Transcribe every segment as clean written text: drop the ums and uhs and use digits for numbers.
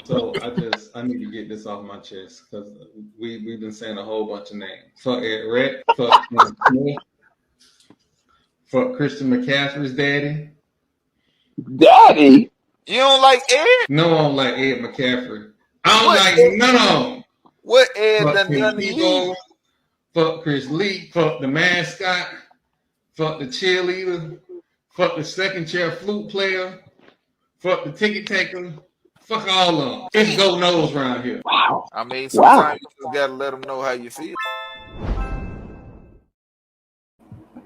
So I need to get this off my chest because we've been saying a whole bunch of names. Fuck Ed Rett, fuck Smith, fuck Christian McCaffrey's daddy. Daddy? You don't like Ed? No, I don't like Ed McCaffrey. I don't What like Ed? none of them. What Ed Fuck done Tim done to you? Tebow, fuck Chris Lee, fuck the mascot, fuck the cheerleader, fuck the second chair flute player, fuck the ticket taker, fuck all of them. It's go nose around here. Wow. I mean, Wow. sometimes you just gotta let them know how you feel.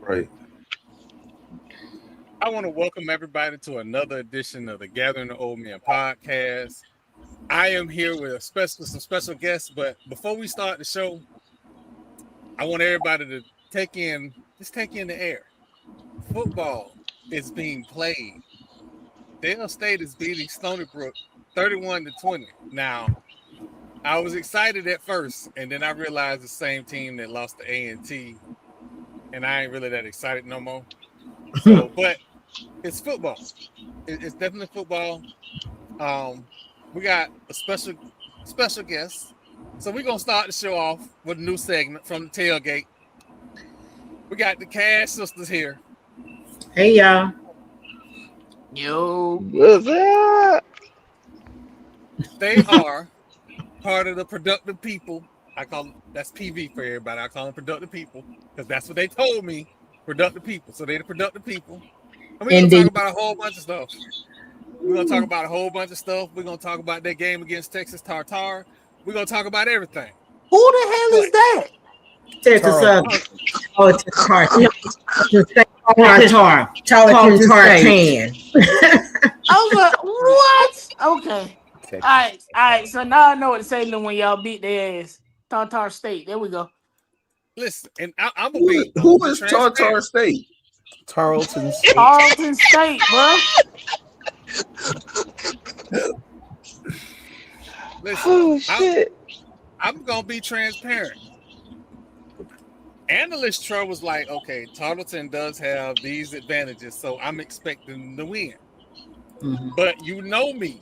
Right. I want to welcome everybody to another edition of the Gathering the Old Men podcast. I am here with some special guests, but before we start the show, I want everybody to take in the air. Football is being played. Dale State is beating Stony Brook 31-20. Now, I was excited at first, and then I realized the same team that lost to A&T, and I ain't really that excited no more. So, but it's football. It's definitely football. We got a special guest. So we're gonna start the show off with a new segment from the tailgate. We got the Cash Sisters here. Hey y'all. Yo, What's up? They are part of the productive people. That's PV for everybody. I call them productive people because that's what they told me. Productive people. So they're the productive people. And we're gonna talk about a whole bunch of stuff. We're gonna talk about a whole bunch of stuff. We're gonna talk about their game against Texas Tartar. We're gonna talk about everything. who the hell is that? Texas Tarleton Tartan. I was like, what? Okay. All right. So now I know what to say to them when y'all beat their ass. Tartar State. There we go. Listen, and I'm gonna be Who is Tartar State? Tarleton State. Tarleton State, bro. Listen, Oh, shit. I'm gonna be transparent. Analyst Troy was like, okay, Tarleton does have these advantages, so I'm expecting them to win. Mm-hmm. But you know me.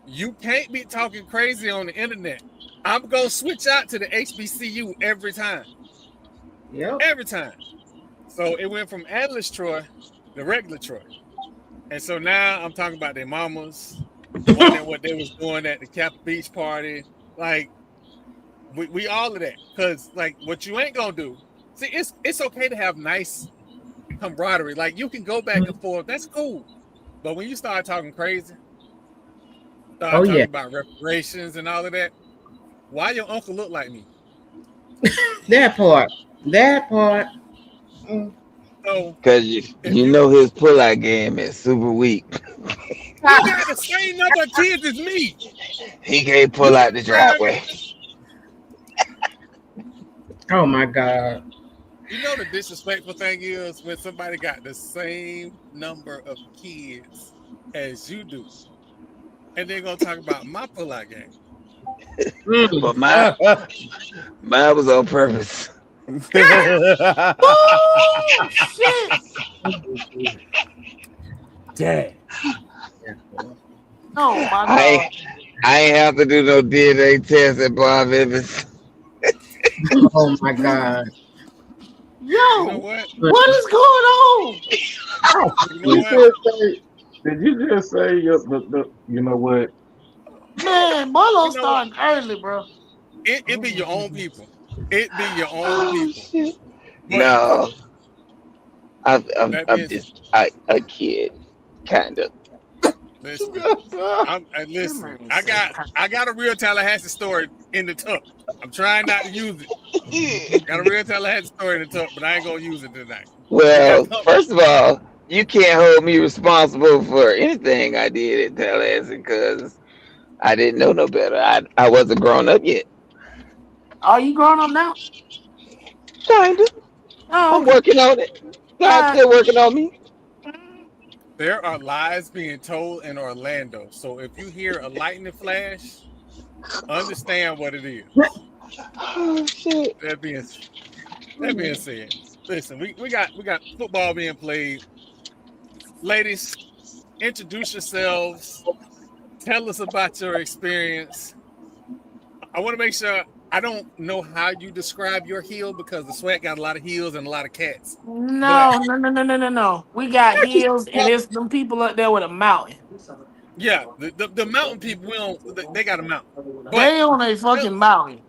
You can't be talking crazy on the internet. I'm gonna switch out to the HBCU every time. Yep. Every time. So it went from Analyst Troy to regular Troy. And so now I'm talking about their mamas, wondering what they was doing at the Capitol Beach party. Like, we all of that. Because, like, what you ain't going to do, see, it's okay to have nice camaraderie. Like, you can go back and forth. That's cool. But when you start talking crazy, talking about reparations and all of that, why your uncle look like me? That part. So, Because you know his pull-out game is super weak. you got the same number of kids as me. He can't pull out the driveway. Oh my God. You know the disrespectful thing is when somebody got the same number of kids as you do, and they're gonna talk about my pull-out game. But mine was on purpose. Oh, shit. Dang. Oh, my God. I ain't have to do no DNA test at Bob Evans. Oh my God. Yo, You know what? what is going on? You know what? Did you just say the you know what? Man, Marlo starting early, bro. It be your own people. It be your own people. But No. I'm that just a kid, kind of. listen, I got a real Tallahassee story in the tuck. I'm trying not to use it. Got a real Tallahassee story in the tuck, but I ain't gonna use it tonight. Well, first of all, you can't hold me responsible for anything I did at Tallahassee because I didn't know no better. I wasn't grown up yet. Are you grown up now? Kind of. Oh, I'm working on it. God's still working on me. There are lies being told in Orlando. So if you hear a lightning flash, understand what it is. Oh shit. That being said, listen, we got football being played. Ladies, introduce yourselves. tell us about your experience. I want to make sure. I don't know how you describe your hill because the SWAT got a lot of hills and a lot of cats. No. We got hills, and it's them people up there with a mountain. Yeah, the mountain people, they got a mountain. They on a fucking mountain.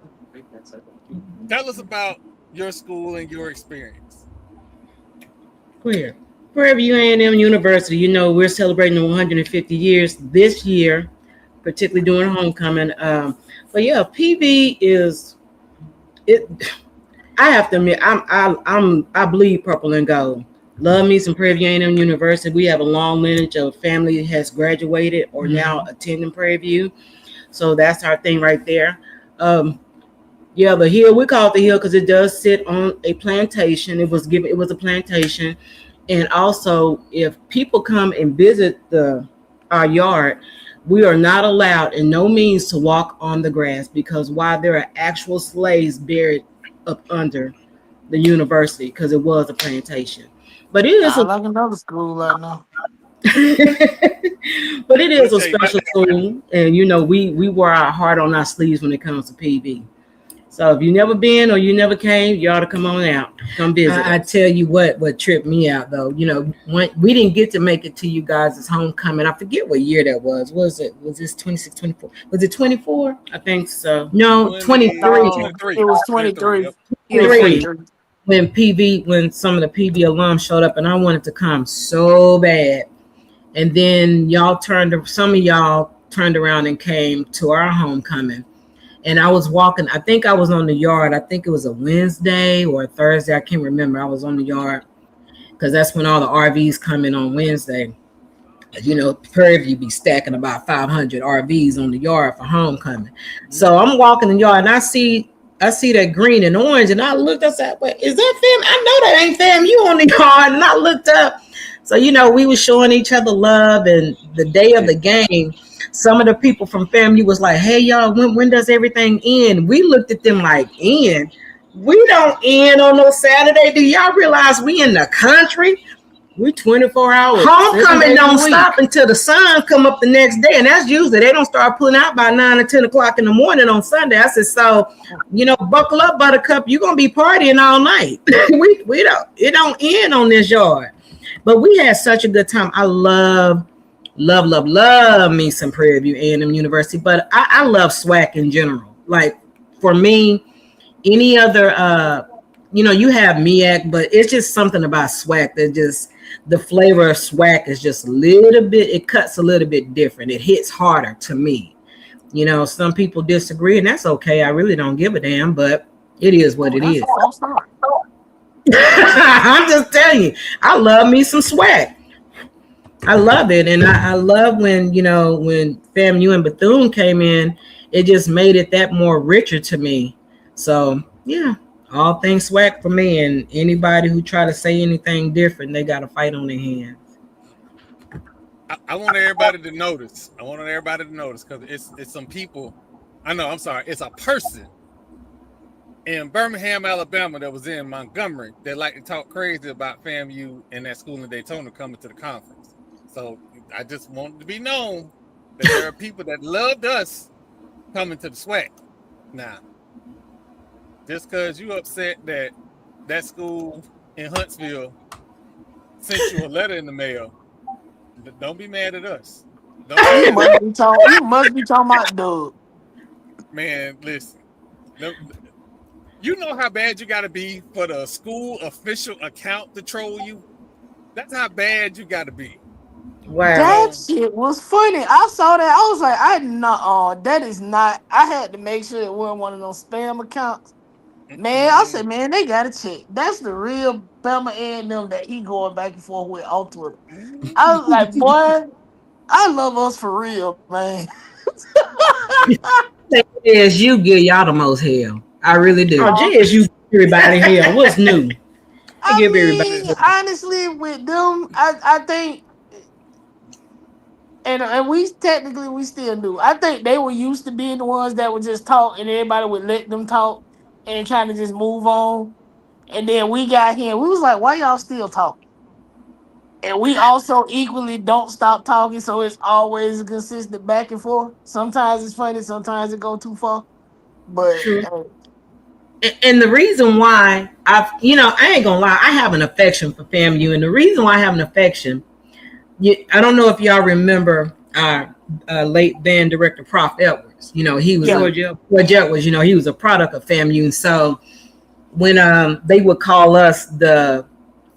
Tell us about your school and your experience. Where? Prairie View A&M University. You know, we're celebrating 150 years this year, particularly during homecoming. But yeah, PV is it. I have to admit, I bleed purple and gold. Love me some Prairie View A&M University. We have a long lineage of family that has graduated or now attending Prairie View, so that's our thing right there. Yeah, the hill, we call it the hill because it does sit on a plantation. It was a plantation, and also if people come and visit our yard, we are not allowed in no means to walk on the grass because while there are actual slaves buried up under the university because it was a plantation. But it is like another school right now. But it is a special school, and you know we wear our heart on our sleeves when it comes to PV. So if you never been or you never came, you ought to come on out, come visit. I tell you what tripped me out though. You know, we didn't get to make it to you guys' homecoming. I forget what year that was. Was this 26, 24? Was it 24? I think so. No, 23. It was 23. When some of the PV alums showed up, and I wanted to come so bad, and then some of y'all turned around and came to our homecoming. And I was walking, I think I was on the yard. I think it was a Wednesday or a Thursday. I can't remember. I was on the yard because that's when all the RVs come in on Wednesday. You know, Prairie View be stacking about 500 RVs on the yard for homecoming. So I'm walking the yard and I see that green and orange. And I looked, I said, wait, is that FAM? I know that ain't FAMU on the yard. And I looked up. So, you know, we were showing each other love. And the day of the game, some of the people from FAMU was like, hey, y'all, when does everything end? We looked at them like, end? We don't end on no Saturday. Do y'all realize we in the country? We 24 hours. Homecoming don't stop until the sun come up the next day. And that's usually, they don't start pulling out by 9 or 10 o'clock in the morning on Sunday. I said, so, you know, buckle up, Buttercup. You're going to be partying all night. It don't end on this yard. But we had such a good time. I love me some Prairie View A&M University, but I love SWAC in general. Like for me, any other, you know, you have MEAC, but it's just something about SWAC that just, the flavor of SWAC is just a little bit, it cuts a little bit different. It hits harder to me. You know, some people disagree and that's okay. I really don't give a damn, but it is what it is. I'm just telling you, I love me some SWAC. I love it. And I love when, you know, when FAMU and Bethune came in, it just made it that more richer to me. So, yeah, all things SWAC for me. And anybody who try to say anything different, they got to fight on their hands. I want everybody to notice. Because it's some people. It's a person in Birmingham, Alabama that was in Montgomery that like to talk crazy about FAMU and that school in Daytona coming to the conference. So I just want to be known that there are people that loved us coming to the SWAC. Now, just because you upset that school in Huntsville sent you a letter in the mail, don't be mad at us. You must be talking about Doug. Man, listen. You know how bad you got to be for the school official account to troll you? That's how bad you got to be. Wow. That shit was funny. I saw that. I was like, that is not. I had to make sure it wasn't one of those spam accounts. Man, I said, man, they got to check. That's the real Bama A&M that he going back and forth with on Twitter. I was like, boy, I love us for real, man. JSU give y'all the most hell. I really do. JSU everybody hell. What's new? I give everybody. Honestly, with them, I think, and we still do. I think they were used to being the ones that would just talk, and everybody would let them talk and trying to just move on. And then we got here, we was like, why y'all still talking? And we also equally don't stop talking, so it's always a consistent back and forth. Sometimes it's funny, sometimes it go too far. But True. And the reason why I ain't gonna lie, I have an affection for FAMU, and the reason why I have an affection, I don't know if y'all remember our late band director, Prof. Edwards. He was George Edwards. He was a product of FAMU, and so when they would call us the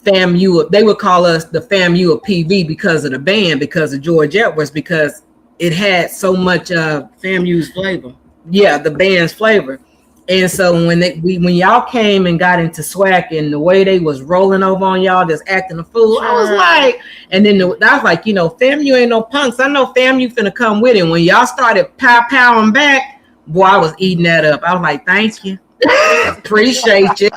FAMU, they would call us the FAMU of PV because of the band, because of George Edwards, because it had so much FAMU's flavor. Yeah, the band's flavor. And so when y'all came and got into SWAC and the way they was rolling over on y'all, just acting a fool, I was like, and then I was like, FAMU ain't no punks. I know FAMU finna come with it. When y'all started powering back, boy, I was eating that up. I was like, thank you. Appreciate you.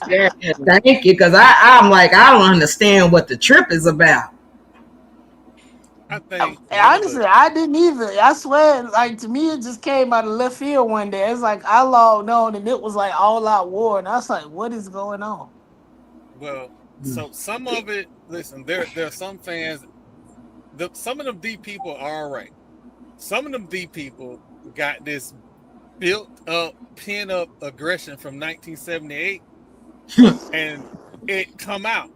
Thank you. Because I'm like, I don't understand what the trip is about. I think honestly, I didn't either. I swear, like to me, it just came out of left field one day. It's like I logged on and it was like all out war, and I was like, "What is going on?" Well, so some of it. Listen, there are some fans. Some of them D people are all right. Some of them D people got this built up, pin up aggression from 1978, and it come out,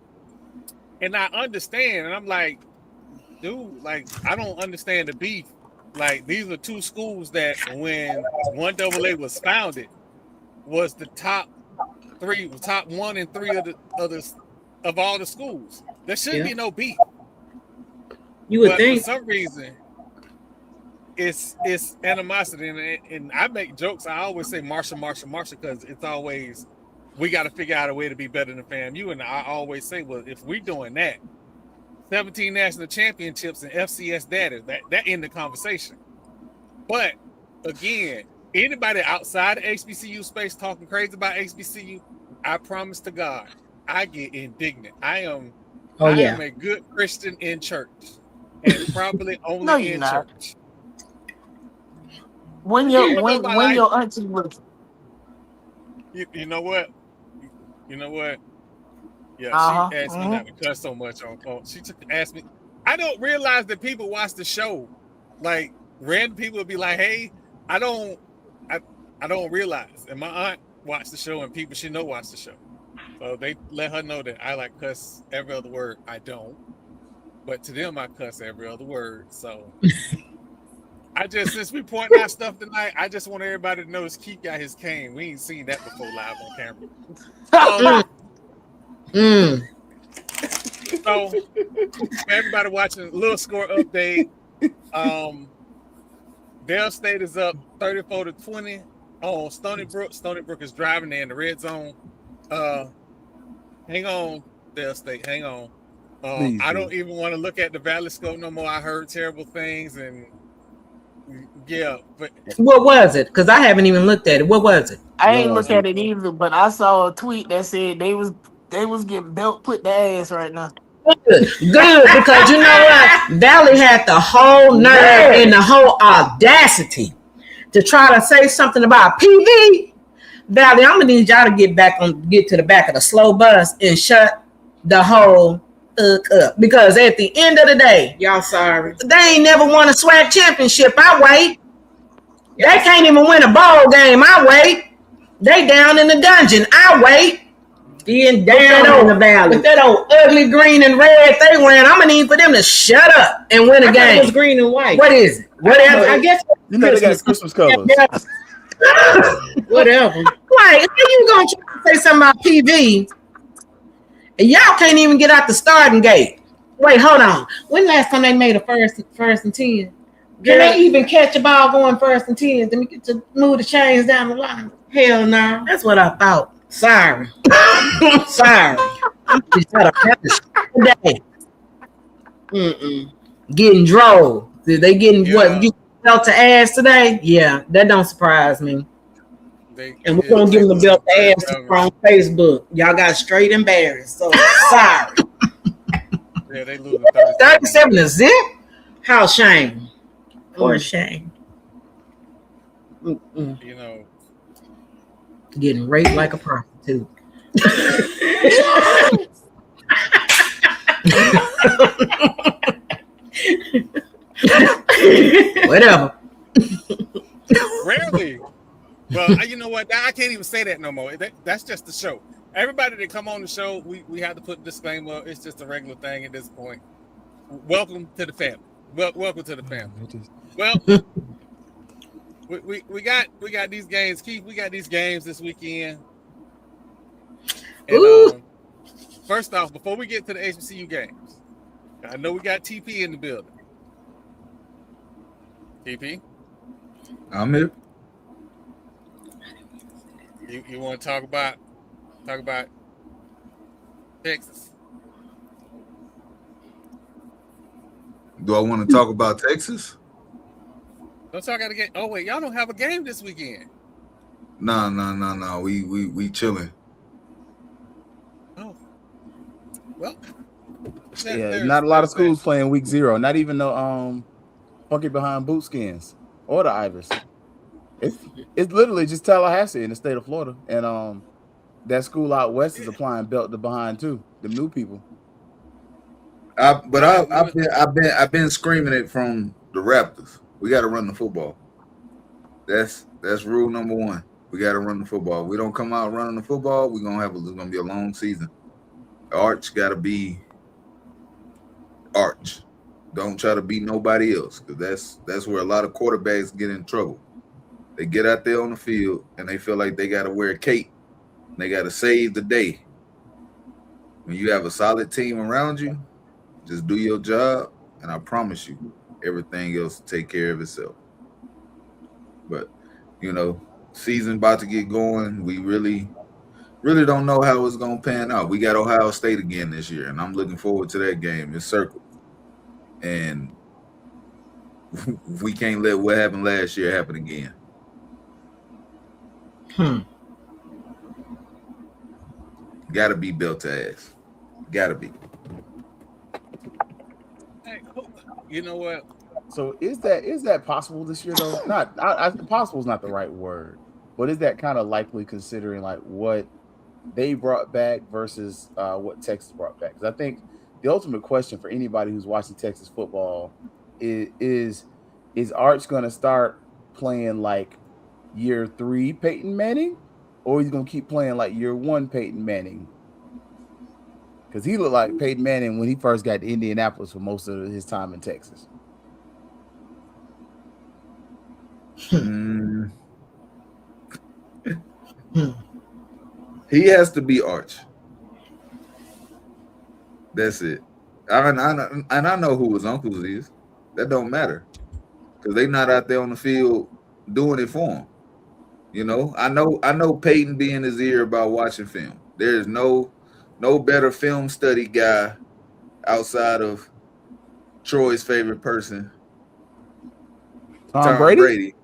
and I understand, and I'm like, dude, like, I don't understand the beef. Like, these are two schools that when 1AA was founded was the top 1 and 3 of the others of all the schools. There shouldn't be no beef. You would think. For some reason, it's animosity, and I make jokes. I always say Marshall, because it's always, we got to figure out a way to be better than FAMU. And I always say, well, if we're doing that, 17 national championships and FCS data, that end the conversation. But again, anybody outside the HBCU space talking crazy about HBCU, I promise to God, I get indignant. I am a good Christian in church, and probably only in church. When your auntie was, you know what? Yeah, she asked me not to cuss so much on phone. She asked me. I don't realize that people watch the show. Like, random people will be like, "Hey, I don't realize." And my aunt watched the show, and people she know watch the show. So they let her know that I like cuss every other word. I don't, but to them I cuss every other word. So since we pointing out stuff tonight, I just want everybody to know Keith got his cane. We ain't seen that before live on camera. So everybody watching, little score update. Dale State is up 34-20 on Stony Brook. Stony Brook is driving there in the red zone. Hang on, Dale State. Hang on. I don't even want to look at the Valley Scope no more. I heard terrible things, and but what was it? Because I haven't even looked at it. What was it? I ain't looked at it either, but I saw a tweet that said they was getting belt put the ass right now. Good, because you know what? Valley had the whole nerve and the whole audacity to try to say something about PV. Valley, I'm gonna need y'all to get to the back of the slow bus and shut the whole up, because at the end of the day, y'all sorry, they ain't never won a SWAC championship. I wait. They can't even win a bowl game. I wait. They down in the dungeon. I wait. Being down in the valley with that old ugly green and red they wearing, I'm gonna need for them to shut up and win a game. It was green and white. What is it? Whatever. I guess they got Christmas colors. Whatever. Like, how you gonna try to say something about PV and y'all can't even get out the starting gate? Wait, hold on. When last time they made a first and 10? Can they even catch a ball going first and 10? Then we get to move the chains down the line. Hell no. That's what I thought. Sorry. Sorry. I'm just had a today. Getting drove. They getting what? You belt to ass today? Yeah, that don't surprise me. And we're gonna give them the belt to ass on Facebook. Y'all got straight embarrassed. So sorry. Yeah, they lose 37 to zip. How shame? Or shame. You know, getting raped like a prostitute. Whatever. Rarely. Well, you know what? I can't even say that no more. That's just the show. Everybody that come on the show, we have to put a disclaimer. It's just a regular thing at this point. Welcome to the family. Welcome to the family. Well, we got these games, Keith. We got these games this weekend. And first off, before we get to the HBCU games, I know we got TP in the building. TP, I'm here. You want to talk about Texas? Do I want to talk about Texas? Don't talk about a game. Oh wait, y'all don't have a game this weekend. No. We chilling. Oh, well. Yeah, not a lot of schools playing week 0. Not even the Funky Behind Boot Skins or the Ivers. It's literally just Tallahassee in the state of Florida, and that school out west is applying belt to behind too. The new people. I've been screaming it from the Raptors. We got to run the football. That's rule number 1. We got to run the football. We don't come out running the football, it's gonna be a long season. Arch got to be Arch. Don't try to beat nobody else, because that's where a lot of quarterbacks get in trouble. They get out there on the field and they feel like they got to wear a cape. They got to save the day. When you have a solid team around you, just do your job, and I promise you, everything else will take care of itself. But, season about to get going. We really don't know how it's going to pan out. We got Ohio State again this year, and I'm looking forward to that game. It's circled. And we can't let what happened last year happen again. Gotta be built to ass. Gotta be. Hey, you know what? So is that possible this year though? Not possible is not the right word, but is that kind of likely considering like what they brought back versus what Texas brought back? Because I think the ultimate question for anybody who's watching Texas football is Arch going to start playing like year 3 Peyton Manning, or he's going to keep playing like year 1 Peyton Manning? Because he looked like Peyton Manning when he first got to Indianapolis for most of his time in Texas. He has to be Arch. That's it. I know who his uncles is. That don't matter, because they not out there on the field doing it for him. I know Peyton be in his ear about watching film. There's no better film study guy outside of Troy's favorite person, Tom Brady.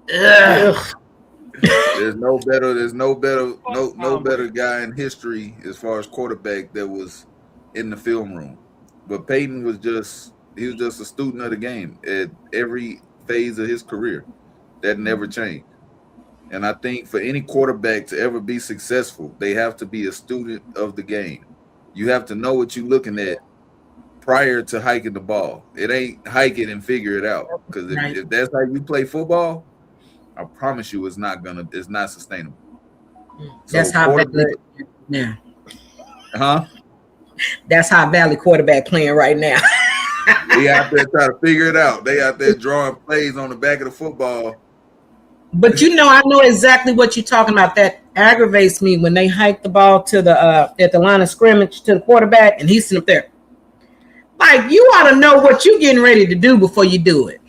There's no better guy in history as far as quarterback that was in the film room. But Peyton was just a student of the game at every phase of his career. That never changed. And I think for any quarterback to ever be successful, they have to be a student of the game. You have to know what you're looking at prior to hiking the ball. It ain't hike it and figure it out. Because if that's how you play football, I promise you it's not sustainable. That's how Valley, Huh? That's how Valley quarterback playing right now. They out there trying to figure it out. They out there drawing plays on the back of the football. But I know exactly what you're talking about. That aggravates me when they hike the ball to the at the line of scrimmage to the quarterback, and he's sitting up there. Like, you ought to know what you're getting ready to do before you do it.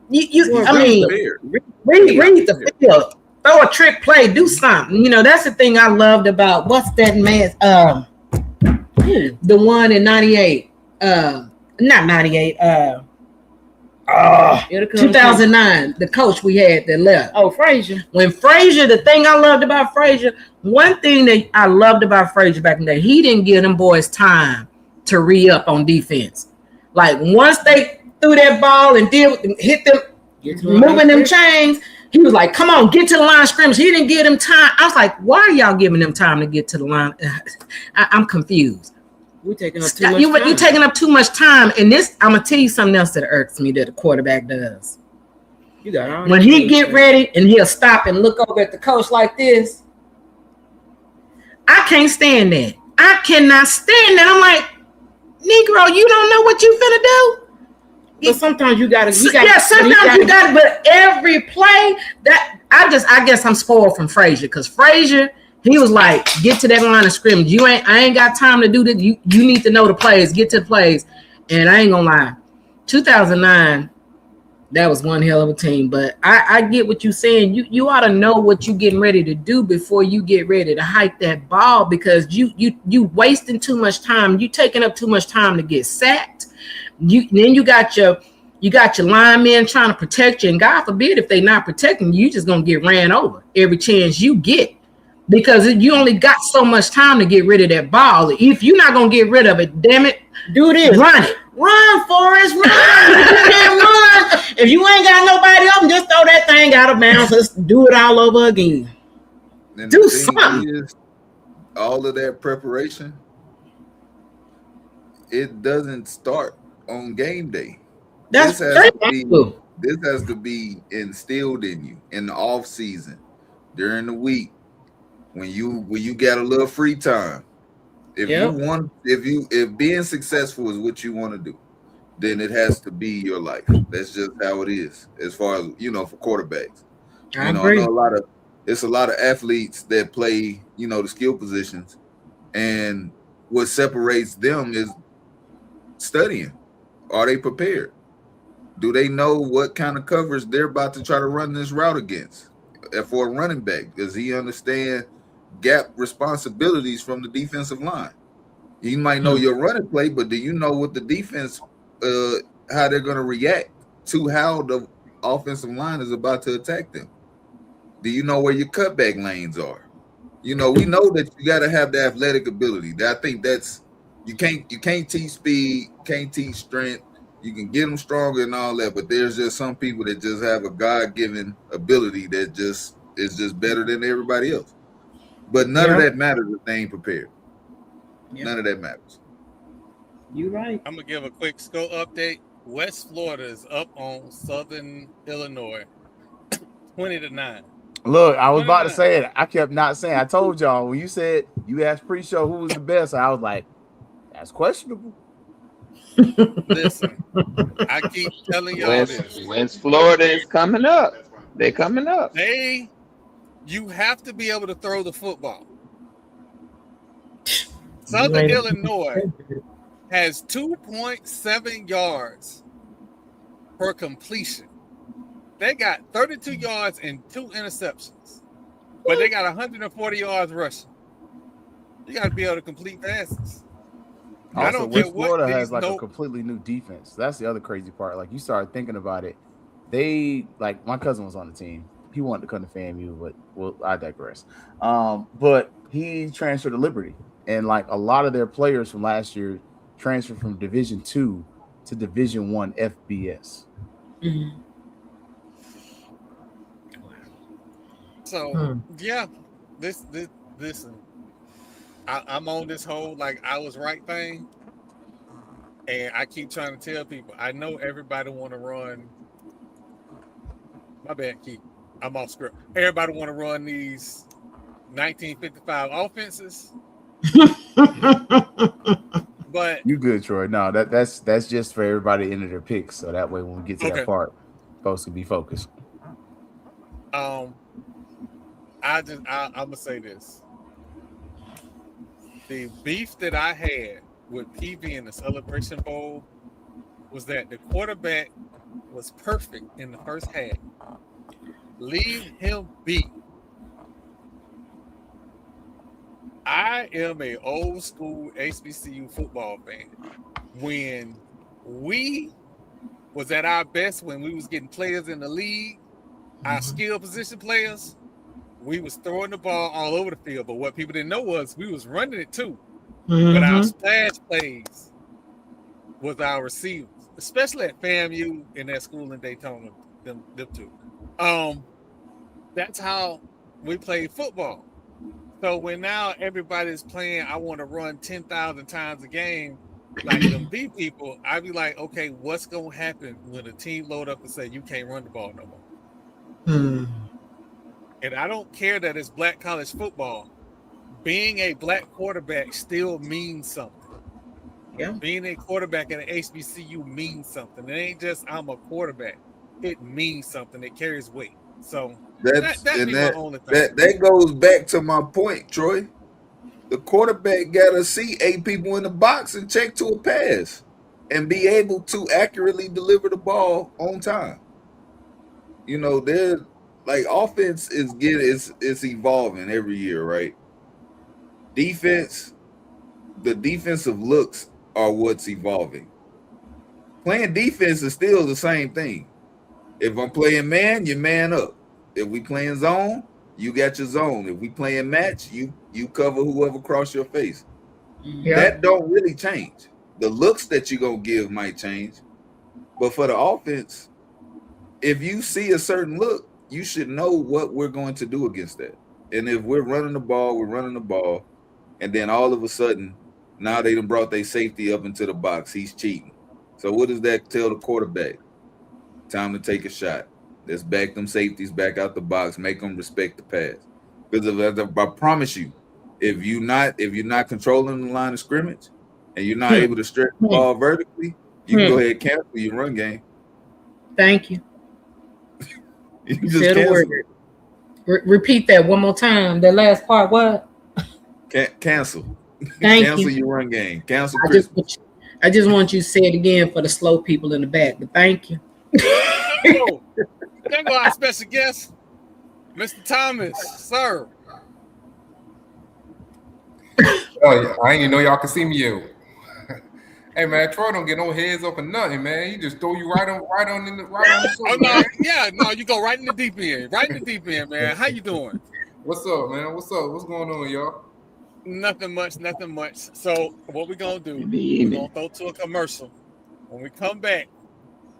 Read the field, throw a trick play, do something. That's the thing I loved about what's that man? The one in 98. Not 98. 2009, the coach we had that left. Oh, Frazier. When Frazier, the thing I loved about Frazier, one thing that I loved about Frazier back in the day, he didn't give them boys time to re-up on defense. Like, once they threw that ball and hit them, moving them chains, he was like, come on, get to the line of scrimmage. He didn't give them time. I was like, why are y'all giving them time to get to the line? I'm confused. You taking up too much time. You taking up too much time. And this, I'm gonna tell you something else that irks me that a quarterback does. You got when he get ready and he'll stop and look over at the coach like this. I can't stand that. I cannot stand that. I'm like, Negro, you don't know what you finna do. But sometimes you gotta. Sometimes you gotta. But every play that I guess I'm spoiled from Frazier because Frazier. He was like, get to that line of scrimmage. I ain't got time to do this. You need to know the plays. Get to the plays. And I ain't gonna lie. 2009, that was one hell of a team. But I get what you're saying. You ought to know what you're getting ready to do before you get ready to hike that ball because you wasting too much time. You taking up too much time to get sacked. Then you got your linemen trying to protect you. And God forbid if they not protecting you, you're just gonna get ran over every chance you get. Because you only got so much time to get rid of that ball. If you're not gonna get rid of it, damn it, do this. Run it. Run, Forrest, run. Run. If you ain't got nobody else, just throw that thing out of bounds. Let's do it all over again. And do something. All of that preparation, it doesn't start on game day. This has to be instilled in you in the off season, during the week. When you got a little free time, if being successful is what you want to do, then it has to be your life. That's just how it is. As far as for quarterbacks, I know a lot of athletes that play the skill positions, and what separates them is studying. Are they prepared? Do they know what kind of coverage they're about to try to run this route against? For a running back, does he understand gap responsibilities from the defensive line? You might know your running play, but do you know what the defense, how they're going to react to how the offensive line is about to attack them? Do you know where your cutback lanes are? We know that you got to have the athletic ability. I think that's you can't teach speed, can't teach strength. You can get them stronger and all that, but there's just some people that just have a God-given ability that just is just better than everybody else. But none of that matters if they ain't prepared. None of that matters. You're right. I'm gonna give a quick score update. West Florida is up on Southern Illinois, 20-9. Look, I was about to say it. I kept not saying. I told y'all when you said you asked pre-show who was the best, I was like, that's questionable. Listen, I keep telling y'all this. West Florida is coming up. They're coming up. You have to be able to throw the football. Southern Illinois has 2.7 yards per completion. They got 32 yards and 2 interceptions, but they got 140 yards rushing. You got to be able to complete passes. Also, West Florida has like a completely new defense. That's the other crazy part. Like you start thinking about it, my cousin was on the team. He wanted to come to FAMU, but I digress. But he transferred to Liberty, and like a lot of their players from last year transferred from Division II to Division I FBS. Mm-hmm. So listen. I'm on this whole like I was right thing, and I keep trying to tell people. I know everybody want to run. My bad, Keith. I'm off script. Everybody want to run these 1955 offenses, but you good, Troy? No, that's just for everybody to enter their picks, so that way when we get to that part, folks can be focused. I'm gonna say this. The beef that I had with PV in the Celebration Bowl was that the quarterback was perfect in the first half. Leave him be. I am a old school HBCU football fan. When we was at our best, when we was getting players in the league, our skill position players, we was throwing the ball all over the field, but what people didn't know was we was running it too. But our splash plays was our receivers, especially at FAMU in that school in Daytona, them two. That's how we played football. So when now everybody's playing, I want to run 10,000 times a game, like them B people, I be like, okay, what's gonna happen when a team load up and say you can't run the ball no more? And I don't care that it's black college football. Being a black quarterback still means something. Yeah. Being a quarterback at an HBCU means something. It ain't just I'm a quarterback. It means something. It carries weight. So that goes back to my point, Troy. The quarterback gotta see 8 people in the box and check to a pass and be able to accurately deliver the ball on time. You know, they're like offense is it's evolving every year, right? Defense, the defensive looks are what's evolving. Playing defense is still the same thing. If I'm playing man, you man up. If we playing zone, you got your zone. If we playing match, you cover whoever cross your face. Yeah. That don't really change. The looks that you're gonna give might change, but for the offense, if you see a certain look, you should know what we're going to do against that. And if we're running the ball, and then all of a sudden, now they done brought their safety up into the box. He's cheating. So what does that tell the quarterback? Time to take a shot. Let's back them safeties back out the box. Make them respect the pass. Because I promise you, if you're not controlling the line of scrimmage and you're not able to stretch the ball vertically, you can go ahead and cancel your run game. Thank you. You just cancel. Repeat that one more time. That last part, what? Cancel. Thank cancel you. your run game. Cancel. I just want you to say it again for the slow people in the back. But thank you. There go our special guest, Mr. Thomas, sir. Oh, yeah. I ain't even know y'all can see me yet. Hey man, Troy don't get no heads up or nothing, man. He just throw you right on the Oh no, yeah, no, you go right in the deep end, man. How you doing? What's up, man? What's up? What's going on, y'all? Nothing much. So what we gonna do? We're gonna throw to a commercial. When we come back,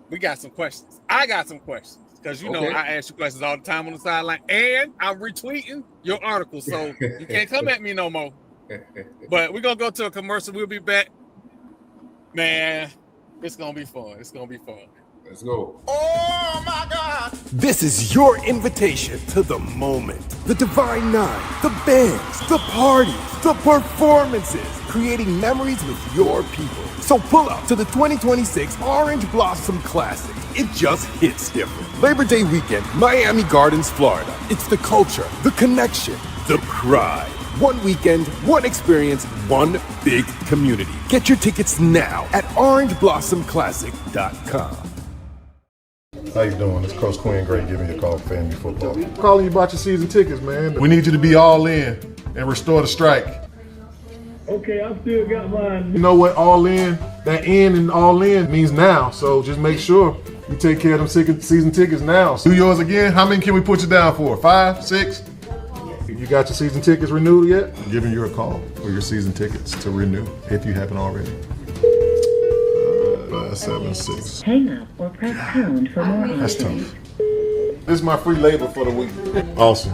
we got some questions. I got some questions because you know I ask you questions all the time on the sideline, and I'm retweeting your article, so you can't come at me no more. But we're gonna go to a commercial. We'll be back. Man, it's gonna be fun. Let's go. Oh my God! This is your invitation to the moment. The Divine Nine, the bands, the parties, the performances, creating memories with your people. So pull up to the 2026 Orange Blossom Classic. It just hits different. Labor Day weekend, Miami Gardens, Florida. It's the culture, the connection, the pride. One weekend, one experience, one big community. Get your tickets now at orangeblossomclassic.com. How you doing? It's Coach Quinn Gray giving you a call for FAMU football. I'm calling you about your season tickets, man. We need you to be all in and restore the strike. Okay, I still got mine. You know what all in, that in and all in means now. So just make sure you take care of them season tickets now. Do yours again. How many can we put you down for? 5, 6? You got your season tickets renewed yet? I'm giving you a call for your season tickets to renew if you haven't already. 576. Hang up or press pound for more. That's tough. This is my free labor for the week. Awesome.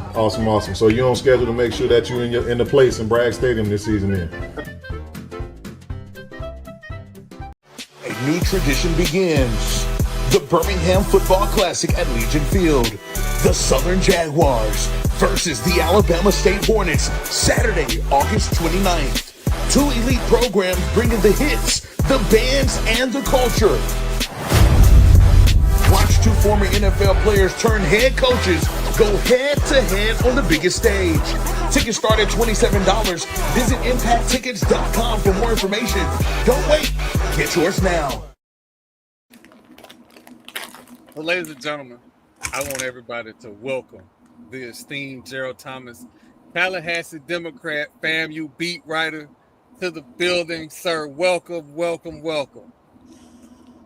So you're on schedule to make sure that you're in the place in Bragg Stadium this season then. A new tradition begins. The Birmingham Football Classic at Legion Field. The Southern Jaguars versus the Alabama State Hornets, Saturday, August 29th. 2 elite programs bringing the hits, the bands, and the culture. Watch 2 former NFL players turn head coaches go head-to-head on the biggest stage. Tickets start at $27. Visit ImpactTickets.com for more information. Don't wait. Get yours now. Well, ladies and gentlemen, I want everybody to welcome the esteemed Gerald Thomas, Tallahassee Democrat FAMU beat writer, to the building, sir. Welcome.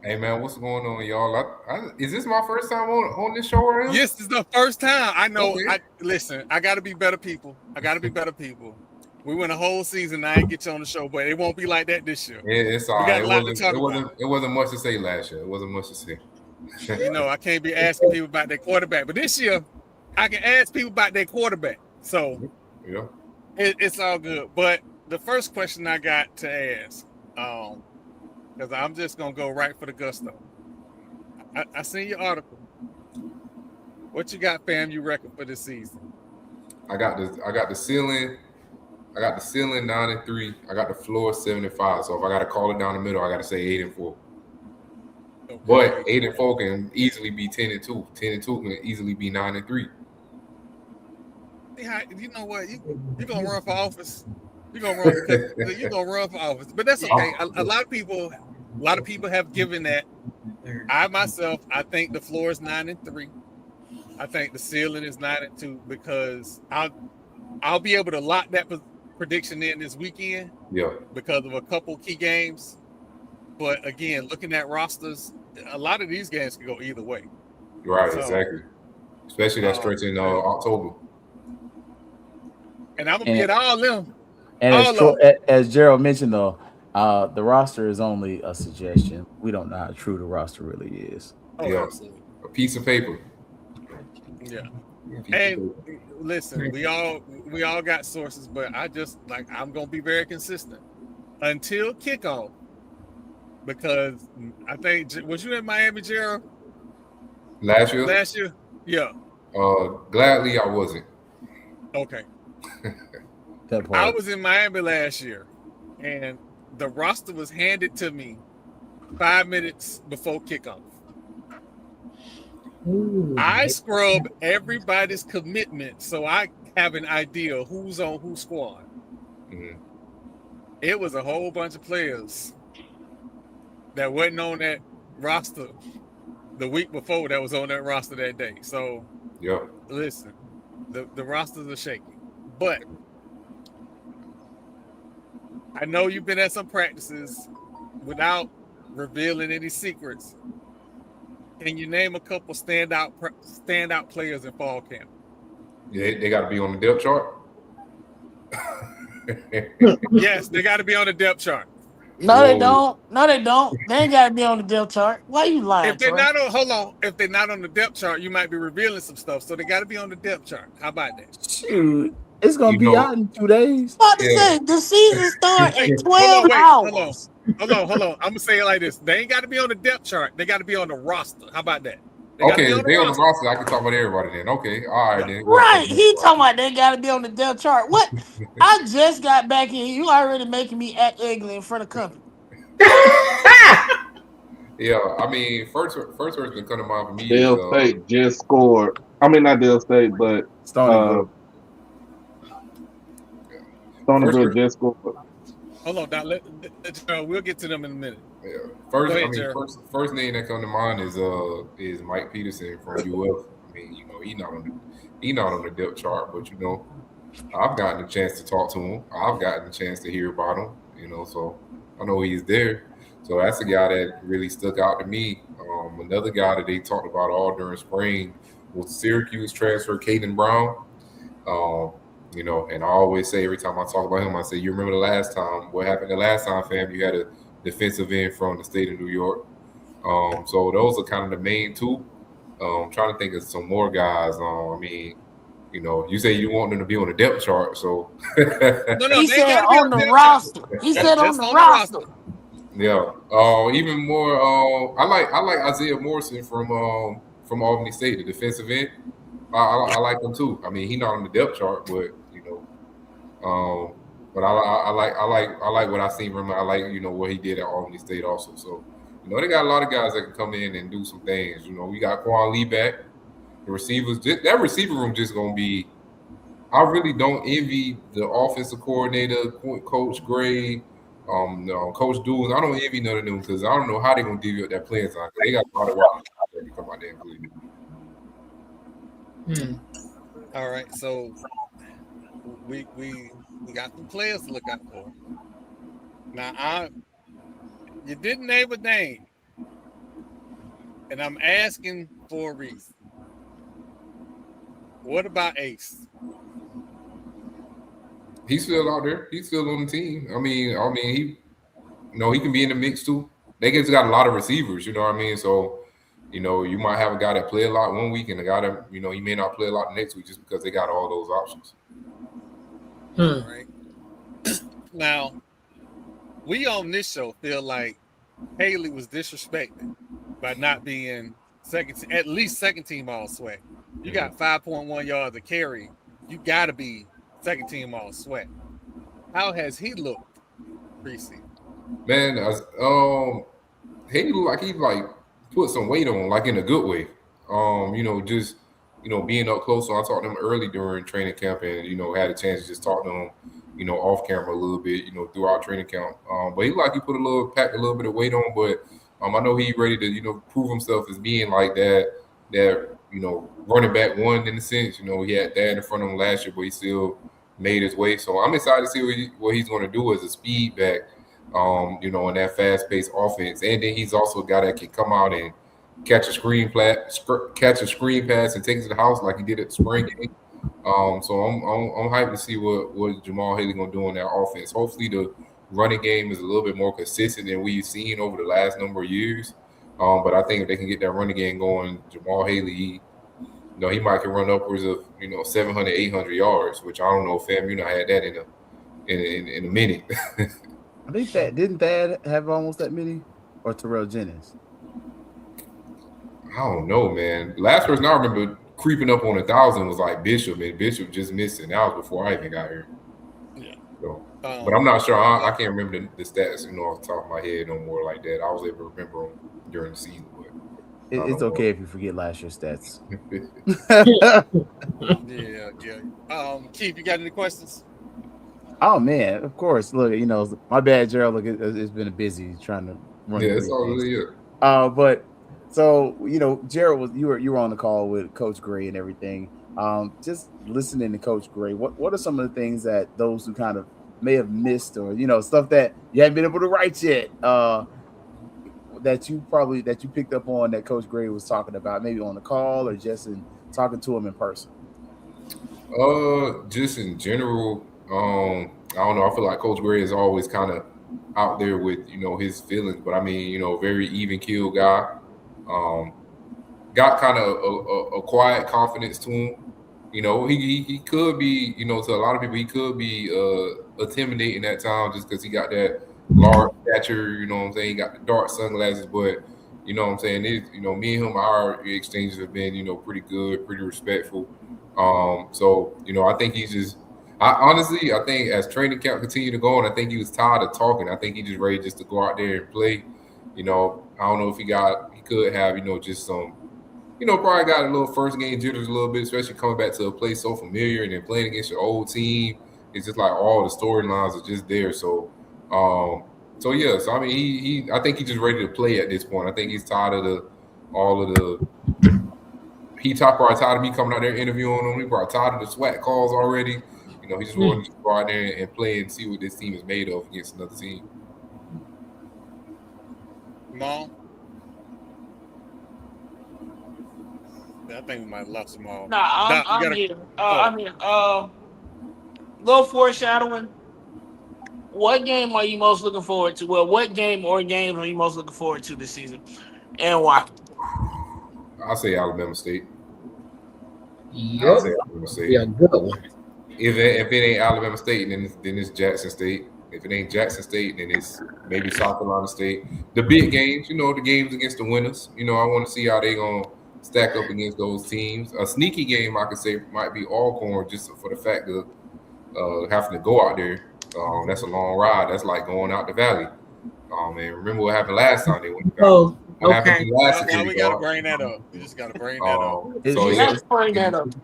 Hey man, what's going on, y'all? Is this my first time on this show right now? Yes, it's the first time. I know. Okay. Listen, I got to be better people. We went a whole season. I ain't get you on the show, but it won't be like that this year. Yeah, it's all we right. got a lot to talk about. It wasn't much to say last year. It wasn't much to say. You know, I can't be asking people about their quarterback, but this year I can ask people about their quarterback. So, yeah. It's all good. But the first question I got to ask, because I'm just gonna go right for the gusto. I seen your article. What you got, FAMU record for this season? I got the ceiling. I got the ceiling 9-3. I got the floor 7-5. So if I got to call it down the middle, I got to say 8-4. Okay. But 8-4 can easily be 10-2. 10-2 can easily be 9-3. You know what? You're gonna run for office. You're gonna run for office. But that's okay. A lot of people have given that. I myself, I think the floor is 9-3. I think the ceiling is 9-2 because I'll be able to lock that prediction in this weekend. Yeah. Because of a couple key games. But again, looking at rosters, a lot of these games can go either way. Right, so, exactly. Especially that stretch in October. And I'm gonna be at all them. And as Gerald mentioned, though, the roster is only a suggestion. We don't know how true the roster really is. Oh, yeah, absolutely. A piece of paper. Yeah. And listen, we all got sources, but I'm gonna be very consistent until kickoff. Because I think, was you in Miami, Gerald? Last year? Yeah. Gladly I wasn't. Okay. I was in Miami last year, and the roster was handed to me 5 minutes before kickoff. Ooh. I scrub everybody's commitment so I have an idea who's on whose squad. Mm-hmm. It was a whole bunch of players that wasn't on that roster the week before that was on that roster that day. So, yeah. Listen, the rosters are shaky. But I know you've been at some practices without revealing any secrets. Can you name a couple standout players in fall camp? Yeah, they got to be on the depth chart. Yes, they got to be on the depth chart. No, they don't. No, they don't. They ain't got to be on the depth chart. Why you lying? If they're not on, hold on. If they're not on the depth chart, you might be revealing some stuff. So they got to be on the depth chart. How about that? Shoot, it's gonna be out in 2 days. About to say the season starts in 12 hours. Hold on. I'm gonna say it like this: they ain't got to be on the depth chart. They got to be on the roster. How about that? Okay, if they're on the roster, I can talk about everybody then. Okay, all right then. Right, he talking about they got to be on the depth chart. What? I just got back in. You already making me act ugly in front of company. Yeah, I mean, first person to come to mind for me. Dale State just scored. I mean, not Dale State, but Stonyville just scored. Hold on, Doc. We'll get to them in a minute. Yeah. First name that come to mind is Mike Peterson from UF. I mean, you know, he not on the depth chart, but you know, I've gotten a chance to talk to him. I've gotten a chance to hear about him. You know, so I know he's there. So that's a guy that really stuck out to me. Another guy that they talked about all during spring was Syracuse transfer Caden Brown. You know, and I always say every time I talk about him, I say, you remember the last time? What happened the last time, fam? You had a defensive end from the state of New York. So those are kind of the main two. I'm trying to think of some more guys. I mean, you know, you say you want them to be on the depth chart, so he said on the roster. He said on the roster. Yeah. Even more. I like Isaiah Morrison from Albany State, the defensive end. I like him too. I mean, he's not on the depth chart, but you know, but I like what I seen from him. I like, you know, what he did at Albany State also. So, you know, they got a lot of guys that can come in and do some things. You know, we got Quan Lee back. The receivers, that receiver room just gonna be. I really don't envy the offensive coordinator, Coach Gray, Coach Dewey. I don't envy none of them because I don't know how they're gonna divvy up that playing time. They got a lot of work to come out there and play. All right, so we got some players to look out for. Now, you didn't name a name, and I'm asking for a reason. What about Ace? He's still out there. He's still on the team. I mean, he, you know, he can be in the mix too. They just got a lot of receivers. You know what I mean? So. You know, you might have a guy that play a lot one week and a guy that, you know, he may not play a lot next week just because they got all those options. Right. Now, we on this show feel like Haley was disrespected by not being at least second team all SWAC. You got 5.1 yards of carry. You got to be second team all SWAC. How has he looked preseason? Man, Haley looked like he put some weight on, like in a good way. Just being up close. So I talked to him early during training camp, and had a chance to just talk to him, off camera a little bit, throughout training camp. But he packed a little bit of weight on, but I know he's ready to prove himself as being like that running back one in a sense. He had that in front of him last year, but he still made his way. So I'm excited to see what he's going to do as a speed back. In that fast-paced offense, and then he's also a guy that can come out and catch a screen pass and take it to the house like he did at the spring game. So I'm hyped to see what Jamal Haley gonna do on that offense. Hopefully, the running game is a little bit more consistent than we've seen over the last number of years. But I think if they can get that running game going, Jamal Haley, he might can run upwards of 700, 800 yards, which I don't know if FAMU had that in a minute. I think didn't Thad have almost that many, or Terrell Jennings? I don't know, man. Last person I remember creeping up on 1,000 was like Bishop, and Bishop just missed it. That was before I even got here. Yeah. So, but I'm not sure. I can't remember the stats, off the top of my head no more like that. I was able to remember them during the season, but it's okay if you forget last year's stats. Yeah. Keith, you got any questions? Oh man, of course. Look, my bad, Gerald. Look, it's been busy trying to run. Yeah, it's all really but so Gerald you were on the call with Coach Gray and everything. Just listening to Coach Gray, what are some of the things that those who kind of may have missed, or stuff that you haven't been able to write yet, that you picked up on that Coach Gray was talking about, maybe on the call or just in talking to him in person? Just in general. I don't know. I feel like Coach Gray is always kind of out there with his feelings, but I mean, very even keel guy. Got kind of a quiet confidence to him. He could be, to a lot of people, he could be intimidating at times just because he got that large stature. You know what I'm saying? He got the dark sunglasses, but me and him, our exchanges have been pretty good, pretty respectful. So I think he's just. I think as training camp continued to go on, I think he was tired of talking. I think he just ready just to go out there and play. I don't know if he could have, just some, probably got a little first game jitters a little bit, especially coming back to a place so familiar and then playing against your old team. It's just like all the storylines are just there. So, yeah. So I mean, I think he's just ready to play at this point. I think he's tired of he probably tired of me coming out there interviewing him. He probably tired of the SWAT calls already. He just wanted to go out there and play and see what this team is made of against another team. Jamal? I think we might have lost Jamal. Nah, I'm here. I'm here. Little foreshadowing. What game are you most looking forward to? Well, what game or games are you most looking forward to this season, and why? I'll say Alabama State. Yep. I'll say Alabama State. Yeah, good one. If it ain't Alabama State, then it's Jackson State. If it ain't Jackson State, then it's maybe South Carolina State. The big games, the games against the winners. I want to see how they gonna stack up against those teams. A sneaky game, I could say, might be Alcorn, just for the fact of having to go out there. That's a long ride. That's like going out the valley. And remember what happened last time they went. What happened last year? We gotta bring that up. We just gotta bring that up.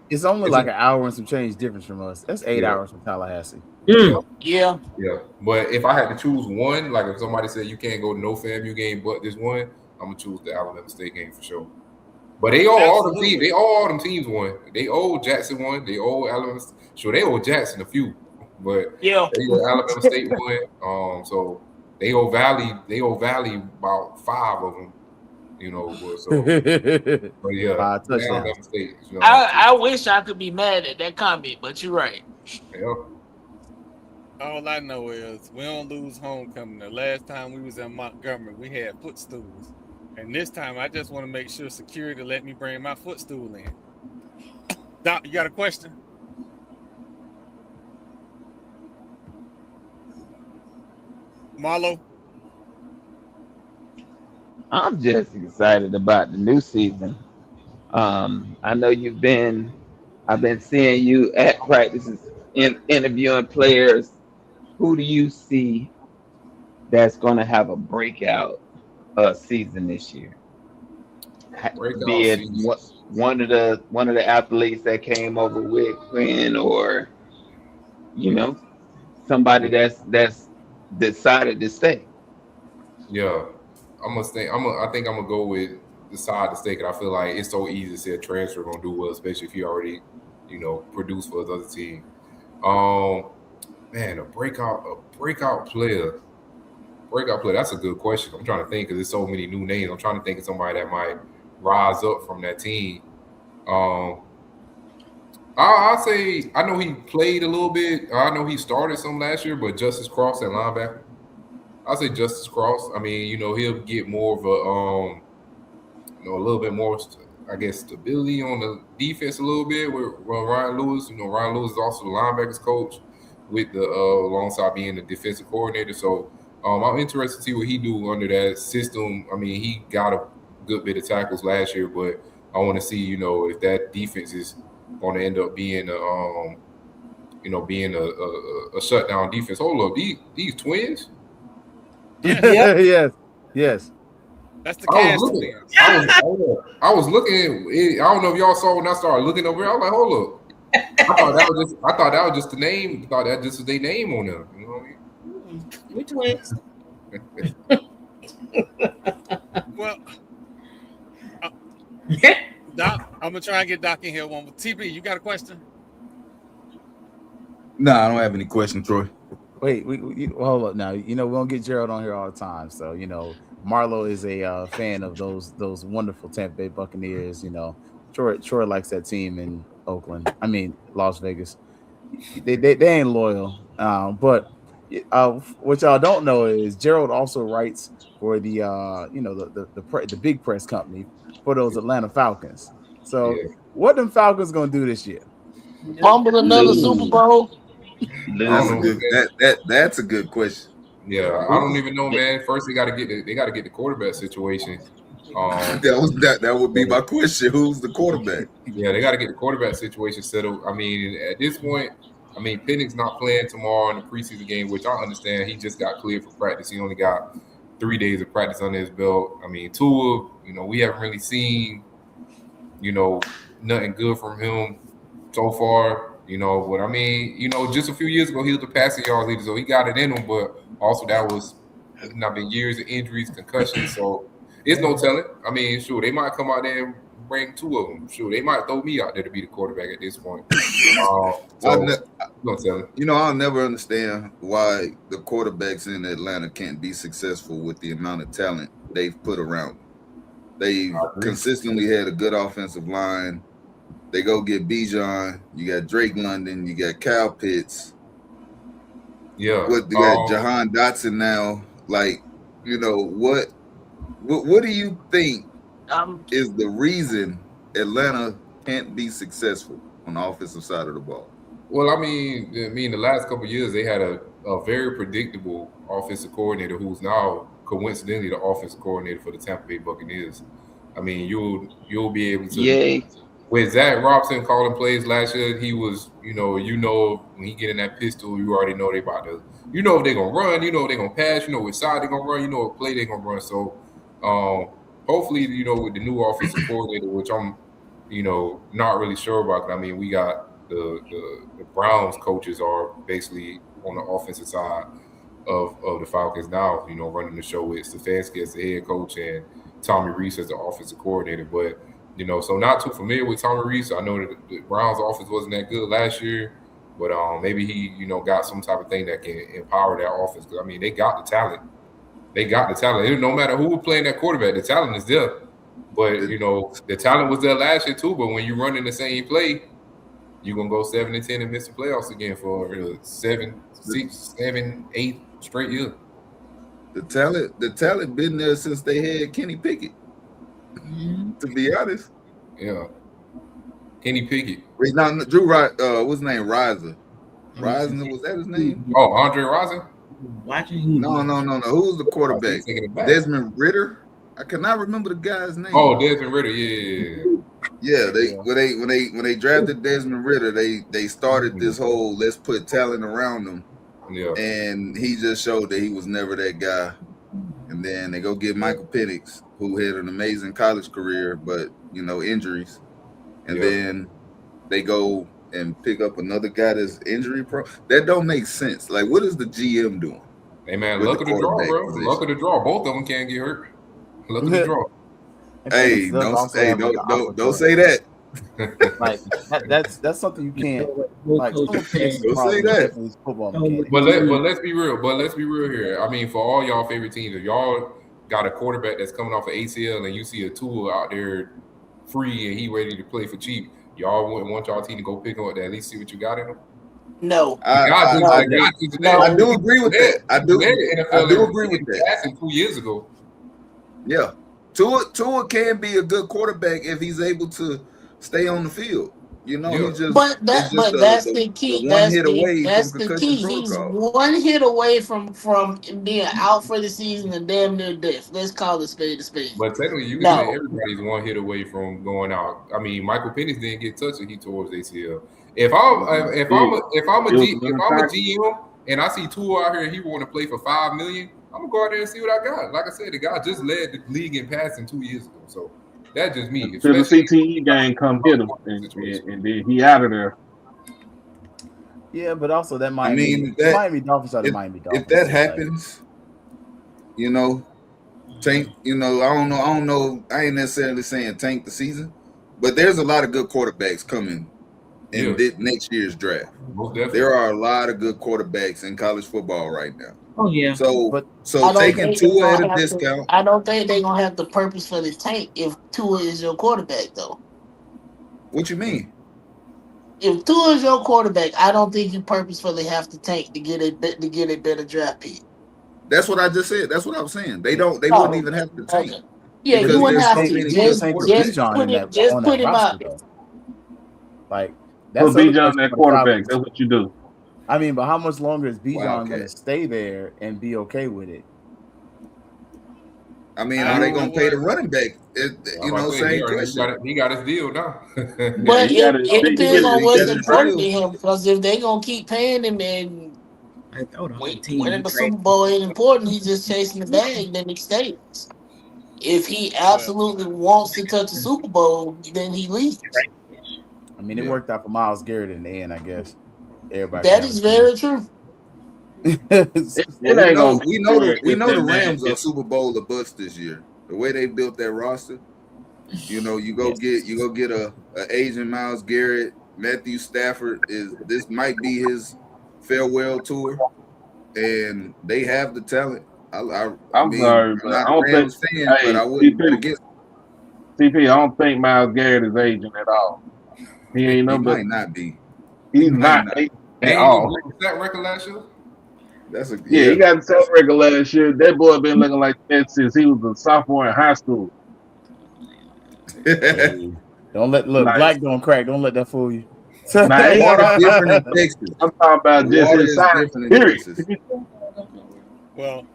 It's only like an hour and some change difference from us. That's 8 hours from Tallahassee. Yeah. But if I had to choose one, like if somebody said you can't go to no FAMU game but this one, I'm gonna choose the Alabama State game for sure. But they all them teams won. They owe Jackson one. They owe Alabama. Sure, they owe Jackson a few, but they owe Alabama State one. So they owe Valley. They owe Valley about 5 of them. So but yeah, Alabama State. I wish I could be mad at that comment, but you're right. Yeah. All I know is we don't lose homecoming. The last time we was in Montgomery, we had footstools. And this time, I just want to make sure security let me bring my footstool in. Doc, you got a question? Marlo? I'm just excited about the new season. I know I've been seeing you at practices interviewing players. Who do you see that's going to have a breakout season this year? Breakout Be it season. one of the athletes that came over with Quinn, or somebody that's decided to stay. Yeah, I think I'm gonna go with the side to stake. I feel like it's so easy to say a transfer gonna do well, especially if you already, produce for his other team. Man, a breakout player. That's a good question. I'm trying to think because there's so many new names. I'm trying to think of somebody that might rise up from that team. I'll say I know he played a little bit. I know he started some last year, but Justice Cross at linebacker. I'll say Justice Cross. I mean, he'll get more of a little bit more, I guess, stability on the defense a little bit with Ryan Lewis. Ryan Lewis is also the linebackers coach with the alongside being the defensive coordinator. So I'm interested to see what he do under that system. I mean, he got a good bit of tackles last year, but I want to see, if that defense is going to end up being a shutdown defense. Hold up, these twins. Yes. Yes. That's the cast. I was looking. I don't know if y'all saw when I started looking over here. I was like, hold up. I thought that was just the name. I thought that just was their name on them. You know what I mean? We twins. Well, Doc, I'm gonna try and get Doc in here. One with TB. You got a question? No, I don't have any question, Troy. Wait, hold up now. We don't get Gerald on here all the time, so Marlo is a fan of those wonderful Tampa Bay Buccaneers. Troy likes that team in Oakland. I mean Las Vegas. They ain't loyal. But what y'all don't know is Gerald also writes for the the big press company for those Atlanta Falcons. So what them Falcons gonna do this year? Fumble another Super Bowl. That's a good question. Yeah, I don't even know, man. First, they got to get the quarterback situation. That would be my question. Who's the quarterback? Yeah, they got to get the quarterback situation settled. I mean, at this point, Penix not playing tomorrow in the preseason game, which I understand. He just got cleared for practice. He only got 3 days of practice under his belt. I mean, Tua, we haven't really seen, nothing good from him so far. But I mean, just a few years ago, he was the passing yards leader, so he got it in him. But also, that was not been years of injuries, concussions. So it's no telling. I mean, sure, they might come out there and bring 2 of them. Sure, they might throw me out there to be the quarterback at this point. No telling. I'll never understand why the quarterbacks in Atlanta can't be successful with the amount of talent they've put around them. They've consistently had a good offensive line. They go get Bijan. You got Drake London. You got Kyle Pitts. Yeah. You got Jahan Dotson now. Like, what do you think is the reason Atlanta can't be successful on the offensive side of the ball? Well, I mean, the last couple of years they had a very predictable offensive coordinator who's now coincidentally the offensive coordinator for the Tampa Bay Buccaneers. I mean, you'll be able to. Yay. With Zach Robinson calling plays last year, he was, when he get in that pistol, you already know they about to, if they're gonna run, if they're gonna pass, which side they're gonna run, what play they're gonna run. So, hopefully, with the new offensive coordinator, which I'm, not really sure about. I mean, we got the Browns coaches are basically on the offensive side of the Falcons now, running the show with Stefanski as the head coach and Tommy Rees as the offensive coordinator, but. So not too familiar with Tommy Rees. I know that the Browns' offense wasn't that good last year, but maybe he, got some type of thing that can empower that offense. Because they got the talent. No matter who was playing that quarterback, the talent is there. But the talent was there last year too. But when you're running the same play, you're gonna go 7-10 and miss the playoffs again for 7, 6, 7, 8 straight years. The talent been there since they had Kenny Pickett. To be honest, yeah, Kenny Pickett. Wait, now Drew, what's his name? Riser. Was that his name? Oh, Andre Riser. Watching who? No. Who's the quarterback? Taking it back. Desmond Ritter. I cannot remember the guy's name. Oh, Desmond Ritter. Yeah. Yeah, when they drafted Desmond Ritter, they started this whole let's put talent around him. Yeah. And he just showed that he was never that guy. And then they go get Michael Penix, who had an amazing college career, but injuries. And then they go and pick up another guy that's injury prone. That don't make sense. Like, what is the GM doing? Hey man, luck of the draw, bro. Luck of the draw. Both of them can't get hurt. Luck of the draw. Hey, don't say that. Like that's something you can't like. Don't say that. But let's be real. But let's be real here. I mean, for all y'all favorite teams, if y'all got a quarterback that's coming off of ACL and you see a tool out there free and he ready to play for cheap, y'all wouldn't want y'all team to go pick him up to at least see what you got in him? No. I do agree with that. I do agree with that. 2 years ago. Yeah. Tua can be a good quarterback if he's able to stay on the field. He just that's the key. That's the key. He's one hit away from being out for the season and damn near death. Let's call it spade a spade. But technically, you can say everybody's one hit away from going out. I mean, Michael Penix didn't get touched and he tore his ACL. If I'm a GM and I see Tua out here and he want to play for $5 million, I'm gonna go out there and see what I got. Like I said, the guy just led the league in passing 2 years ago. So that's just me. Until the CTE game come hit him, and then he out of there. Yeah, but also that might Miami Dolphins are the Miami Dolphins. If that happens, tank. I don't know. I ain't necessarily saying tank the season, but there's a lot of good quarterbacks coming in next year's draft. There are a lot of good quarterbacks in college football right now. Oh yeah. So taking Tua at a discount. I don't think they're gonna have the purpose for the tank if Tua is your quarterback, though. What you mean? If Tua is your quarterback, I don't think you purposefully have to tank to get a better draft pick. That's what I just said. That's what I was saying. They wouldn't even have to tank. Okay. Yeah, you wouldn't have to. Just put him out. Like that's Bijan that quarterback. That's what you do. I mean, but how much longer is Bijan going to stay there and be okay with it? I mean, are they going to pay the running back? Same question. He got his deal now. But it depends on what's important to him. Because if they're going to keep paying him and winning the Super Bowl ain't important, he's just chasing the bag, then he stays. If he absolutely wants to touch the Super Bowl, then he leaves. I mean, it worked out for Myles Garrett in the end, I guess. Everybody that is very true. We know the Rams are Super Bowl or bust this year. The way they built that roster, you go get a Asian Myles Garrett. Matthew Stafford this might be his farewell tour, and they have the talent. I'm sorry, but I don't think. But I wouldn't bet against CP. I don't think Myles Garrett is Asian at all. He ain't no. He might not be. He's not at all. That record last year? He got the same record last year. That boy been looking like that since he was a sophomore in high school. Don't let black don't crack. Don't let that fool you. I'm talking about just inside. Well,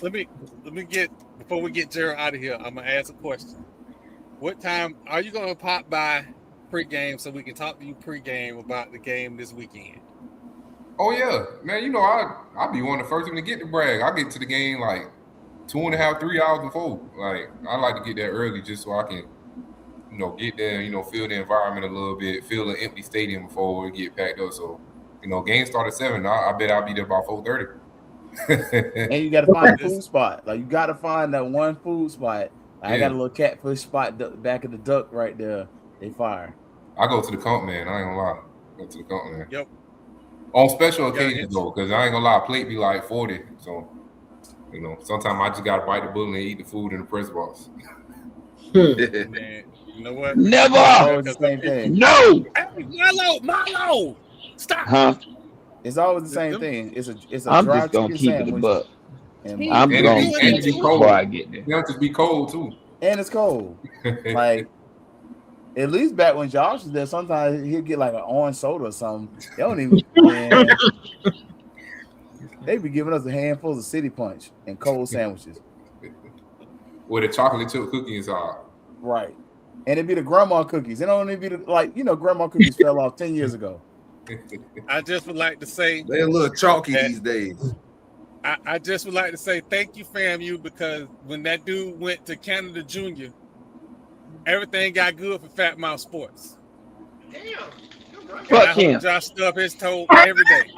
let me get before we get Gerald out of here. I'm gonna ask a question. What time are you gonna pop by pregame so we can talk to you pregame about the game this weekend? Oh yeah, man. I'll be one of the first to get the brag. I get to the game like 2.5, 3 hours before. Like I like to get there early just so I can, get there. Feel the environment a little bit, feel the empty stadium before we get packed up. So, game start at 7. I bet I'll be there by 4:30. And you got to find a food spot. Like you got to find that one food spot. I got a little catfish spot back of the duck right there. They fire. I go to the comp, man. I ain't gonna lie. Go to the comp, man. Yep. On special occasions though, because I ain't gonna lie, plate be like 40. So, sometimes I just gotta bite the bullet and eat the food in the press box. Man, you know what? Never. Always the same thing. No. Hey, Milo, stop. Huh? It's always the same thing. It's a I'm dry just gonna keep it a buck. And I'm gonna keep it before I get there. It'll just be cold too. And it's cold. Like at least back when Josh was there, sometimes he'll get like an orange soda or something. They don't even. They be giving us a handful of City Punch and cold sandwiches. With a chocolate chip cookie inside. Right. And it'd be the grandma cookies. It don't even be grandma cookies fell off 10 years ago. I just would like to say they're a little chalky these days. I just would like to say thank you, FAMU, because when that dude went to Canada Junior, everything got good for Fat Mouth Sports. Fuck I him. hope Josh stub his toe every day.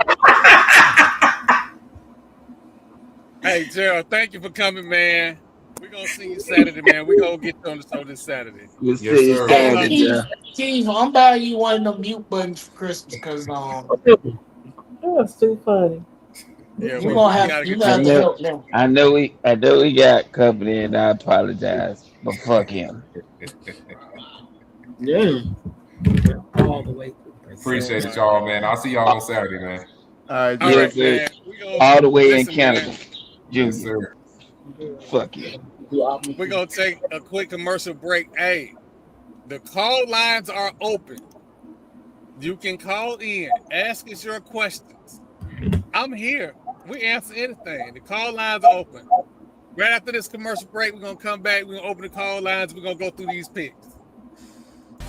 Hey, Gerald, thank you for coming, man. We're going to see you Saturday, man. We're going to get you on the show this Saturday. We'll see you Saturday, Jeff. Keith, I'm buying you one of them mute buttons for Christmas because That's too funny. Yeah, you're gonna have to help them. I know we got company, and I apologize, but fuck him. Yeah. All the way. Appreciate it, y'all, man. I'll see y'all on Saturday, man. All right, yes, sir. All the way in Canada. Yes, sir. Fuck you. We're going to take a quick commercial break. Hey, the call lines are open. You can call in, ask us your questions. I'm here. We answer anything. The call lines are open. Right after this commercial break, we're going to come back. We're going to open the call lines. We're going to go through these picks.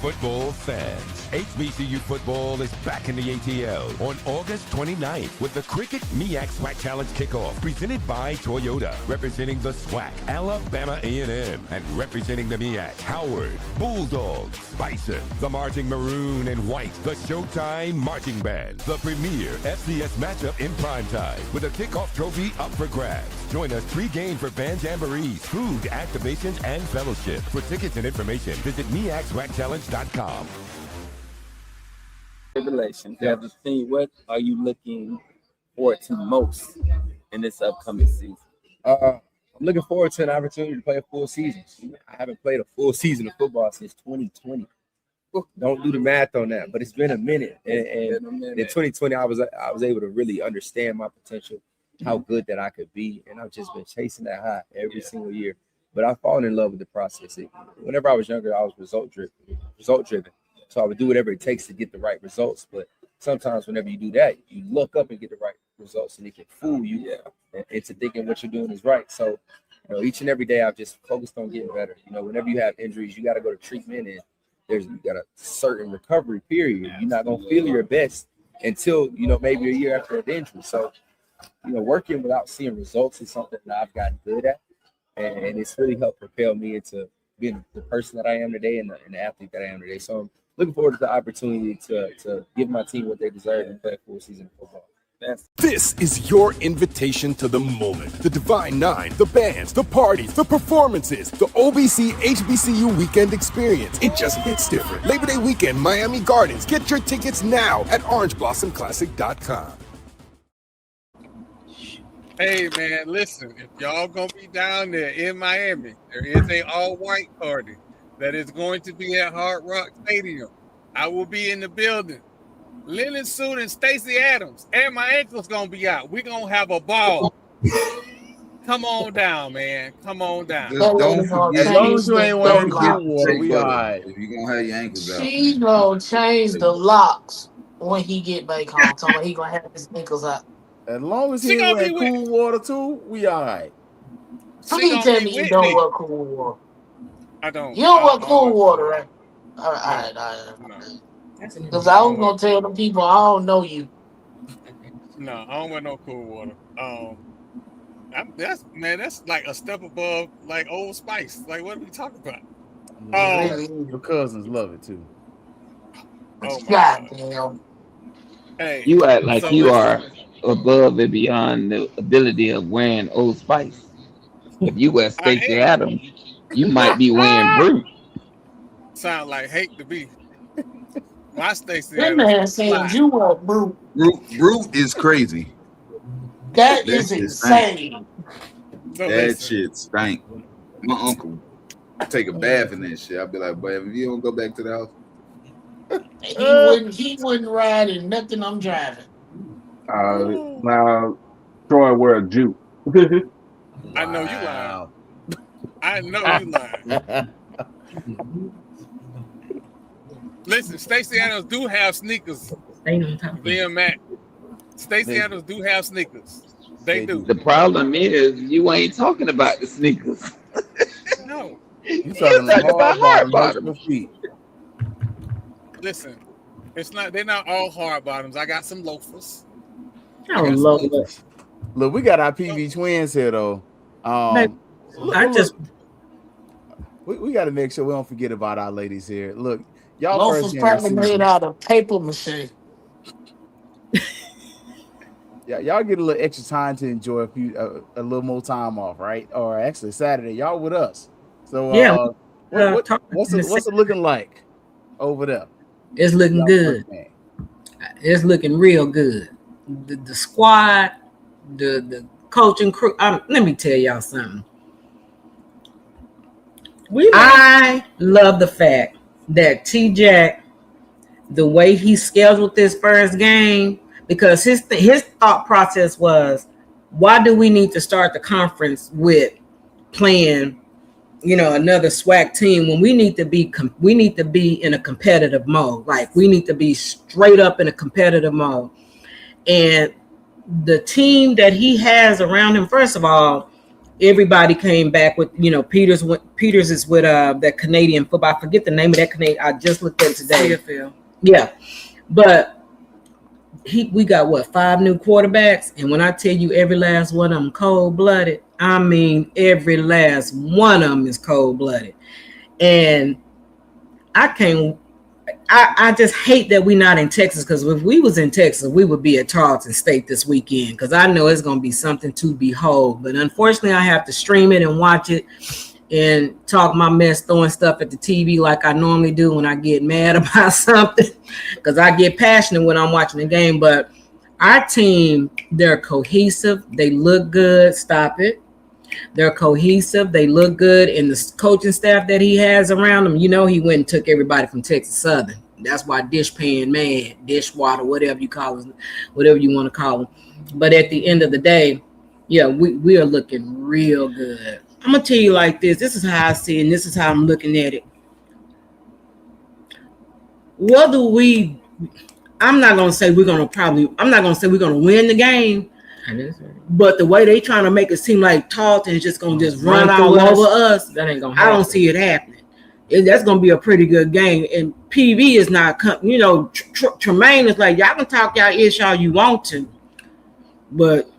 Football fans, HBCU football is back in the ATL on August 29th with the Cricket MEAC SWAC Challenge Kickoff presented by Toyota, representing the SWAC, Alabama A&M, and representing the MEAC, Howard, Bulldogs, Bison, the Marching Maroon and White, the Showtime Marching Band, the premier FCS matchup in primetime with a kickoff trophy up for grabs. Join us pre-game for band jamborees, food, activations, and fellowship. For tickets and information, visit MEACSWACChallenge.com. Tribulation. What are you looking forward to most in this upcoming season? I'm looking forward to an opportunity to play a full season. I haven't played a full season of football since 2020. Don't do the math on that, but it's been a minute. And in 2020, I was able to really understand my potential, how good that I could be, and I've just been chasing that high every single year. But I've fallen in love with the process. Whenever I was younger, I was result driven. So I would do whatever it takes to get the right results. But sometimes whenever you do that, you look up and get the right results, and it can fool you into thinking what you're doing is right. So, each and every day I've just focused on getting better. Whenever you have injuries, you got to go to treatment, and you got a certain recovery period. You're not going to feel your best until, maybe a year after an injury. So, working without seeing results is something that I've gotten good at. And it's really helped propel me into being the person that I am today and the athlete that I am today. So I'm looking forward to the opportunity to give my team what they deserve and play a full season of football. This is your invitation to the moment. The Divine Nine, the bands, the parties, the performances, the OBC HBCU weekend experience. It just hits different. Labor Day weekend, Miami Gardens. Get your tickets now at orangeblossomclassic.com. Hey, man, listen, if y'all going to be down there in Miami, there is a all-white party that is going to be at Hard Rock Stadium. I will be in the building. Linen Suit and Stacey Adams, and my ankle's going to be out. We're going to have a ball. Come on down, man. Come on down. Don't forget. As long as you ain't wearing cool water, we all right. If you're going to have your ankles out. She's going to change the locks when he get back home. So he going to have his ankles out. As long as he ain't wearing cool water too, we all right. Please tell me you don't wear cool water. I don't. You don't wear cool water, right? All right. Because I was going to tell them people I don't know you. No, I don't wear no cool water. That's like a step above like Old Spice. Like, what are we talking about? Your cousins love it too. Oh God damn. Hey, You act like you are above and beyond the ability of wearing Old Spice. If you wear Stacey Adams, you might be wearing Brute. Sound like hate to be. My Stacey That Adams. man said you wear Brute. Brute is crazy. That is insane. That shit stank. My uncle take a bath in that shit. I'll be like, boy, if you don't go back to the house. He wouldn't ride in nothing I'm driving. Now Troy wear a juke. I know you lying. I know you lying. Listen, Stacey Adams do have sneakers. Liam Mack. Stacey Adams do have sneakers. They do. The problem is you ain't talking about the sneakers. No. You talking about hard bottoms. Feet. Listen, they're not all hard bottoms. I got some loafers. Look, we got our PV twins here though. We got to make sure we don't forget about our ladies here. Look, y'all loafers probably made out of paper mache. Yeah, y'all get a little extra time to enjoy a little more time off, right? Or actually Saturday, y'all with us. So what's it looking like over there? It's looking good. It's looking real good. The squad, the coaching crew. Let me tell y'all something. I love the fact that T-Jack, the way he scheduled this first game, because his thought process was, why do we need to start the conference with playing, another SWAC team when we need to be in a competitive mode? Like, we need to be straight up in a competitive mode. And the team that he has around him, first of all, everybody came back with, Peters is with that Canadian football. I forget the name of that Canadian. I just looked at it today. CFL. Yeah. But we got 5 new quarterbacks, and when I tell you every last one of them cold-blooded, I mean every last one of them is cold-blooded. And I just hate that we're not in Texas, because if we was in Texas, we would be at Tarleton State this weekend, because I know it's going to be something to behold. But unfortunately, I have to stream it and watch it and talk my mess, throwing stuff at the TV like I normally do when I get mad about something, because I get passionate when I'm watching the game. But our team, they're cohesive. They look good. Stop it. They're cohesive. They look good. And the coaching staff that he has around him, he went and took everybody from Texas Southern. That's why dishpan man, dishwater, whatever you call it, whatever you want to call them. But at the end of the day, yeah, we are looking real good. I'm going to tell you like this. This is how I see it, and this is how I'm looking at it. I'm not going to say we're going to win the game, but the way they trying to make it seem like Tarleton is just going to just run all over us, that ain't going to happen. I don't see it happening. That's going to be a pretty good game. And PV is not, Tremaine is like, y'all can talk y'all ish all you want to, but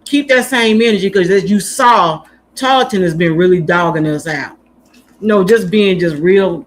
keep that same energy, because as you saw, Tarleton has been really dogging us out. Just being just real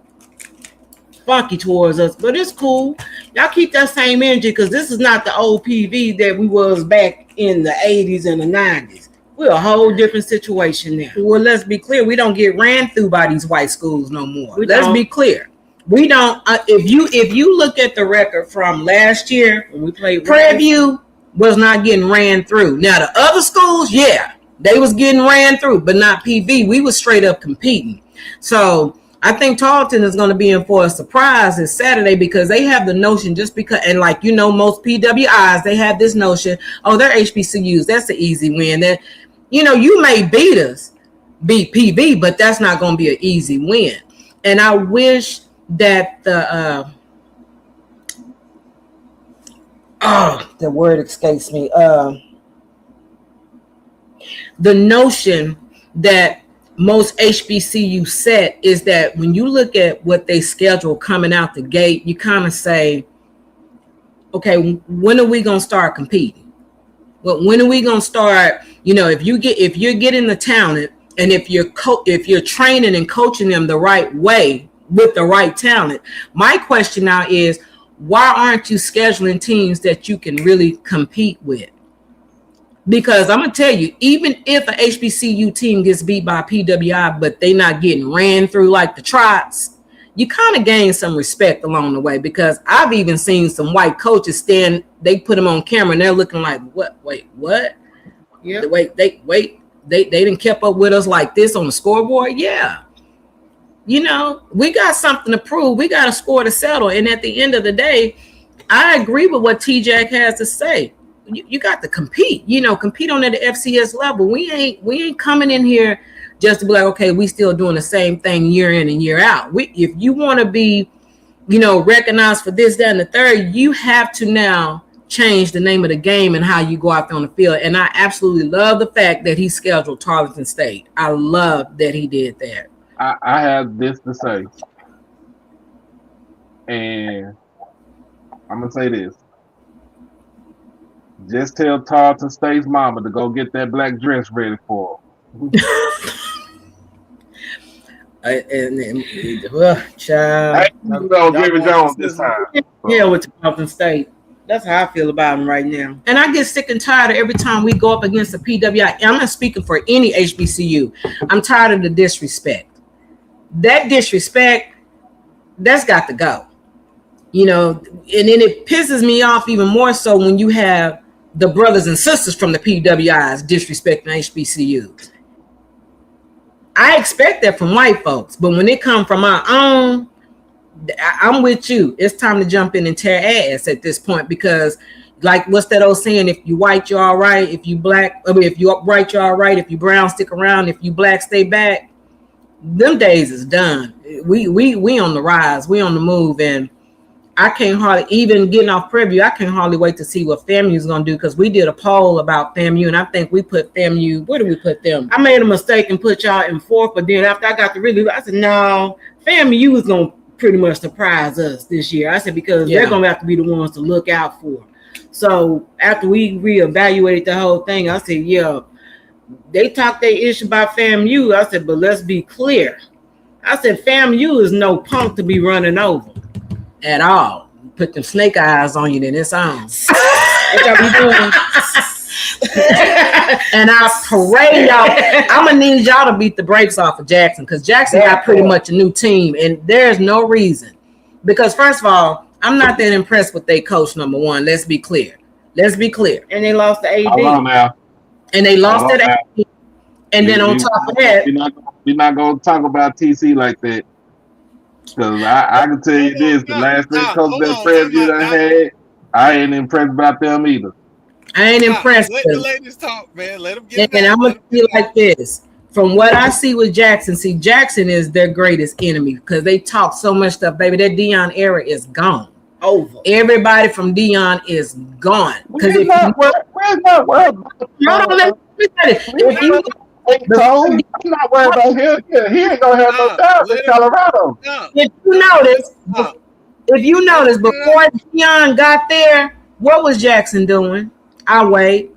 funky towards us. But it's cool. Y'all keep that same energy, because this is not the old PV that we was back in the 80s and the 90s. We're a whole different situation now. Well, let's be clear. We don't get ran through by these white schools no more. Let's be clear. We don't. If you look at the record from last year, when we played, Prairie View was not getting ran through. Now the other schools, yeah, they was getting ran through, but not PV. We was straight up competing. So I think Tarleton is going to be in for a surprise this Saturday, because they have the notion, just because, and like, most PWIs, they have this notion, oh, they're HBCUs. That's an easy win. That, you may beat PV, but that's not going to be an easy win. And I wish that the word escapes me. The notion that most HBCU set is that when you look at what they schedule coming out the gate, you kind of say, okay, when are we going to start competing? Well, when are we going to start? If you're getting the talent, and if you're training and coaching them the right way with the right talent, my question now is, why aren't you scheduling teams that you can really compete with? Because I'm going to tell you, even if an HBCU team gets beat by PWI, but they not getting ran through like the Trots, you kind of gain some respect along the way. Because I've even seen some white coaches they put them on camera and they're looking like, what? Wait, what? Yeah. They didn't kept up with us like this on the scoreboard. Yeah. We got something to prove. We got a score to settle. And at the end of the day, I agree with what T-Jack has to say. You got to compete, compete on at the FCS level. We ain't coming in here just to be like, okay, we still doing the same thing year in and year out. If you want to be, recognized for this, that, and the third, you have to now change the name of the game and how you go out there on the field. And I absolutely love the fact that he scheduled Tarleton State. I love that he did that. I have this to say, and I'm gonna say this. Just tell Tarleton State's mama to go get that black dress ready for her. Child. I ain't gonna give it Jones this time. Yeah, with Tarleton State. That's how I feel about him right now. And I get sick and tired of every time we go up against the PWI. I'm not speaking for any HBCU. I'm tired of the disrespect. That disrespect, that's got to go. You know, and then it pisses me off even more so when you have the brothers and sisters from the PWIs disrespecting HBCUs. I expect that from white folks, but when it comes from our own, I'm with you. It's time to jump in and tear ass at this point because, like, what's that old saying? If you white, you're all right. If you black, if you upright, you're all right. If you brown, stick around. If you black, stay back. Them days is done. We on the rise. We on the move, and I can't hardly, even getting off preview, I can't hardly wait to see what FAMU is going to do because we did a poll about FAMU, and I think we put FAMU, where did we put them? I made a mistake and put y'all in fourth, but then after I got to really, I said, no, FAMU is going to pretty much surprise us this year. I said, because they're going to have to be the ones to look out for. So after we reevaluated the whole thing, I said, yeah, they talked their issue about FAMU. I said, but let's be clear. I said, FAMU is no punk to be running over at all. Put them snake eyes on you, then it's on. What y'all be doing? And I parade y'all. I'm gonna need y'all to beat the brakes off of Jackson because Jackson got pretty much a new team, and there's no reason. Because first of all, I'm not that impressed with their coach. Number one, let's be clear. And they lost to AD. Hold on now. And they lost to AD. And then on top of that, we're not gonna talk about TC like that. Because I can tell you this, the last three coaches that Fairview I had, I ain't impressed about them either. I ain't impressed. Let the ladies talk, man. Let them get it. And I'm gonna feel like this. From what I see with Jackson, Jackson is their greatest enemy because they talk so much stuff, baby. That Dion era is gone. Over. Everybody from Dion is gone. Because if where's my world? I'm not worried about him. He ain't gonna have no doubt in Colorado. If you notice, before Dion got there, what was Jackson doing? I wait.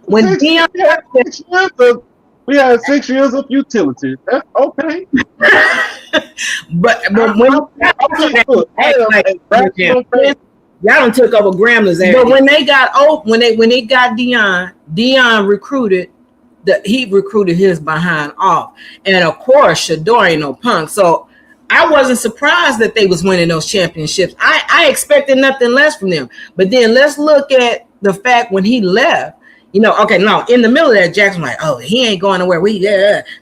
When Dion got there, we had 6 years of utility. That's okay. but when y'all done took over Gramblin's area. But when they got when they got Dion recruited. He recruited his behind off. And of course, Shador ain't no punk. So I wasn't surprised that they was winning those championships. I expected nothing less from them. But then let's look at the fact when he left, in the middle of that, Jackson was like, oh, he ain't going nowhere. We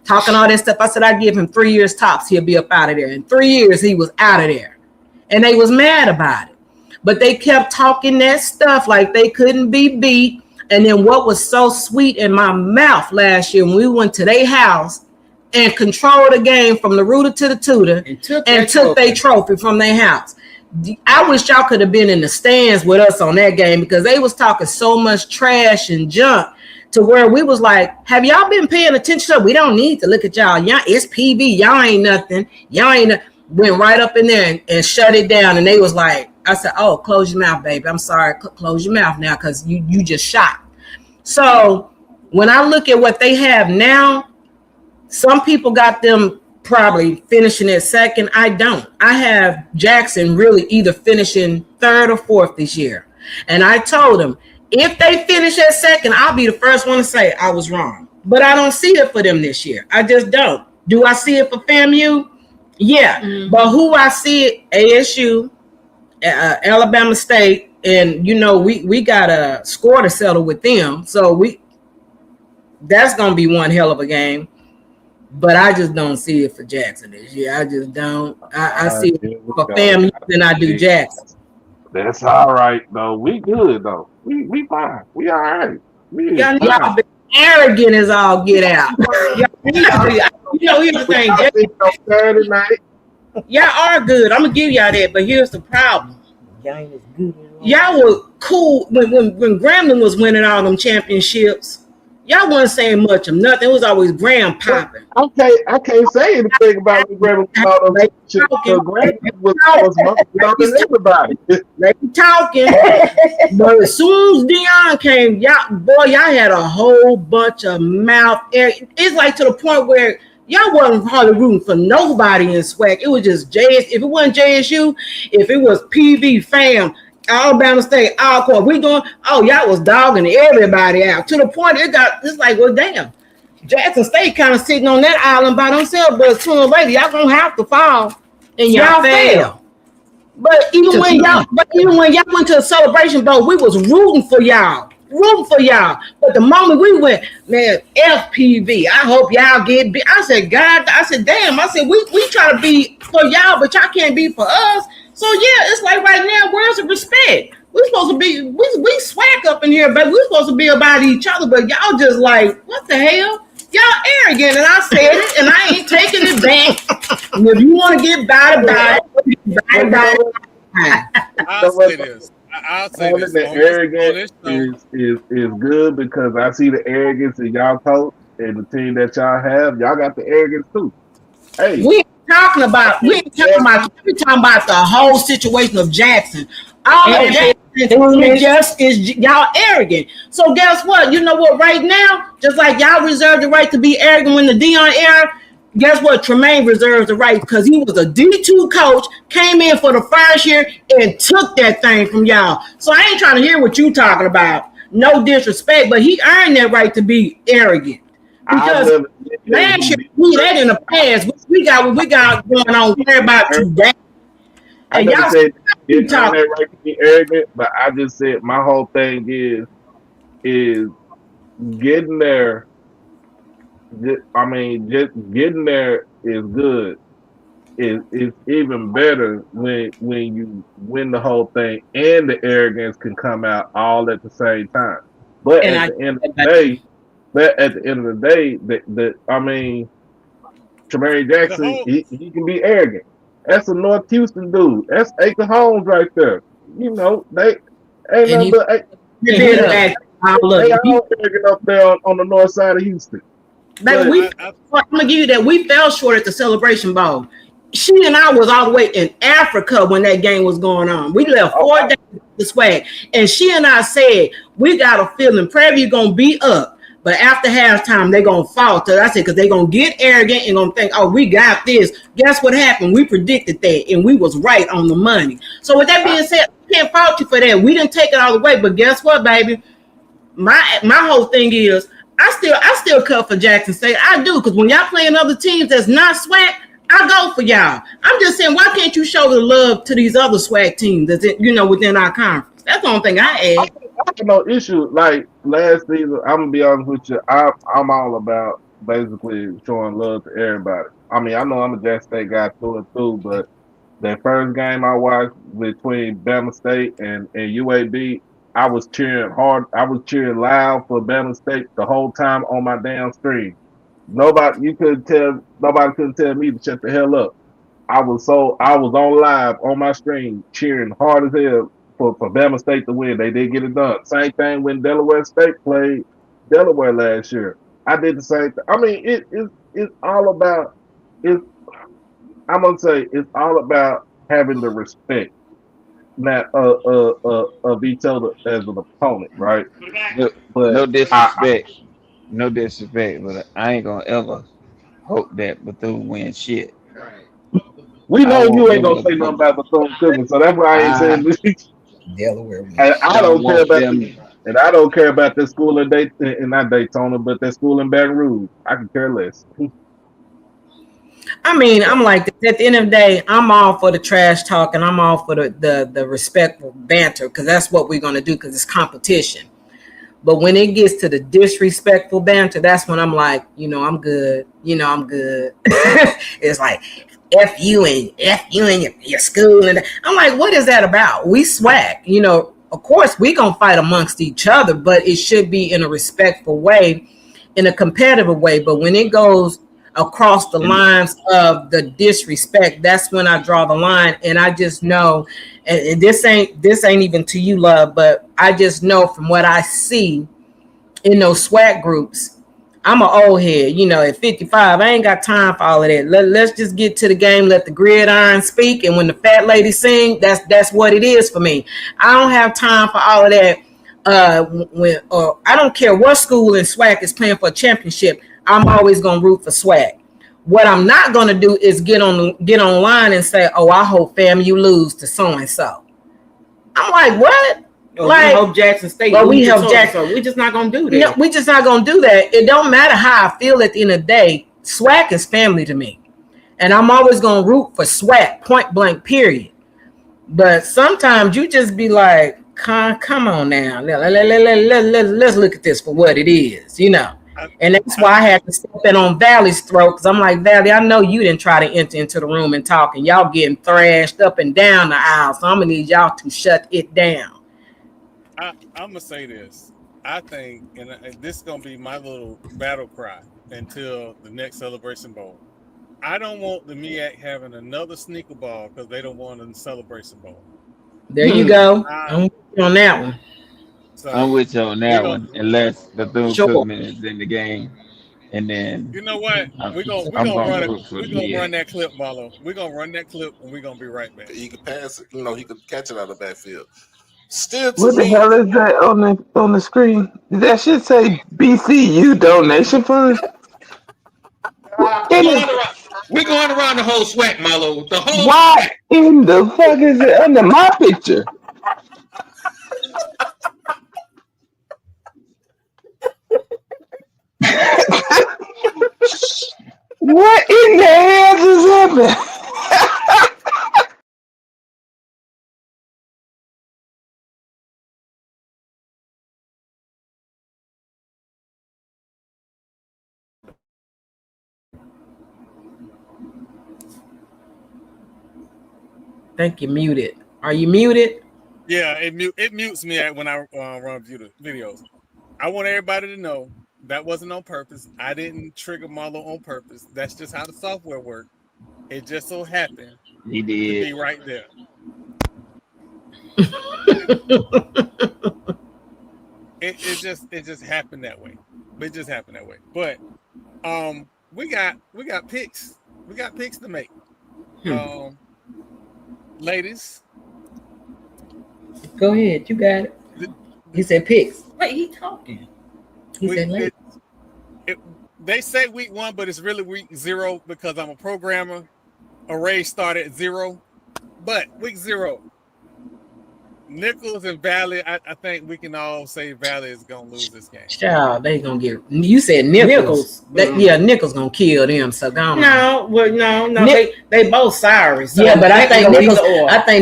talking all this stuff. I said, I'd give him 3 years tops. He'll be up out of there. In 3 years, he was out of there. And they was mad about it. But they kept talking that stuff like they couldn't be beat. And then what was so sweet in my mouth last year when we went to their house and controlled the game from the rooter to the tutor and took their trophy from their house. I wish y'all could have been in the stands with us on that game because they was talking so much trash and junk to where we was like, have y'all been paying attention? We don't need to look at y'all. Y'all, it's PB. Y'all ain't nothing. Went right up in there and shut it down. And they was like, I said, oh, close your mouth, baby. I'm sorry. Close your mouth now because you just shot. So when I look at what they have now, some people got them probably finishing at second. I don't. I have Jackson really either finishing third or fourth this year. And I told them, if they finish at second, I'll be the first one to say I was wrong. But I don't see it for them this year. I just don't. Do I see it for FAMU? Yeah. Mm-hmm. But who I see it, ASU, Alabama State, and we got a score to settle with them, so that's gonna be one hell of a game. But I just don't see it for Jackson this year. I just don't. I see it for FAMU than I do Jackson. That's all right though. We good though. We fine. We all right. Y'all been arrogant as all get out. Here's the thing. Saturday night. Y'all are good. I'm gonna give y'all that, but here's the problem. y'all ain't as good. Y'all were cool when Grambling was winning all them championships. Y'all wasn't saying much of nothing. It was always Graham popping. Okay, I can't say anything about Grambling was than everybody. They be talking, but as soon as Deion came, y'all had a whole bunch of mouth air. It's like to the point where y'all wasn't hardly rooting for nobody in SWAC. It was just JS. If it wasn't JSU, if it was PV, FAM, Alabama State, Alcorn, y'all was dogging everybody out to the point it's like, well, damn, Jackson State kind of sitting on that island by themselves, but sooner or later y'all gonna have to fall, and y'all fail. But even when y'all went to the Celebration Bowl, we was rooting for y'all. But the moment we went, man, FPV, I hope y'all get beat. I said, God, damn, we try to be for y'all, but y'all can't be for us. So yeah, it's like right now, where's the respect? We're supposed to be, we swag up in here, but we're supposed to be about each other, but y'all just like, what the hell? Y'all arrogant, and I said it, and I ain't taking it back. And if you want to get bad, I'll say this. The arrogance is good because I see the arrogance in y'all coach and the team that y'all have. Y'all got the arrogance too. Hey, we ain't talking about the whole situation of Jackson. All of that is y'all arrogant. So guess what? You know what? Right now, just like y'all reserve the right to be arrogant when the Deion era. Guess what? Tremaine reserves the right because he was a D2 coach, came in for the first year and took that thing from y'all. So I ain't trying to hear what you talking about. No disrespect, but he earned that right to be arrogant. Because last year, that in the past, we got what we got going on. Worry about today. And y'all said you talking that right to be arrogant, but I just said my whole thing is getting there. I mean, just getting there is good. It's even better when you win the whole thing and the arrogance can come out all at the same time. But at the end of the day, I mean, Tremaine Jackson, he can be arrogant. That's a North Houston dude. That's Acre Holmes right there. You know, they ain't nothing but they all arrogant up there on the north side of Houston. Baby, I'm gonna give you that. We fell short at the Celebration Bowl. She and I was all the way in Africa when that game was going on. We left 4 days to SWAC, and she and I said we got a feeling Prairie gonna be up, but after halftime they gonna falter. I said because they gonna get arrogant and gonna think, oh, we got this. Guess what happened? We predicted that, and we was right on the money. So with that being said, I can't fault you for that. We didn't take it all the way, but guess what, baby? My whole thing is. I still cut for Jackson State. I do, because when y'all playing other teams that's not SWAC, I go for y'all. I'm just saying, why can't you show the love to these other SWAC teams that's within our conference? That's the only thing I add. I have no issue. Like last season, I'm gonna be honest with you. I'm all about basically showing love to everybody. I mean, I know I'm a Jackson State guy through and through, but that first game I watched between Bama State and UAB. I was cheering hard. I was cheering loud for Bama State the whole time on my damn screen. Nobody couldn't tell me to shut the hell up. I was on live on my screen cheering hard as hell for Bama State to win. They did get it done. Same thing when Delaware State played Delaware last year. I did the same thing. I mean, it's all about I'm gonna say it's all about having the respect. Of each other as an opponent, right? But no disrespect, but I ain't gonna ever hope that Bethune wins shit. We know you ain't gonna say nothing about Bethune cooking, so that's why I ain't saying this. Delaware. And I don't care about this school in not Daytona, but that school in Baton Rouge. I can care less. I mean, I'm like, at the end of the day, I'm all for the trash talk and I'm all for the respectful banter because that's what we're going to do because it's competition. But when it gets to the disrespectful banter, that's when I'm like, I'm good. I'm good. It's like, F you and your school. And I'm like, what is that about? We SWAC. Of course, we going to fight amongst each other, but it should be in a respectful way, in a competitive way. But when it goes across the lines of the disrespect. That's when I draw the line, and I just know, and this ain't even to you, Love, but I just know from what I see in those SWAC groups. I'm an old head, you know, at 55, I ain't got time for all of that. Let's just get to the game, let the gridiron speak, and when the fat lady sing, that's what it is for me. I don't have time for all of that. I don't care what school in SWAC is playing for a championship, I'm always gonna root for SWAC. What I'm not gonna do is get online and say, oh, I hope FAMU lose to so and so. I'm like, what? Like, we hope Jackson State. Well, we hope Jackson. We're just not gonna do that. No, we're just not gonna do that. It don't matter how I feel at the end of the day. SWAC is family to me, and I'm always gonna root for SWAC. Point blank. Period. But sometimes you just be like, come on now. Let's look at this for what it is, you know. And that's why I had to step in on Valley's throat, because I'm like, Valley, I know you didn't try to enter into the room and talk, and y'all getting thrashed up and down the aisle. So I'm gonna need y'all to shut it down. I'm gonna say this. I think, and this is gonna be my little battle cry until the next Celebration Bowl. I don't want the MEAC having another sneaker ball because they don't want a Celebration Bowl. There you go. I'm with you on that one. So, I'm with you on that one, unless the Bethune-Cookman is in the game, and then you know what? We're gonna run that clip, Marlo. We're gonna run that clip, and we're gonna be right back. He could pass it. You know, he could catch it out of the backfield. Still, what the hell is that on the screen? That should say BCU donation fund. We're going around the whole SWAC, Marlo. The whole. What in the fuck is it under my picture? What in the hell just happened? I think you're muted. Are you muted? Yeah, it mutes me when I run videos. I want everybody to know that wasn't on purpose. I didn't trigger Marlo on purpose. That's just how the software worked. It just so happened he did to be right there. it just happened that way. It just happened that way. But we got picks. We got picks to make. Ladies, go ahead. You got it. He said picks. Wait, he talking. He said ladies. They say week 1, but it's really week 0 because I'm a programmer. Array started at 0, but week 0. Nichols and Valley, I think we can all say Valley is gonna lose this game. Child, they gonna get. You said Nichols. Yeah, Nichols gonna kill them. So go. No, they both sorry. So yeah, but I think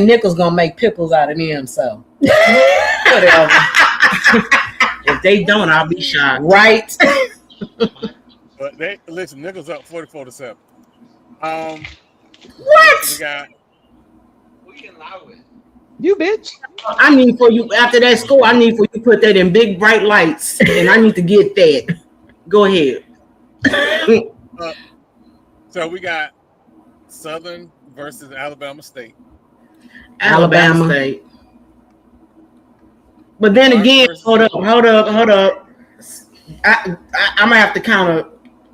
Nichols gonna make pickles out of them. So whatever. If they don't, I'll be shocked. Right. But listen, Nichols up 44-7. What? We can allow it. You bitch. I need for you after that score. I need for you to put that in big bright lights, and I need to get that. Go ahead. So we got Southern versus Alabama State. Alabama State. But then again, hold up. I'm gonna have to kind of.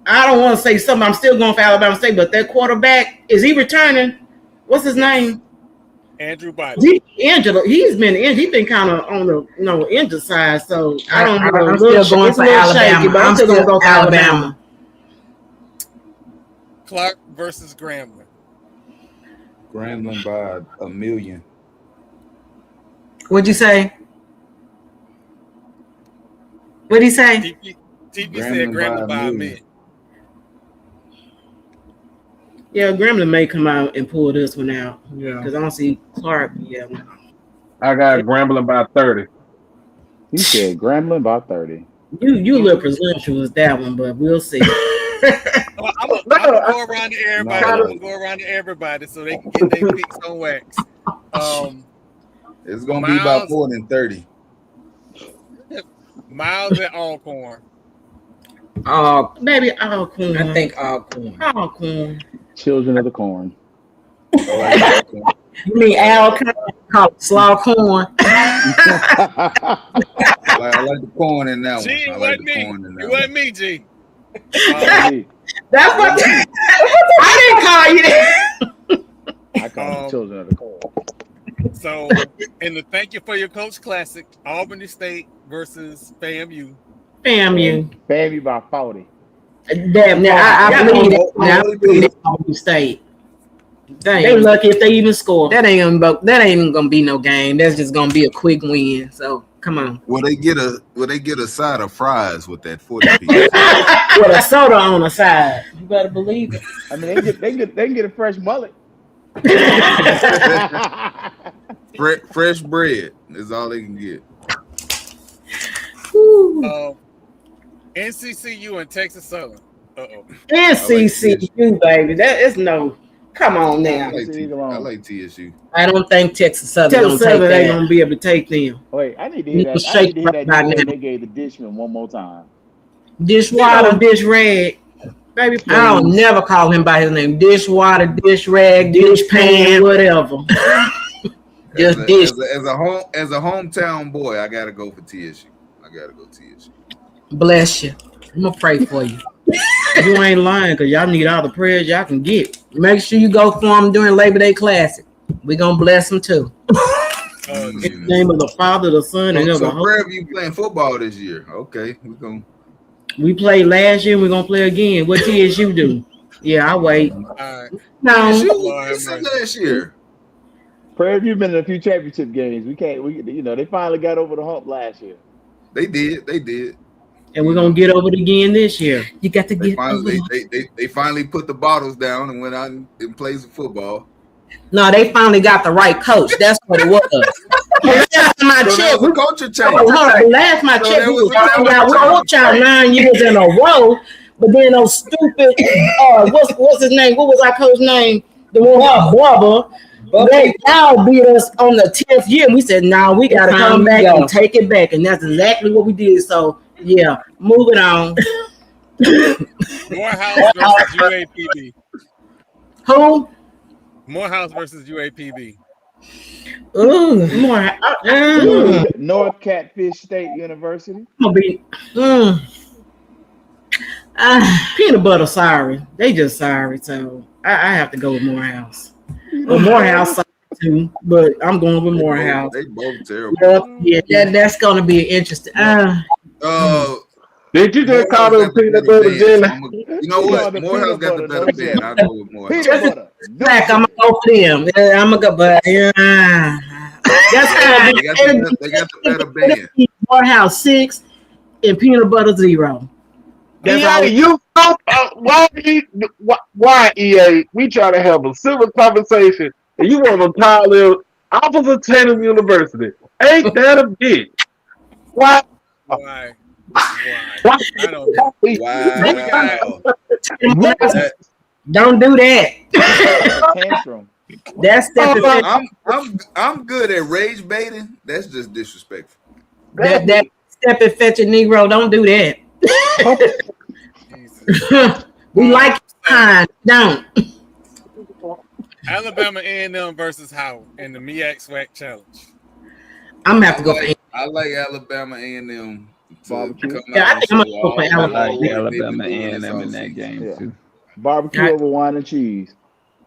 I don't want to say something. I'm still going for Alabama State, but that quarterback, is he returning? What's his name? Andrew Biden. He's been kind of on the injured side, so I don't know. I'm still going for Alabama. Shaky, but I'm still going to go for Alabama. Clark versus Grambling. Grambling by 1 million. What'd you say? What'd he say? TP said Grambling by 1 million. Yeah, Grambling may come out and pull this one out. Yeah, because I don't see Clark. Yeah, I got Grambling by 30. He said Grambling by 30. You a little presumptuous that one, but we'll see. I'm gonna go around to everybody. I'm gonna go around to everybody so they can get their picks on wax. It's gonna be about more than 30. Miles at Alcorn. Oh, maybe Alcorn. I think Alcorn. Alcorn. Children of the Corn. You mean Alcorn? Called slaw corn. I like the corn in that G, one. it I like wasn't the me. corn in that It one. wasn't me, G. That's what I didn't call you that. I call them Children of the Corn. So, in the Thank You for Your Coach Classic, Albany State versus FAMU. FAMU. FAMU by 40. Damn, now I believe that. Now I believe that Albany State. They lucky if they even score. That ain't even gonna be no game. That's just gonna be a quick win. So come on. Will they get a side of fries with that 40 piece? With a soda on the side. You better believe it. I mean, they can get a fresh mullet. Fresh bread is all they can get. NCCU and Texas Southern. NCCU, baby. That is no. Come on now. I like TSU. I don't think Texas Southern ain't gonna be able to take them. Wait, I need to hear that. I need to hear that they gave the Dishman one more time. Dishwater, dish rag. Baby, please. I'll never call him by his name. Dishwater, dish rag, dish pan, whatever. Just dish. As a hometown boy, I gotta go for TSU. Bless you. I'm gonna pray for you. You ain't lying, because y'all need all the prayers y'all can get. Make sure you go for them during Labor Day Classic. We're going to bless them too. In the name of the Father, the Son, and of the Holy Spirit. You playing football this year. Okay. We played last year, we're going to play again. What TSU do? Yeah, I'll wait. No. Last year. Prairie View been in a few championship games. They finally got over the hump last year. They did. And we're gonna get over it again this year. You got to get over it. They finally put the bottles down and went out and played some football. No, they finally got the right coach. That's what it was. Last time I checked, the culture change. Last time I checked, we was coach out 9 years in a row. But then those stupid, what's his name? What was our coach's name? The one Bubba. They now beat us on the 10th year. And we said, "Nah, we got to come back and take it back." And that's exactly what we did. So. Yeah, moving on. Morehouse versus UAPB. Who? Morehouse versus UAPB. Ooh, North Catfish State University. I'm gonna be peanut butter. Sorry, they just sorry. So I have to go with Morehouse. Well, Morehouse too, but I'm going with Morehouse. They both terrible. Yeah, that's gonna be interesting. Did you just call them peanut butter jelly? You know what? Morehouse got the better band. I'll go with Morehouse. I'm gonna go for them. I'm gonna go, but they got the better band. Morehouse 6 and peanut butter 0. Why EA? We try to have a civil conversation, and you want to call them opposite Tatum University? Ain't that a bitch? Why? Why? I don't know. Wow. Don't do that. Tantrum. That's I'm good at rage baiting. That's just disrespectful. That step and fetch a Negro. Don't do that. We like kind. Don't. Alabama A&M versus Howard in the MEAC SWAC Challenge. I'm gonna have to go for I like Alabama A&M. I think I'm gonna go for Alabama. I like Alabama A&M in that game too. Barbecue over wine and cheese.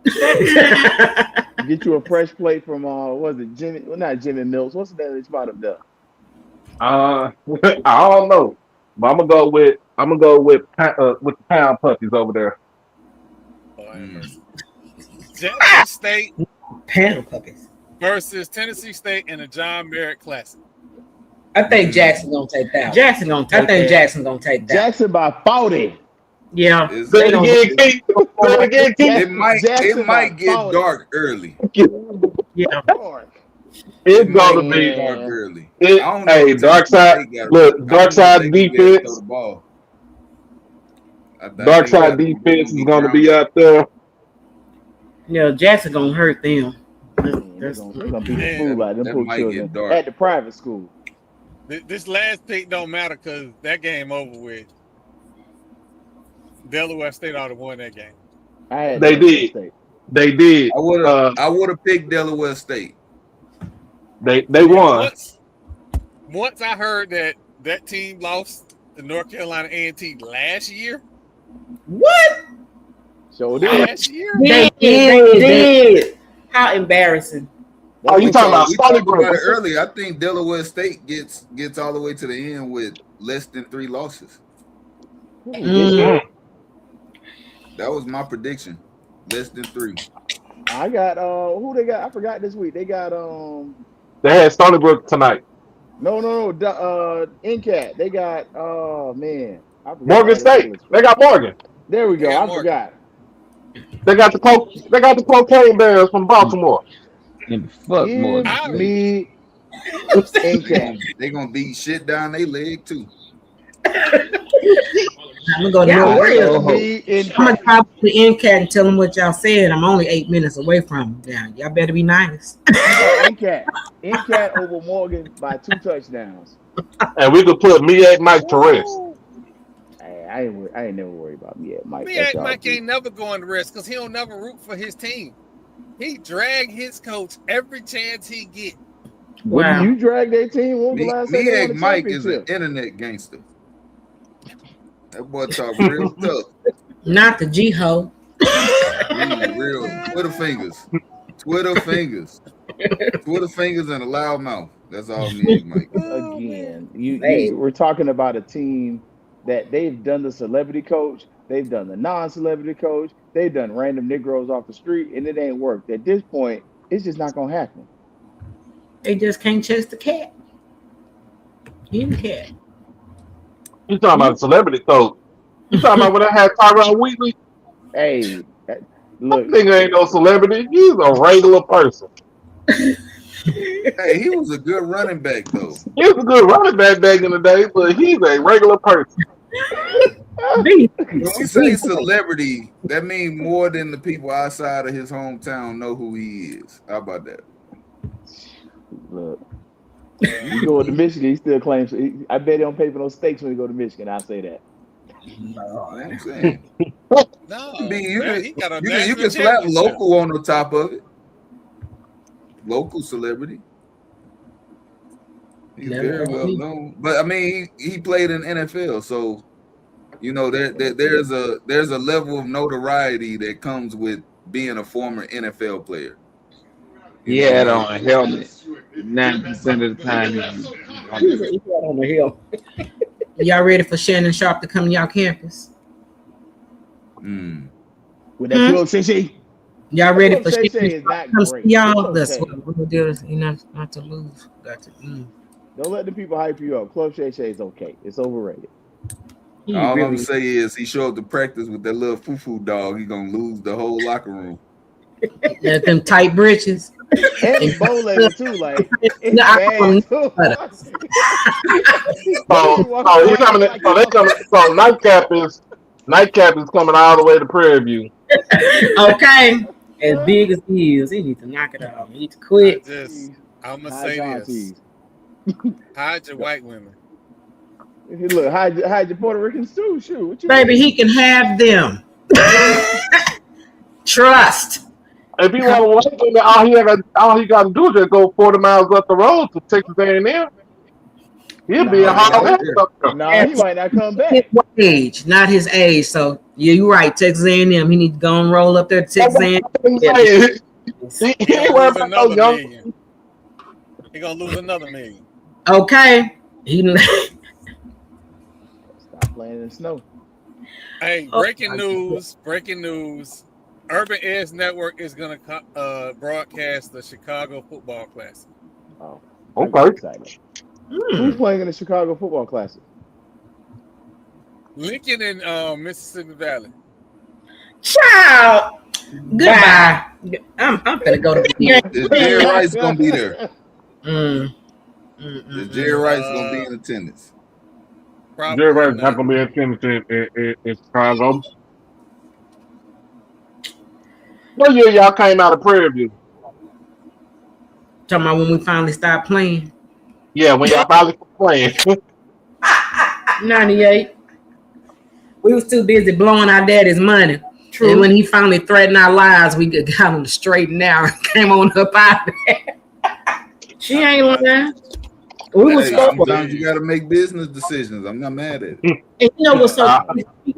Get you a fresh plate from was it Jimmy? Well, not Jimmy Mills. What's the name of the spot up there? I don't know, but I'm gonna go with the pound puppies over there. Jackson State pound puppies versus Tennessee State in the John Merritt Classic. I think Jackson gonna take that. Jackson gonna take that. Jackson gonna take that. Jackson by 40. Yeah. It might get dark early. Yeah. It's gonna be dark early. Hey, dark side. Look, dark side defense. Dark side defense is gonna be out there. Yeah, Jackson gonna hurt them. They're gonna beat the fool out of them poor children at the private school. This last pick don't matter because that game over with. Delaware State ought to won that game. They did. They did. I would have picked Delaware State. They won. Once I heard that team lost to North Carolina A&T last year. What? So last year? They did. How embarrassing. Oh, you talking about we Stony talked about Brook? it earlier. I think Delaware State gets all the way to the end with less than 3 losses. That was my prediction. Less than 3. I got who they got? I forgot this week. They got They had Stony Brook tonight. No, NCAT. They got man. I forgot Morgan State. They got Morgan. There we go. I forgot. They got the Cocaine Bears from Baltimore. Fuck more. Me. They gonna beat shit down their leg too. I'm gonna go to the NCAT and tell them what y'all said. I'm only 8 minutes away from them. Y'all better be nice. NCAT over Morgan by 2 touchdowns. And we could put Miak Mike to rest. Hey, I ain't never worried about Miak Mike. Miak Mike ain't never going to rest because he'll never root for his team. He drag his coach every chance he get. When you drag their team, when was the last time they won Miak the Mike is an championship? internet gangster. That boy talk real tough. Not the G-Ho. Real Twitter fingers. Twitter fingers and a loud mouth. That's all Miak Mike. Again, we're talking about a team that they've done the celebrity coach, they've done the non-celebrity coach, they've done random Negroes off the street, and it ain't worked. At this point, it's just not gonna happen. They just can't chase the cat. NCAT. You talking about celebrity coach? You talking about when I had Tyrone Wheatley? Hey, look, nigga ain't no celebrity. He's a regular person. Hey, he was a good running back though. He was a good running back in the day, but he's a regular person. When you say celebrity, that means more than the people outside of his hometown know who he is. How about that? Look, you go to Michigan, he still claims. I bet he don't pay for no steaks when he go to Michigan. I'll say that. No, I'm saying. No, I mean, he got a you can slap local on the top of it. Local celebrity. He's very well known, but I mean, he played in NFL, so you know there's a level of notoriety that comes with being a former NFL player. He had on a helmet 9% of the time. He had on the hill. Y'all ready for Shannon Sharp to come to y'all campus? With that Club Shay. Y'all ready for Shay Shannon is not Sharp to come great. see y'all? It's That's okay. what we'll do. You know, not to lose. Got to. Don't let the people hype you up. Club Shay is okay. It's overrated. All I'm gonna say is he showed up to practice with that little foo-foo dog. He gonna lose the whole locker room. Them tight britches. And he bow legged too, like it's No, bad too. So nightcap is coming all the way to Prairie View. Okay. As big as he is, he needs to knock it off. He needs to quit. I'm gonna say this: hide your white women. Look, hide your Puerto Ricans too. Shoot, what you Baby, mean? he can have them. Trust. If he want to wait, all he got to do is just go 40 miles up the road to Texas A&M. He'll be a hard ass. Nah, he might not come back. His age, not his age. So yeah, you're right. Texas A&M. He needs to go and roll up there to Texas A&M. He gonna lose another million. Okay. Stop playing in the snow. Hey, breaking news. Urban Edge Network is going to broadcast the Chicago Football Classic. Oh, okay. Who's playing in the Chicago Football Classic? Lincoln and Mississippi Valley. Ciao. Goodbye. I'm gonna go to the Jerry Rice gonna be there. The Jerry Rice gonna be in attendance. Jerry Rice not gonna be in attendance in Chicago. What year y'all came out of Prairie View? Talking about when we finally stopped playing. Yeah, when y'all finally playing. 98. We was too busy blowing our daddy's money. True. And when he finally threatened our lives, we got him straight and now came on up out of there. She ain't lying. We was sometimes you got to make business decisions. I'm not mad at it. And you know what's so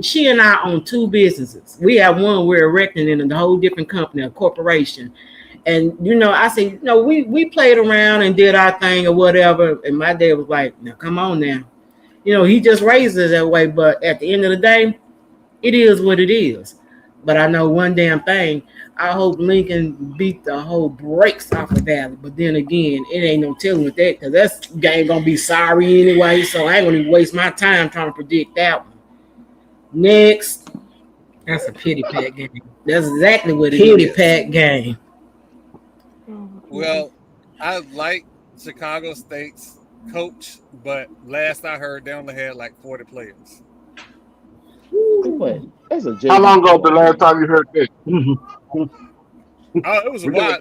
she and I own 2 businesses. We have one we're erecting in a whole different company, a corporation. And you know, I said, you know, we played around and did our thing or whatever. And my dad was like, now come on now. You know, he just raised us that way. But at the end of the day, it is what it is. But I know one damn thing. I hope Lincoln beat the whole brakes off of Valley. But then again, it ain't no telling with that because that game gonna be sorry anyway. So I ain't gonna even waste my time trying to predict that one. Next. That's a pity pack game. That's exactly what it is. Pity pack game. Well, I like Chicago State's coach, but last I heard, they only had like 40 players. How long ago the last time you heard this? Oh, it was a while.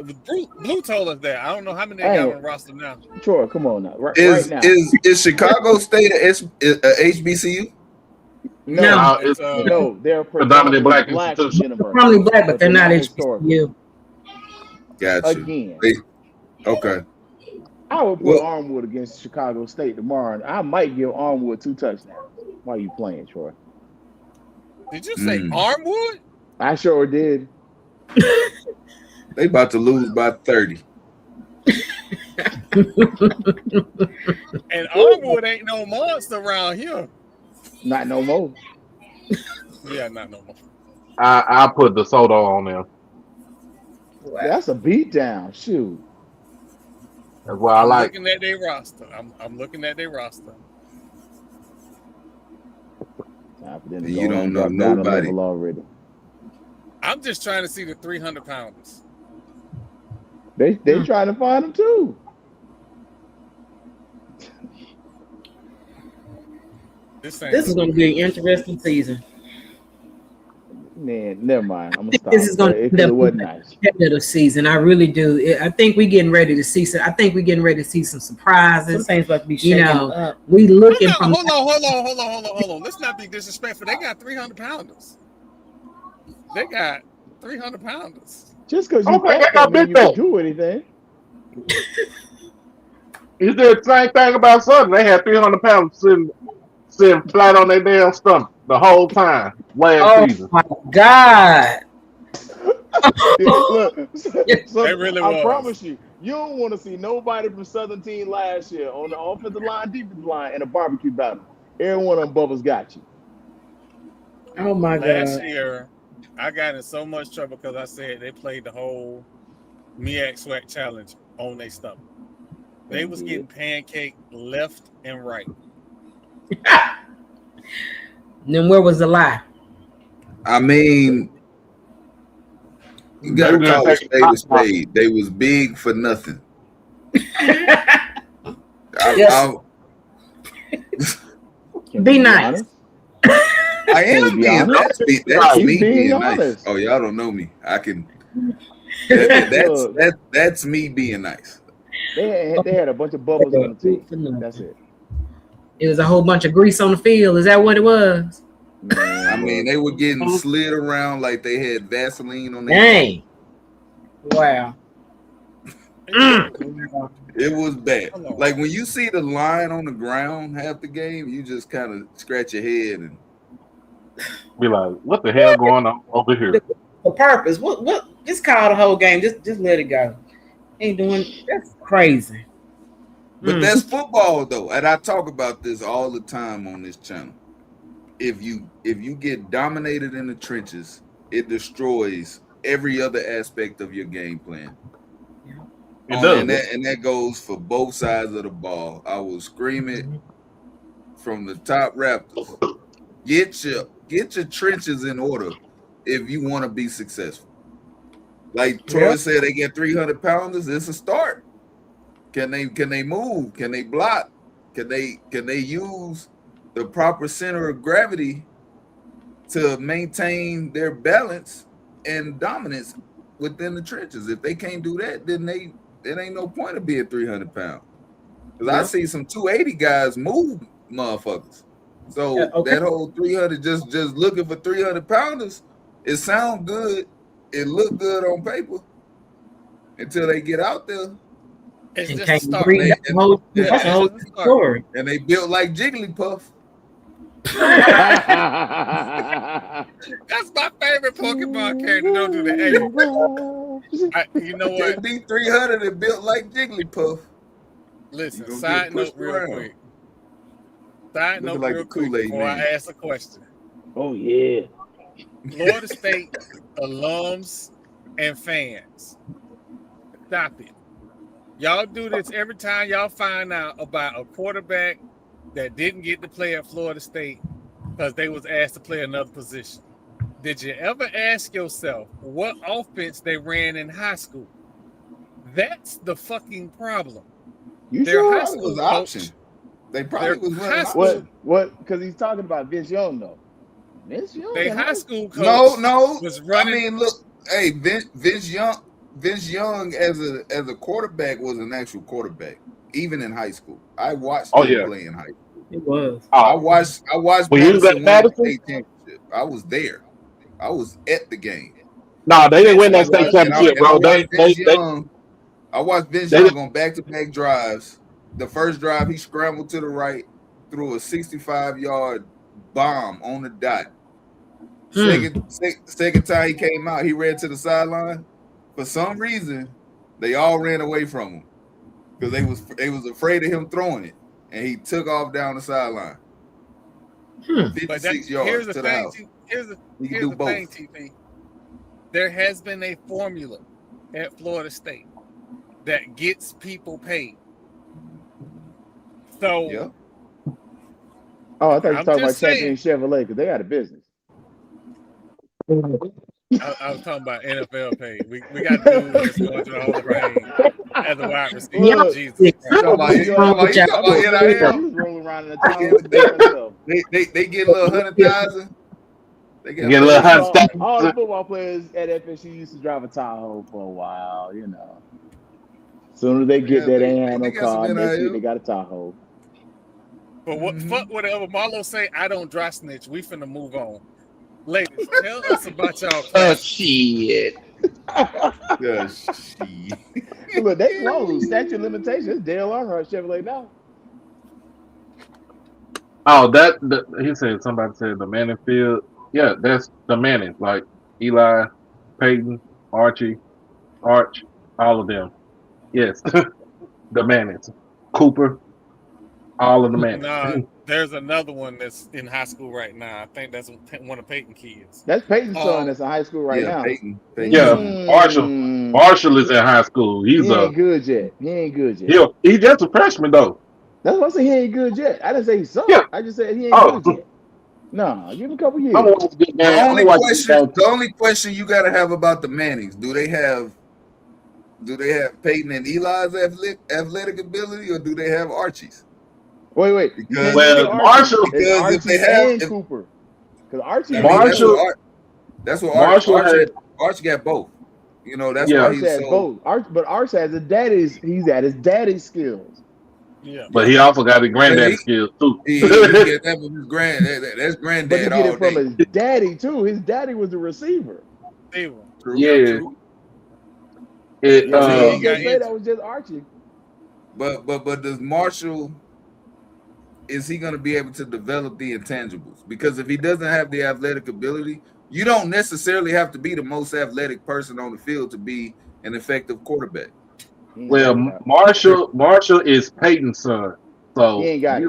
Blue told us that. I don't know how many they got on the roster now. Troy, come on now. Right now. Is Chicago State a HBCU? No, they're predominantly black institution. Probably black, but they're not HBCU. Gotcha. Again. Okay. I would put Armwood against Chicago State tomorrow, and I might give Armwood 2 touchdowns. Why are you playing, Troy? Did you say Armwood? I sure did. They about to lose by 30. And Armwood ain't no monster around here. Not no more. Yeah, not no more. I put the soda on them. Wow. That's a beatdown. Shoot. That's what I like. Looking at their roster. I'm looking at their roster. You don't know nobody already. I'm just trying to see the 300 pounders. They trying to find them too. This is going to be an interesting season. Man, never mind. I'm gonna stop. This is going to be a nice competitive season. I really do. I think we're getting ready to see some. I think we're getting ready to see some surprises. Some things about to be shaking up. We looking from. Hold on. Let's not be disrespectful. They got 300 pounders. They got 300 pounders. Just because you can do anything. You did the same thing about Southern. They had 300 pounds sitting flat on their damn stomach the whole time last season. Oh my God. Look, they really I promise you don't want to see nobody from Southern team last year on the offensive line, defensive line, in a barbecue battle. Every one of them bubbles got you. Oh my God. Last year, I got in so much trouble because I said they played the whole MEAC SWAC challenge on their stomach. They was getting pancaked left and right. Then where was the lie? I mean, you gotta call a spade a spade. They was big for nothing. Be nice. I am being that's me being nice. Oh, y'all don't know me. I can. That's me being nice. They had a bunch of bubbles on the team. That's it. It was a whole bunch of grease on the field. Is that what it was? I mean, they were getting slid around like they had Vaseline on their Dang. Wow. It was bad. Like when you see the line on the ground half the game, you just kind of scratch your head and be like, "What the hell going on over here?" The purpose. What? Just call the whole game. Just let it go. Ain't doing. That's crazy. But that's football though, and I talk about this all the time on this channel. If you get dominated in the trenches, it destroys every other aspect of your game plan. It does. And that goes for both sides of the ball. I will scream it from the top Raptors. Get your trenches in order if you want to be successful. Like Troy said, they get 300 pounders. It's a start. Can they move? Can they block? Can they use the proper center of gravity to maintain their balance and dominance within the trenches? If they can't do that, then it ain't no point of being 300 pounds. Because I see some 280 guys move motherfuckers. So Okay. that whole 300, just looking for 300 pounders, it sounds good. It look good on paper until they get out there. It's And just can't a start. breathe that whole, that's a whole It's just a start. story. And they built like Jigglypuff. That's my favorite Pokemon character. Don't do that. Hey, you know what? They beat 300 and built like Jigglypuff. Listen, gonna side get note pushed real around. quick. Side Looking note like real the quick Kool-Aid before I man. ask a question. Oh yeah. Florida State alums and fans, stop it. Y'all do this every time y'all find out about a quarterback that didn't get to play at Florida State because they was asked to play another position. Did you ever ask yourself what offense they ran in high school? That's the fucking problem. You Their sure? high school was an coach, option. They probably was high running school, option. What? Because he's talking about Vince Young though. Vince Young. they in high high school coach was running. I mean, look, hey, Vince Young as a quarterback was an actual quarterback, even in high school. I watched Oh him yeah. play in high school. It was. I watched When he was Madison at win the Madison? state championship. I was there. I was at the game. Nah, they didn't win And I that state watched, and I, championship, and I bro. watched Vince Young. I watched Vince they Young didn't- on back-to-back drives. The first drive, he scrambled to the right, threw a 65-yard bomb on the dot. Second time he came out, he ran to the sideline. For some reason, they all ran away from him because they was afraid of him throwing it, and he took off down the sideline. 56 yards Here's the to the thing. house. Here's the both. thing, TP. There has been a formula at Florida State that gets people paid. So, yeah. Oh, I thought you were I'm talking about just saying. Champion Chevrolet because they got a business. I was talking about NFL pay. We got dudes that's going to the Hall of Fame as a wide receiver. Look, Jesus You Christ. talking about He was rolling around in the tower. They get a little 100,000. They Get a little $100,000. All the football players at FSU used to drive a Tahoe for a while, you know. As soon as they get there, they ain't had no car. Next week, they got a Tahoe. But what fuck whatever Marlo say, I don't dry snitch. We finna move on. Ladies, tell us about y'all class. Shit. Look, they closed. Statute of limitations. Dale Earnhardt Chevrolet now. Oh, he said somebody said the Manning field. Yeah, that's the Manning, like Eli, Peyton, Archie, Arch, all of them. Yes, the Mannings, Cooper, all of the Mannings. Nah, there's another one that's in high school right now. I think that's one of Peyton's kids. That's Peyton's son that's in high school right now. Peyton. Yeah, Marshall is in high school. He ain't good yet. He ain't good yet. He's just a freshman though. That's what I said. He ain't good yet. I didn't say he sucked. Yeah. I just said he ain't good yet. No, give him a couple years. The only question you gotta have about the Mannings, do they have Peyton and Eli's athletic ability, or do they have Archie's? Wait. Because Marshall, because if they have Cooper, because Archie, that's what Marshall Archie got both. You know, that's why he's so. But Archie has his daddy's. He's at his daddy's skills. Yeah, but he also got his granddad's skills too. He get that from his that's granddad. But he get it from day. his daddy too. His daddy was the receiver. True. That was just Archie. But does Marshall, is he going to be able to develop the intangibles? Because if he doesn't have the athletic ability, you don't necessarily have to be the most athletic person on the field to be an effective quarterback. Well, Marshall is Peyton's son, so he ain't got it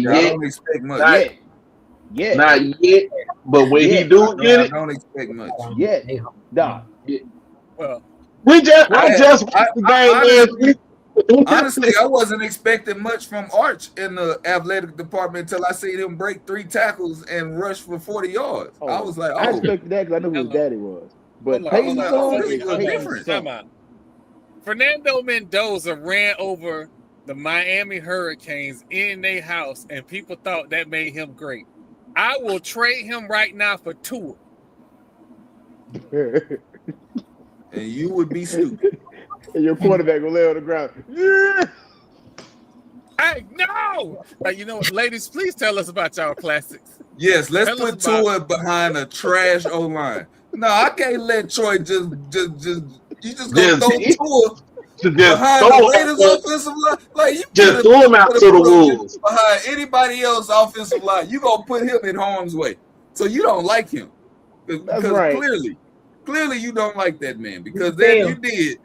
yet. I don't expect much. Not yet. But when he do get it, I don't expect much. Nah. Well, honestly, I wasn't expecting much from Arch in the athletic department until I seen him break 3 tackles and rush for 40 yards. I was like, I expected that because I knew who his daddy was. But Peyton's son is Peyton's son. Fernando Mendoza ran over the Miami Hurricanes in their house, and people thought that made him great. I will trade him right now for Tua. And you would be stupid. And your quarterback will lay on the ground. Yeah. Hey, no! You know what, ladies, please tell us about y'all classics. Yes, let's Tell us put about- Tua behind a trash O line. No, I can't let Troy just you just gonna throw Tua behind the Raiders offensive line. Like you just throw him out to the wolves behind anybody else offensive line. You gonna put him in harm's way. So you don't like him. Because right. clearly you don't like that man. Because then you did.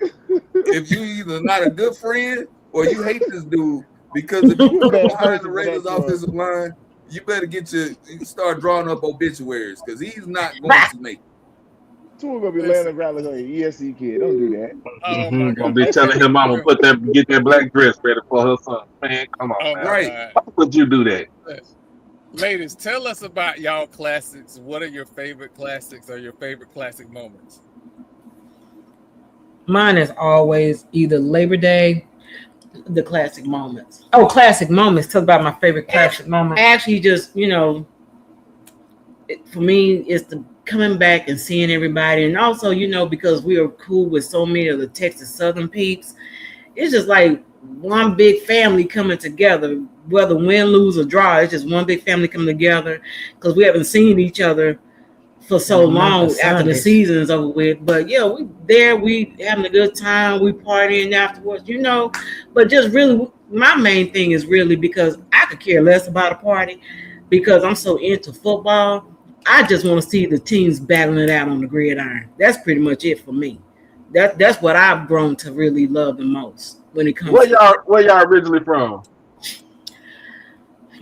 If you either not a good friend or you hate this dude, because if you put him behind the Raiders offensive line, you better start drawing up obituaries because he's not going to make it. Tua gonna be laying around like an ESC kid. Don't do that. Gonna be telling him I'm gonna get that black dress ready for her son. Man, come on, man. Right? Why would you do that? Ladies, tell us about y'all classics. What are your favorite classics or your favorite classic moments? Mine is always either Labor Day, the classic moments. Oh, classic moments. Talk about my favorite classic moment. Actually, just, for me, it's the coming back and seeing everybody. And also, because we are cool with so many of the Texas Southern peeps, it's just like one big family coming together, whether win, lose, or draw. It's just one big family coming together because we haven't seen each other for so long after the season is over with. But yeah, we having a good time, we partying afterwards, but just really my main thing is really because I could care less about a party because I'm so into football. I just want to see the teams battling it out on the gridiron. That's pretty much it for me. That's what I've grown to really love the most when it comes where y'all originally from?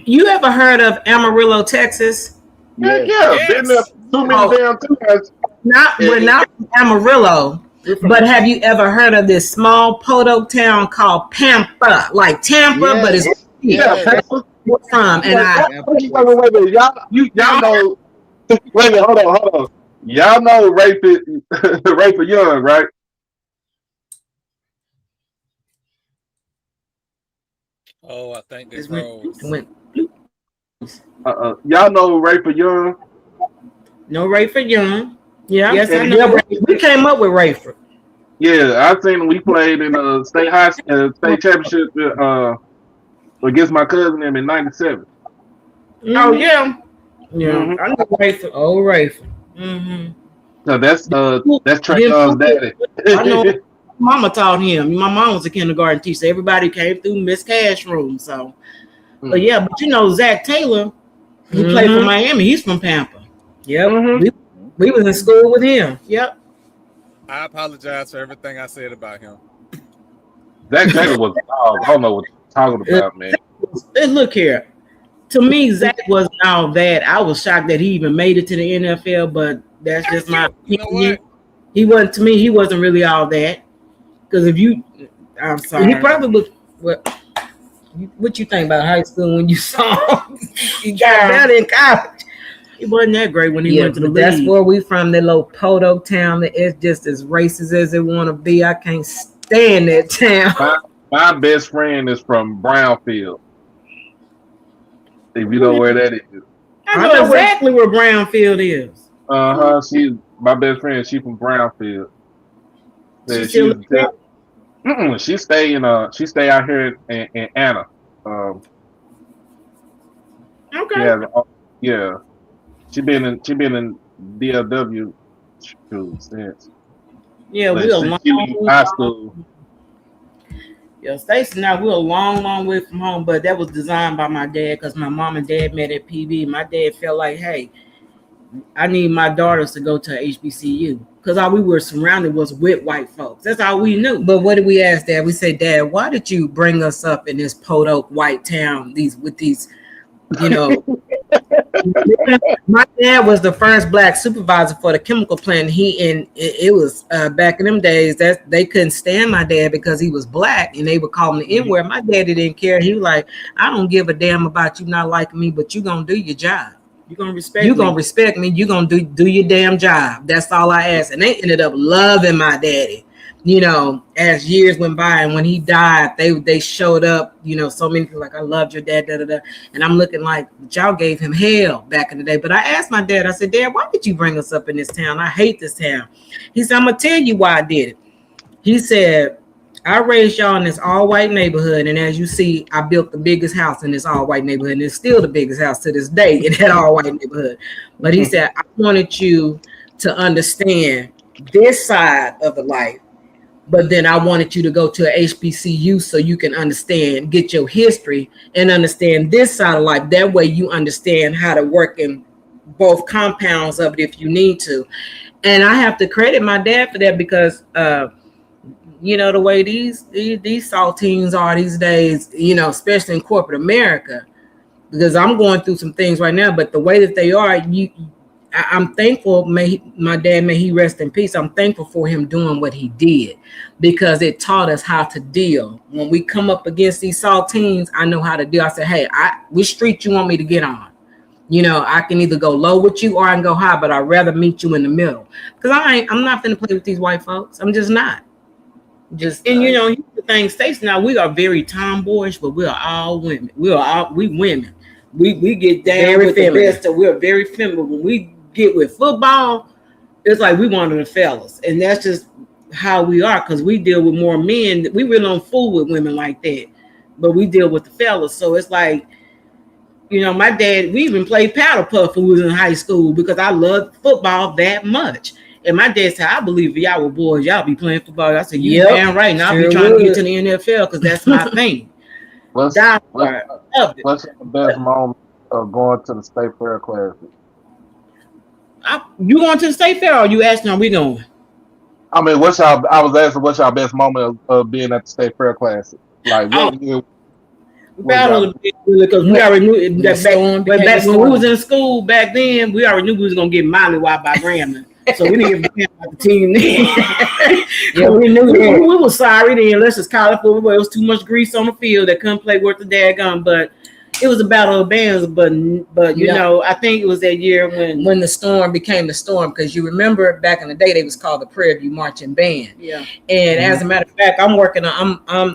You ever heard of Amarillo, Texas? Yeah, been there too many damn times. We're not from Amarillo, but have you ever heard of this small podunk town called Pampa? Like Tampa, but it's from y'all know. Wait a minute, hold on. Y'all know Rayford Young, right? Oh, I think this rose. Y'all know Rayford Young? No, Rayford Young. Yeah, yes, I know. We came up with Rayford. Yeah, I seen we played in a state championship against my cousin them in '97. Oh yeah. Yeah, Mm-hmm. I know Rayford. Oh, Rayford. Mm-hmm. So that's Trey Young's daddy. I know. Mama taught him. My mom was a kindergarten teacher. Everybody came through Miss Cash room. So, but yeah, Zach Taylor, who played for Miami, he's from Pampa. Yep, we was in school with him. Yep. I apologize for everything I said about him. Zach Taylor was I don't know what you're talking about, man. Look here. To me, Zach wasn't all that. I was shocked that he even made it to the NFL, but that's just my opinion. He wasn't, to me, he wasn't really all that. Because I'm sorry. He probably was, what you think about high school when you saw him? He got better in college. He wasn't that great when he went to the league. That's where we from, that little podunk town that is just as racist as it want to be. I can't stand that town. My best friend is from Brownfield. If you know where that is. I know exactly where Brownfield is. She's my best friend. She's from Brownfield. She stay out here in Anna. Okay. Yeah. She been in DLW school since. Yeah, we're a long high school. Yeah, Stacey and I, we're a long way from home, but that was designed by my dad because my mom and dad met at PB. My dad felt like, hey, I need my daughters to go to HBCU because all we were surrounded was with white folks. That's all we knew. But what did we ask Dad? We said, Dad, why did you bring us up in this podunk white town? With these, my dad was the first black supervisor for the chemical plant. It was back in them days that they couldn't stand my dad because he was black and they would call him the N-word. My daddy didn't care. He was like, I don't give a damn about you not liking me, but you gonna do your job. You're gonna respect me. You're gonna do your damn job. That's all I asked. And they ended up loving my daddy, as years went by. And when he died, they showed up, so many people like, I loved your dad, And I'm looking like, y'all gave him hell back in the day. But I asked my dad, I said, Dad, why did you bring us up in this town? I hate this town. He said, I'm gonna tell you why I did it. He said, I raised y'all in this all-white neighborhood, and as you see, I built the biggest house in this all-white neighborhood, and it's still the biggest house to this day in that all-white neighborhood. But he said, I wanted you to understand this side of the life, but then I wanted you to go to a HBCU so you can understand, get your history, and understand this side of life. That way you understand how to work in both compounds of it if you need to. And I have to credit my dad for that because you know, the way these saltines are these days, you know, especially in corporate America, because I'm going through some things right now, but the way that they are, I'm thankful, my dad, may he rest in peace. I'm thankful for him doing what he did because it taught us how to deal. When we come up against these saltines, I know how to deal. I said, hey, which street you want me to get on? You know, I can either go low with you or I can go high, but I'd rather meet you in the middle. Because I'm not going to play with these white folks. I'm just not. And you know, the thing, Stacey, now we are very tomboyish, but we are all women. We women. We get down very with feminine. The best. We're very feminine. When we get with football, it's like we one of the fellas, and that's just how we are because we deal with more men. We really don't fool with women like that, but we deal with the fellas. So it's like, you know, my dad. We even played paddle puff when we was in high school because I loved football that much. And my dad said, I believe if y'all were boys, y'all be playing football. I said, you damn right. Now I'll be trying to get to the NFL because that's my thing. What's the best moment of going to the State Fair Classic? You going to the State Fair or you asking, are we going? I mean, I was asking, what's your best moment of being at the State Fair Classic? Like, what year? Because we already knew that back when we was in school back then, we already knew we was going to get mollywopped by Grambling. So we didn't give a damn about the team then. Yeah, we knew that. We were sorry then. Let's just call it for it. It was too much grease on the field that couldn't play worth the daggum. But it was a battle of bands. But you know, I think it was that year when the Storm became the Storm. Because you remember back in the day, they was called the Prairie View Marching Band. Yeah. And as a matter of fact, I'm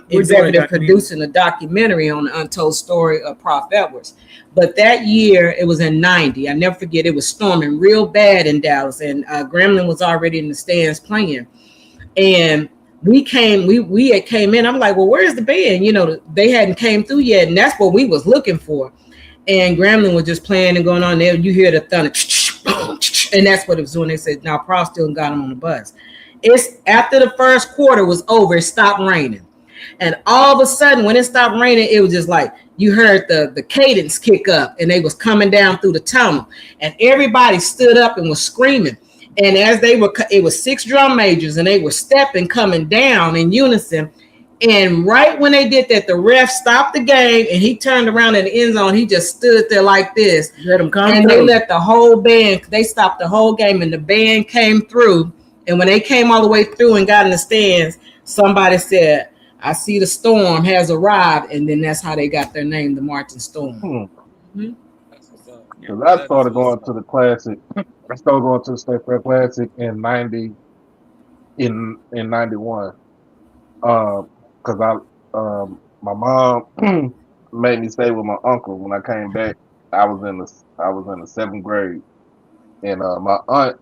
executive producing a documentary on the untold story of Prof. Edwards. But that year, it was in 90. I never forget, it was storming real bad in Dallas. And Gremlin was already in the stands playing. And we had came in. I'm like, well, where's the band? You know, they hadn't came through yet. And that's what we was looking for. And Gremlin was just playing and going on there. You hear the thunder. And that's what it was doing. They said, now, Prof still got him on the bus. It's after the first quarter was over, it stopped raining. And all of a sudden, when it stopped raining, it was just like, you heard the cadence kick up and they was coming down through the tunnel and everybody stood up and was screaming. And as it was 6 drum majors and they were stepping, coming down in unison. And right when they did that, the ref stopped the game and he turned around in the end zone. He just stood there like this. Let them come and through. They let the whole band, they stopped the whole game and the band came through. And when they came all the way through and got in the stands, somebody said, I see the storm has arrived, and then that's how they got their name, the Marching Storm. Because I started going to the Classic. I started going to the State Fair Classic in 91. Because my mom made me stay with my uncle when I came back. I was in the 7th grade, and my aunt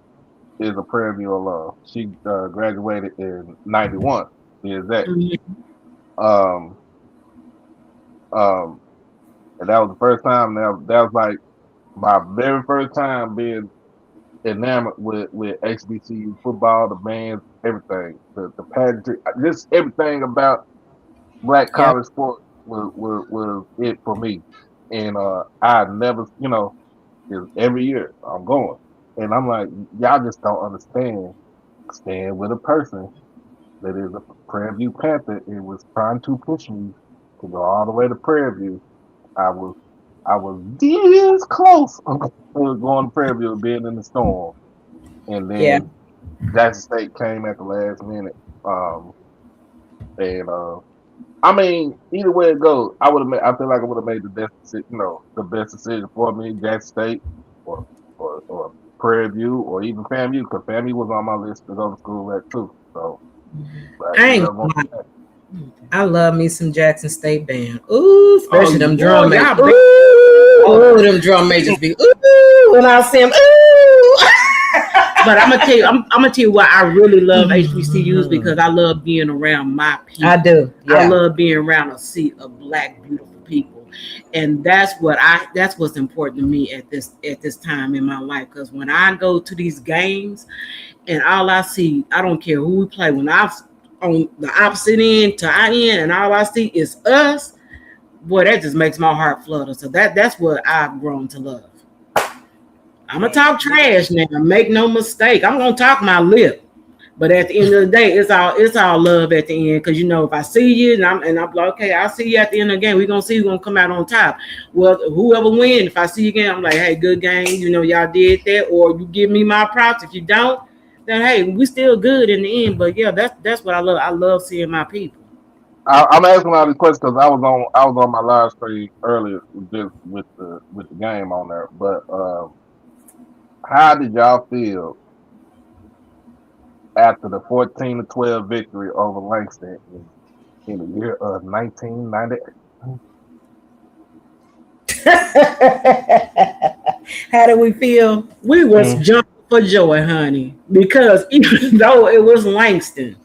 is a Prairie View alum. She graduated in 91. Is that? And that was the first time. That was like my very first time being enamored with HBCU football, the bands, everything, the pageantry, just everything about black college sports was it for me. And I never, you know, every year I'm going, and I'm like, y'all just don't understand. Staying with a person that is a Prairie View Panther, it was trying to push me to go all the way to Prairie View. I was this close going to Prairie View, being in the Storm, and then Jackson State came at the last minute. I mean, either way it goes, I feel like I would have made the best decision, the best decision for me, Jackson State or Prairie View or even FAMU, because FAMU was on my list to go to school at too. So I love me some Jackson State band. Ooh, especially them drum majors. Ooh, them drum majors be ooh when I see them. Ooh. But I'm gonna tell you why I really love HBCUs, because I love being around my people. I do. Yeah. I love being around a sea of black, beautiful people, and that's what's important to me at this time in my life. Because when I go to these games, and all I see, I don't care who we play. When I'm on the opposite end to our end, and all I see is us, boy, that just makes my heart flutter. So that's what I've grown to love. I'm gonna talk trash now. Make no mistake. I'm gonna talk my lip, but at the end of the day, it's all love at the end. Because if I see you and I'm like, okay, I'll see you at the end of the game. We're gonna see who's gonna come out on top. Well, whoever wins, if I see you again, I'm like, hey, good game. Y'all did that, or you give me my props. If you don't, then hey, we still good in the end. But yeah, that's what I love. I love seeing my people. I'm asking all these questions because I was on my live stream earlier just with the game on there. But how did y'all feel after the 14-12 victory over Langston in the year of 1990? How did we feel? We was jumping for joy, honey, because even though it was Langston,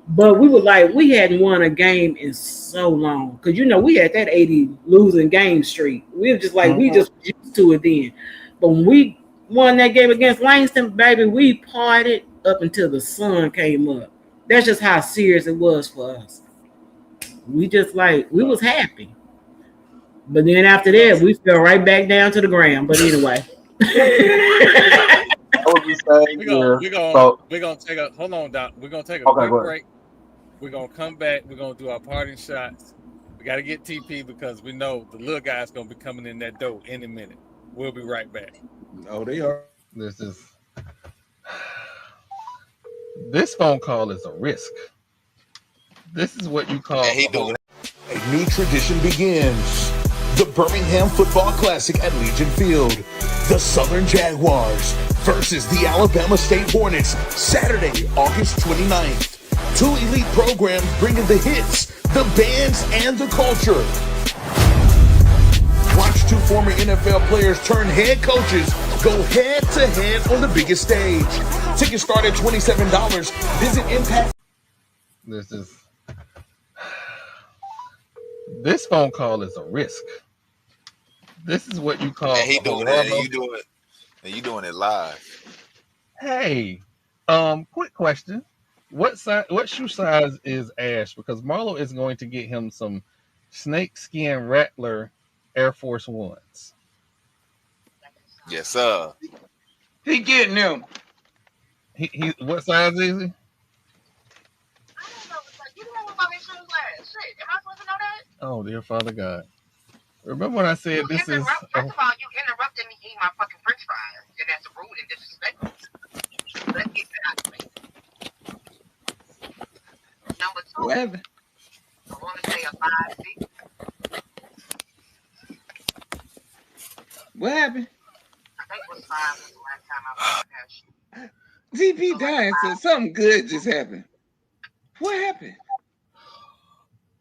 but we were like, we hadn't won a game in so long. Because, we had that 80 losing game streak. We were just like, we just used to it then. But when we won that game against Langston, baby, we partied up until the sun came up. That's just how serious it was for us. We was happy. But then after that, we fell right back down to the ground. But anyway. We're gonna take a hold on, Doc. We're gonna take a quick break. We're gonna come back. We're gonna do our parting shots. We gotta get TP because we know the little guy's gonna be coming in that door any minute. We'll be right back. Oh, they are. This phone call is a risk. This is what you call a new tradition begins. The Birmingham Football Classic at Legion Field. The Southern Jaguars versus the Alabama State Hornets, Saturday, August 29th. Two elite programs bringing the hits, the bands, and the culture. Watch two former NFL players turn head coaches go head-to-head on the biggest stage. Tickets start at $27. Visit Impact. This phone call is a risk. This is what you call. And he doing it, and you doing it live. Hey, quick question. What shoe size is Ash? Because Marlo is going to get him some snakeskin Rattler Air Force Ones. Yes, sir. He getting them. He what size is he? I don't know. You don't know what my shoes last. Shit, am I supposed to know that? Oh, dear Father God. Remember when I said this is... First of all, you interrupted me eating my fucking french fries, and that's rude and disrespectful. Let's get that out of me. Number two, what happened? I want to say a 5 feet. What happened? I think it was 5 was the last time I was in that shoe. TP dying said something good just happened. What happened?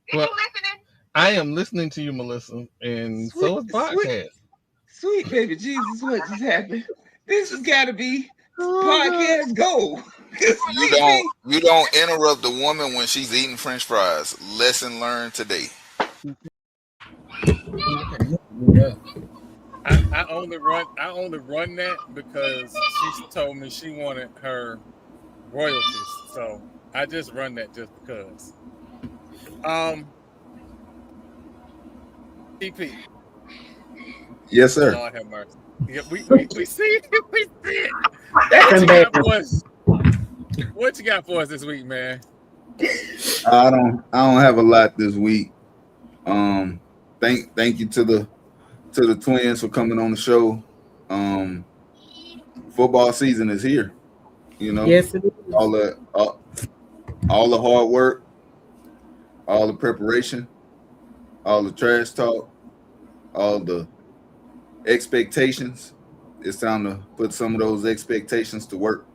Did you listening? I am listening to you, Melissa, and so is podcast. Sweet baby Jesus, what just happened? This has got to be podcast gold. You don't interrupt the woman when she's eating French fries. Lesson learned today. I only run that because she told me she wanted her royalties, so I just run that just because. TP. Yes, sir. Lord have mercy. Yeah, we see it. We see it. What you got for us this week, man? I don't have a lot this week. Thank you to the twins for coming on the show. Football season is here. Yes, it is. All the hard work, all the preparation, all the trash talk, all the expectations. It's time to put some of those expectations to work.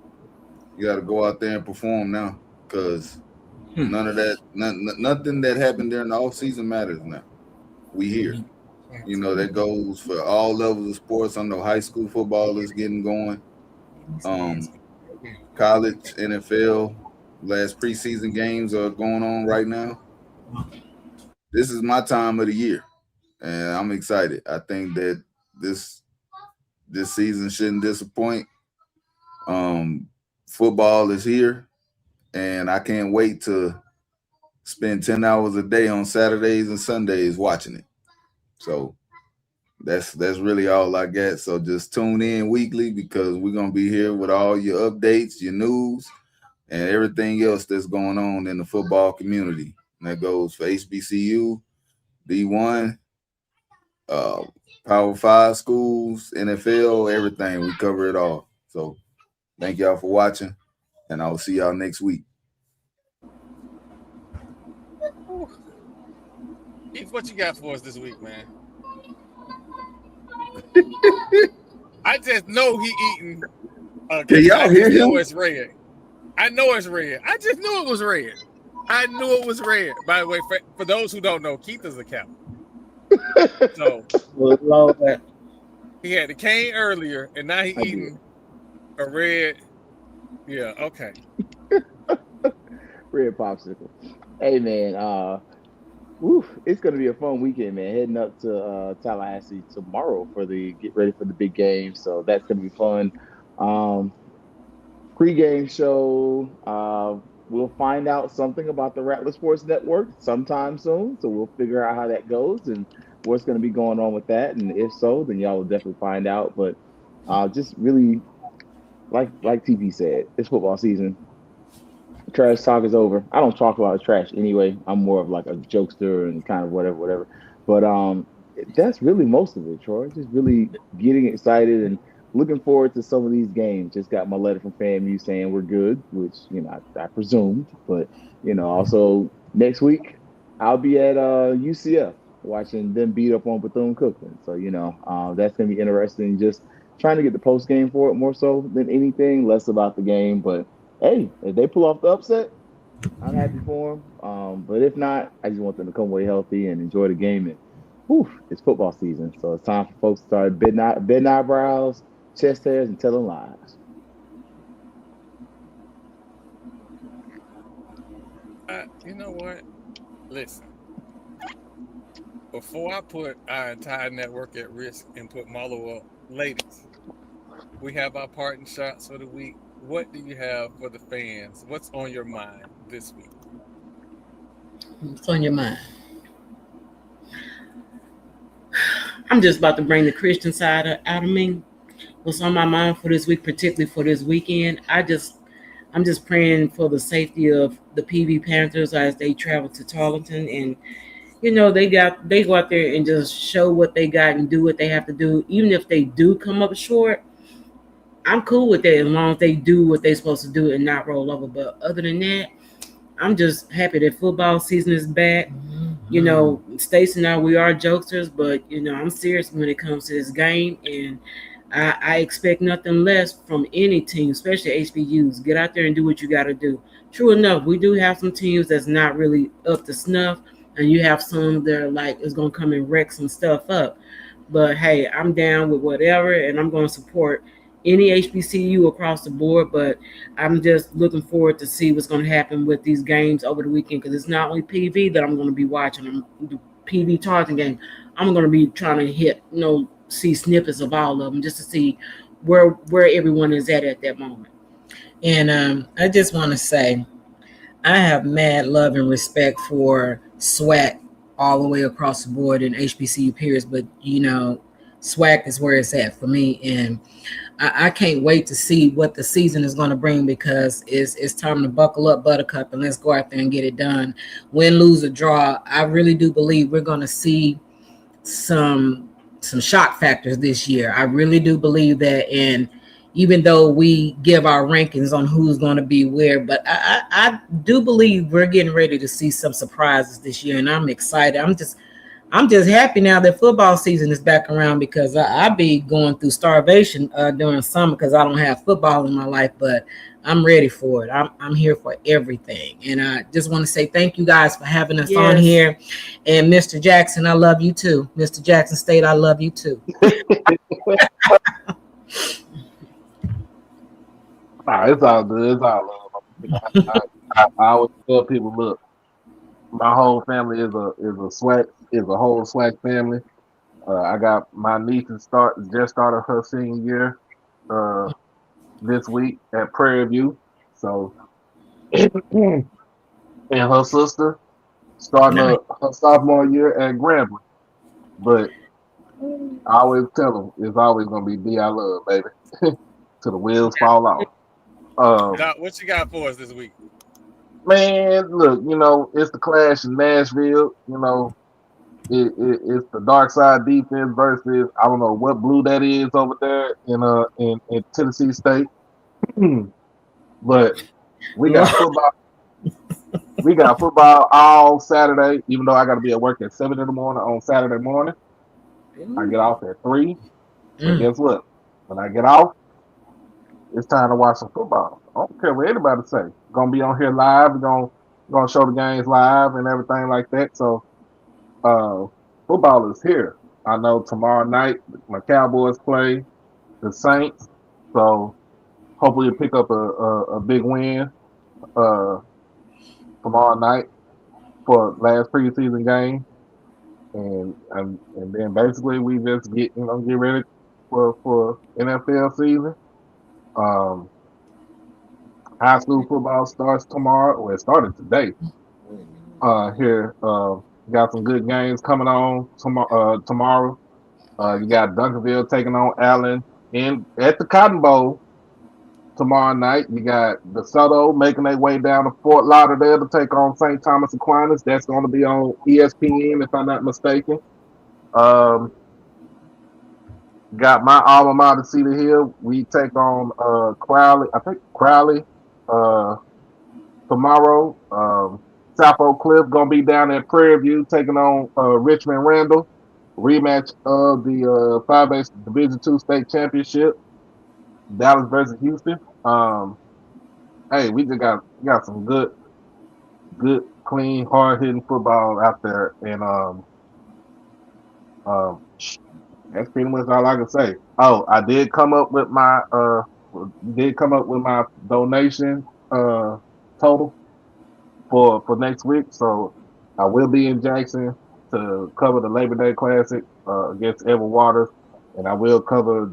You got to go out there and perform now, because none of that, nothing that happened during the off season matters now. We here. That goes for all levels of sports. I know high school football is getting going. college, NFL, last preseason games are going on right now. This is my time of the year, and I'm excited. I think that this season shouldn't disappoint. Football is here, and I can't wait to spend 10 hours a day on Saturdays and Sundays watching it. So that's really all I got. So just tune in weekly because we're gonna be here with all your updates, your news, and everything else that's going on in the football community. And that goes for HBCU, D1, Power 5 schools, NFL, everything. We cover it all. So thank y'all for watching, and I'll see y'all next week. Keith, what you got for us this week, man? I just know he eating. Can y'all hear him? I know it's red. I know it's red. I just knew it was red. I knew it was red. By the way, for those who don't know, Keith is a captain. So he had the cane earlier, and now he eating a red. Yeah, okay. Red popsicle. Hey man, it's gonna be a fun weekend, man. Heading up to Tallahassee tomorrow get ready for the big game. So that's gonna be fun. Pre-game show. We'll find out something about the Rattler Sports Network sometime soon. So we'll figure out how that goes and what's going to be going on with that. And if so, then y'all will definitely find out. But just really, like TP said, it's football season. Trash talk is over. I don't talk about trash anyway. I'm more of like a jokester and kind of whatever. But that's really most of it, Troy. Just really getting excited and looking forward to some of these games. Just got my letter from FAMU saying we're good, which, I presumed. But, also next week, I'll be at UCF watching them beat up on Bethune-Cookman. So, that's going to be interesting. Just trying to get the post game for it more so than anything, less about the game. But, hey, if they pull off the upset, I'm happy for them. But if not, I just want them to come away healthy and enjoy the game. And, it's football season. So it's time for folks to start bending eyebrows, chest hairs, and telling lies. You know what? Listen. Before I put our entire network at risk and put Marlo up, ladies, we have our parting shots for the week. What do you have for the fans? What's on your mind this week? What's on your mind? I'm just about to bring the Christian side out of me. What's on my mind for this week, particularly for this weekend? I'm just praying for the safety of the PV Panthers as they travel to Tarleton, and they go out there and just show what they got and do what they have to do. Even if they do come up short, I'm cool with that as long as they do what they're supposed to do and not roll over. But other than that, I'm just happy that football season is back. Stacey and I, we are jokesters, but I'm serious when it comes to this game, and I expect nothing less from any team, especially HBCUs. Get out there and do what you got to do. True enough, we do have some teams that's not really up to snuff, and you have some that are like it's going to come and wreck some stuff up. But, hey, I'm down with whatever, and I'm going to support any HBCU across the board. But I'm just looking forward to see what's going to happen with these games over the weekend, because it's not only PV that I'm going to be watching. The PV Tarleton game, I'm going to be trying to hit, see snippets of all of them just to see where everyone is at that moment. And I just want to say, I have mad love and respect for SWAC all the way across the board in HBCU periods, but SWAC is where it's at for me, and I can't wait to see what the season is going to bring, because it's time to buckle up, Buttercup, and let's go out there and get it done. Win, lose, or draw, I really do believe we're going to see some shock factors this year. I really do believe that, and even though we give our rankings on who's going to be where, but I do believe we're getting ready to see some surprises this year, and I'm excited. I'm just happy now that football season is back around, because I be going through starvation during summer because I don't have football in my life, but I'm ready for it. I'm here for everything. And I just want to say thank you guys for having us on here. And Mr. Jackson, I love you too. Mr. Jackson State, I love you too. Nah, it's all good. It's all love. I always tell people, look, my whole family is a whole swag family. I got my niece just started her senior year this week at Prairie View. So and her sister starting her sophomore year at Grambling. But I always tell them it's always gonna be D I love, baby. Till the wheels fall off. Doc, what you got for us this week? Man, look, it's the clash in Nashville. It's the dark side defense versus I don't know what blue that is over there in Tennessee State. But we got football. We got football all Saturday, even though I got to be at work at 7 in the morning on Saturday morning. I get off at 3. But guess what? When I get off, it's time to watch some football. I don't care what anybody say. Gonna be on here live. We're gonna show the games live and everything like that. So football is here. I know tomorrow night my Cowboys play the Saints. So hopefully you pick up a big win tomorrow night for last preseason game. And then basically we just get ready for NFL season. High school football starts tomorrow. Well, it started today. Here, got some good games coming on tomorrow. You got Duncanville taking on Allen at the Cotton Bowl tomorrow night. You got DeSoto making their way down to Fort Lauderdale to take on St. Thomas Aquinas. That's going to be on ESPN, if I'm not mistaken. Got my alma mater, Cedar Hill. We take on Crowley. I think Crowley tomorrow. South Oak Cliff gonna be down at Prairie View taking on Richmond Randall. Rematch of the 5A Division II State Championship. Dallas versus Houston. Hey, we just got some good, clean, hard hitting football out there, and that's pretty much all I can say. Oh, I did come up with my donation total for next week. So I will be in Jackson to cover the Labor Day Classic against Edward Waters, and I will cover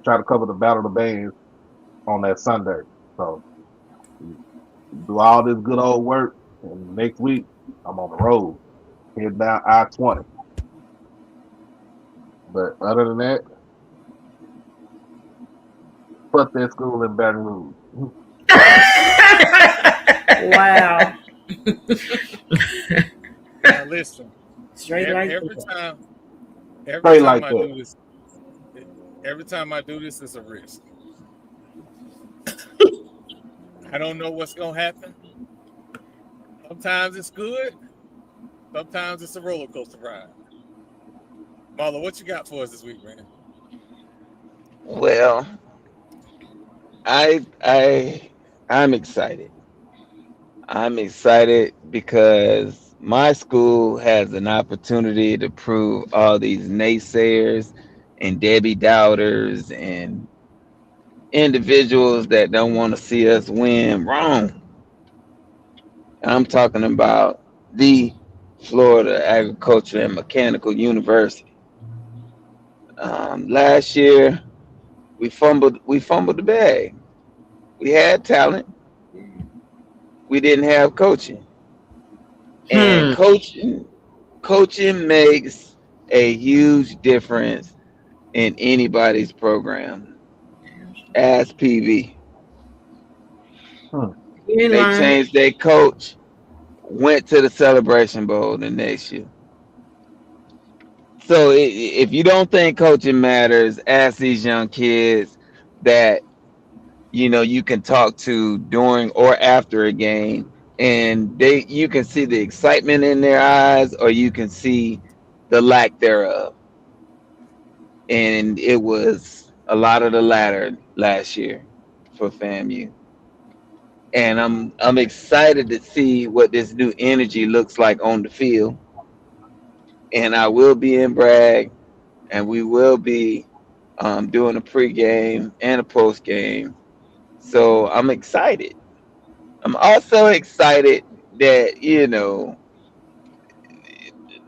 try to cover the Battle of the Bands on that Sunday. So do all this good old work, and next week I'm on the road, head down I-20. But other than that, fuck that school in Baton Rouge. Wow. Now listen, every time I do this, it's a risk. I don't know what's gonna happen. Sometimes it's good. Sometimes it's a roller coaster ride. Marla, what you got for us this week, man? Well, I'm excited. I'm excited because my school has an opportunity to prove all these naysayers and Debbie Doubters and individuals that don't want to see us win wrong. I'm talking about the Florida Agriculture and Mechanical University. Last year, we fumbled the bag. We had talent. We didn't have coaching. And coaching makes a huge difference in anybody's program. Ask PV. They changed their coach, went to the Celebration Bowl the next year. So if you don't think coaching matters, ask these young kids that you can talk to during or after a game, and you can see the excitement in their eyes, or you can see the lack thereof. And it was a lot of the latter last year for FAMU. And I'm excited to see what this new energy looks like on the field. And I will be in Bragg, and we will be doing a pregame and a postgame So I'm excited. I'm also excited that,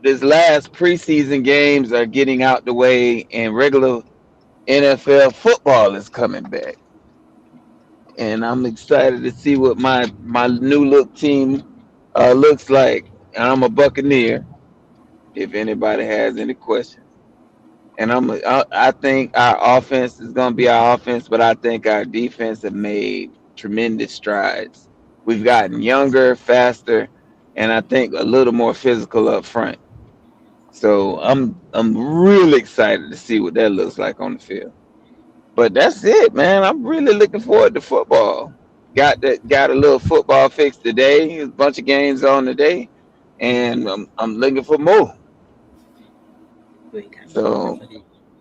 this last preseason games are getting out the way and regular NFL football is coming back. And I'm excited to see what my new look team looks like. And I'm a Buccaneer. If anybody has any questions, and I think our offense is going to be our offense, but I think our defense have made tremendous strides. We've gotten younger, faster, and I think a little more physical up front. So I'm really excited to see what that looks like on the field. But that's it, man. I'm really looking forward to football. Got a little football fix today. A bunch of games on today, and I'm looking for more. So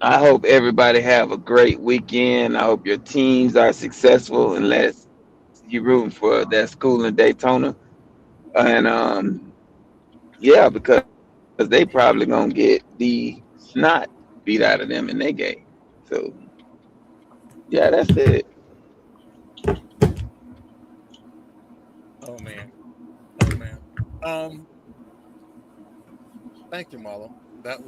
I hope everybody have a great weekend. I hope your teams are successful, unless you're rooting for that school in Daytona. And yeah, because they probably gonna get the snot beat out of them in their game. So yeah, that's it. Oh man. Thank you, Marlo. That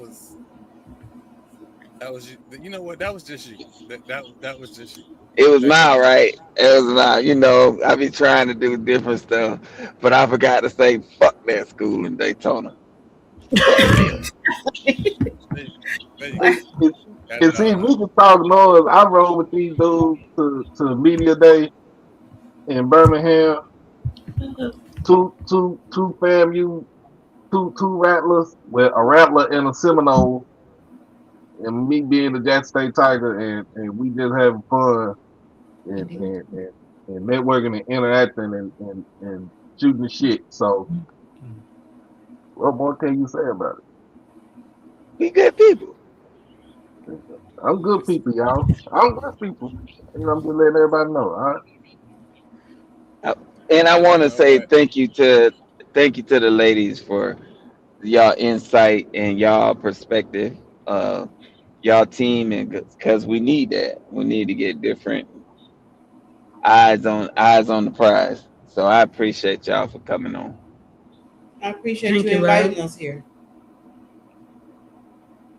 was you. You know what? That was just you. That was just you. It was now, right? It was now. I be trying to do different stuff, but I forgot to say fuck that school in Daytona. And see, we can talk noise. I rode with these dudes to media day in Birmingham. Two FAMU, two Rattlers, with a Rattler and a Seminole, and me being the Jackson State Tiger, and we just having fun and networking and interacting and shooting the shit. So, what more can you say about it? We good people. I'm good people, y'all. I'm good people. And I'm just letting everybody know, all right? And I want to say thank you to the ladies for y'all insight and y'all perspective, y'all team, and because we need that. We need to get different eyes on the prize. So I appreciate y'all for coming on. I appreciate you inviting us here.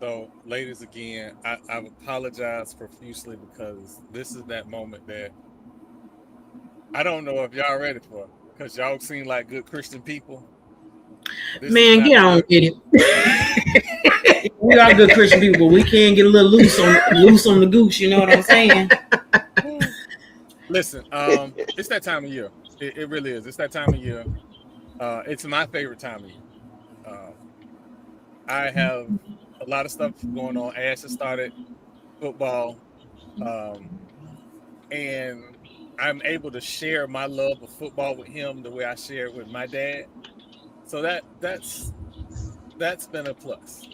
So, ladies, again, I've apologized profusely because this is that moment that I don't know if y'all ready for, because y'all seem like good Christian people. Man, get on with it. We are good Christian people, but we can get a little loose on the goose. You know what I'm saying? Listen, it's that time of year. It really is. It's that time of year. It's my favorite time of year. I have a lot of stuff going on. Ash has started football, and I'm able to share my love of football with him the way I share it with my dad. So that's been a plus.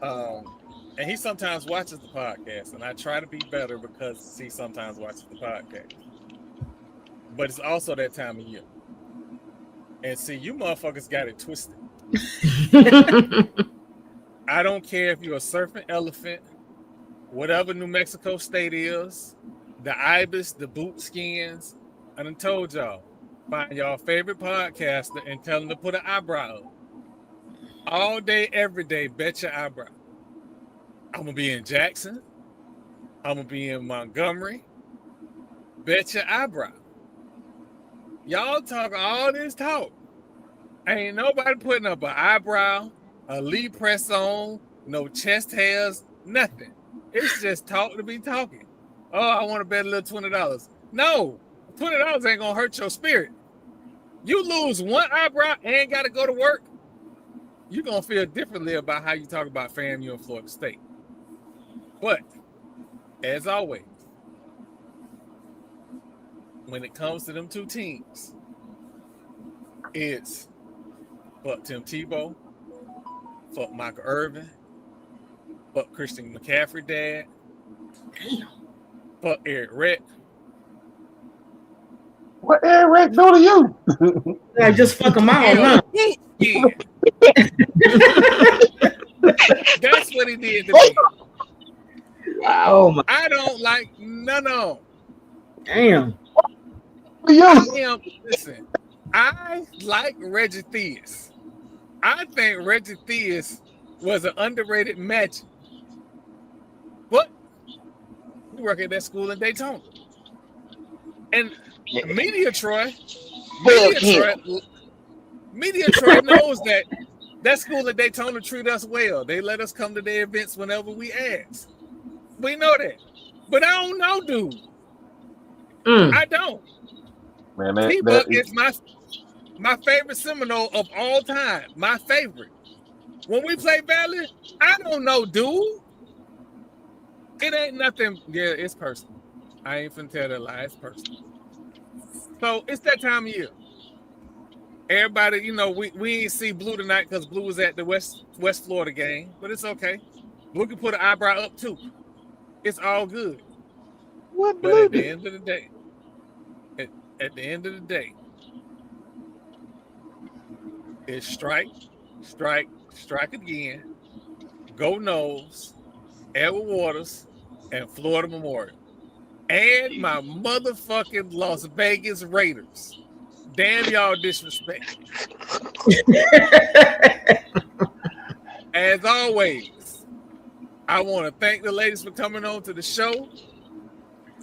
And he sometimes watches the podcast, and I try to be better because he sometimes watches the podcast. But it's also that time of year. And see, you motherfuckers got it twisted. I don't care if you're a surfing elephant, whatever New Mexico State is, the ibis, the boot skins. I done told y'all, find y'all favorite podcaster and tell them to put an eyebrow up. All day, every day, bet your eyebrow. I'm going to be in Jackson. I'm going to be in Montgomery. Bet your eyebrow. Y'all talk all this talk. Ain't nobody putting up an eyebrow, a lead press on, no chest hairs, nothing. It's just talk to be talking. Oh, I want to bet a little $20. No, $20 ain't going to hurt your spirit. You lose one eyebrow and got to go to work, you're going to feel differently about how you talk about FAMU and Florida State. But, as always, when it comes to them two teams, it's fuck Tim Tebow, fuck Michael Irvin, fuck Christian McCaffrey dad, fuck Eric Reck. What Eric Reck do to you? I just fuck them all, huh? Yeah. That's what he did to me. Wow. I don't like none of them. Damn. Listen, I like Reggie Theus. I think Reggie Theus was an underrated magic. But we work at that school in Daytona. And Media Troy knows that school in Daytona treat us well. They let us come to their events whenever we ask. We know that. But I don't know, dude. I don't. Man, T-Buck is my favorite Seminole of all time. My favorite. When we play Valley, I don't know, dude. It ain't nothing. Yeah, it's personal. I ain't finna tell that lie. It's personal. So it's that time of year. Everybody, you know, we ain't see Blue tonight because Blue was at the West Florida game, but it's okay. Blue can put an eyebrow up too. It's all good. But at the end of the day, it's strike again. Go Noles, Edward Waters, and Florida Memorial. And my motherfucking Las Vegas Raiders. Damn y'all disrespect. As always, I want to thank the ladies for coming on to the show.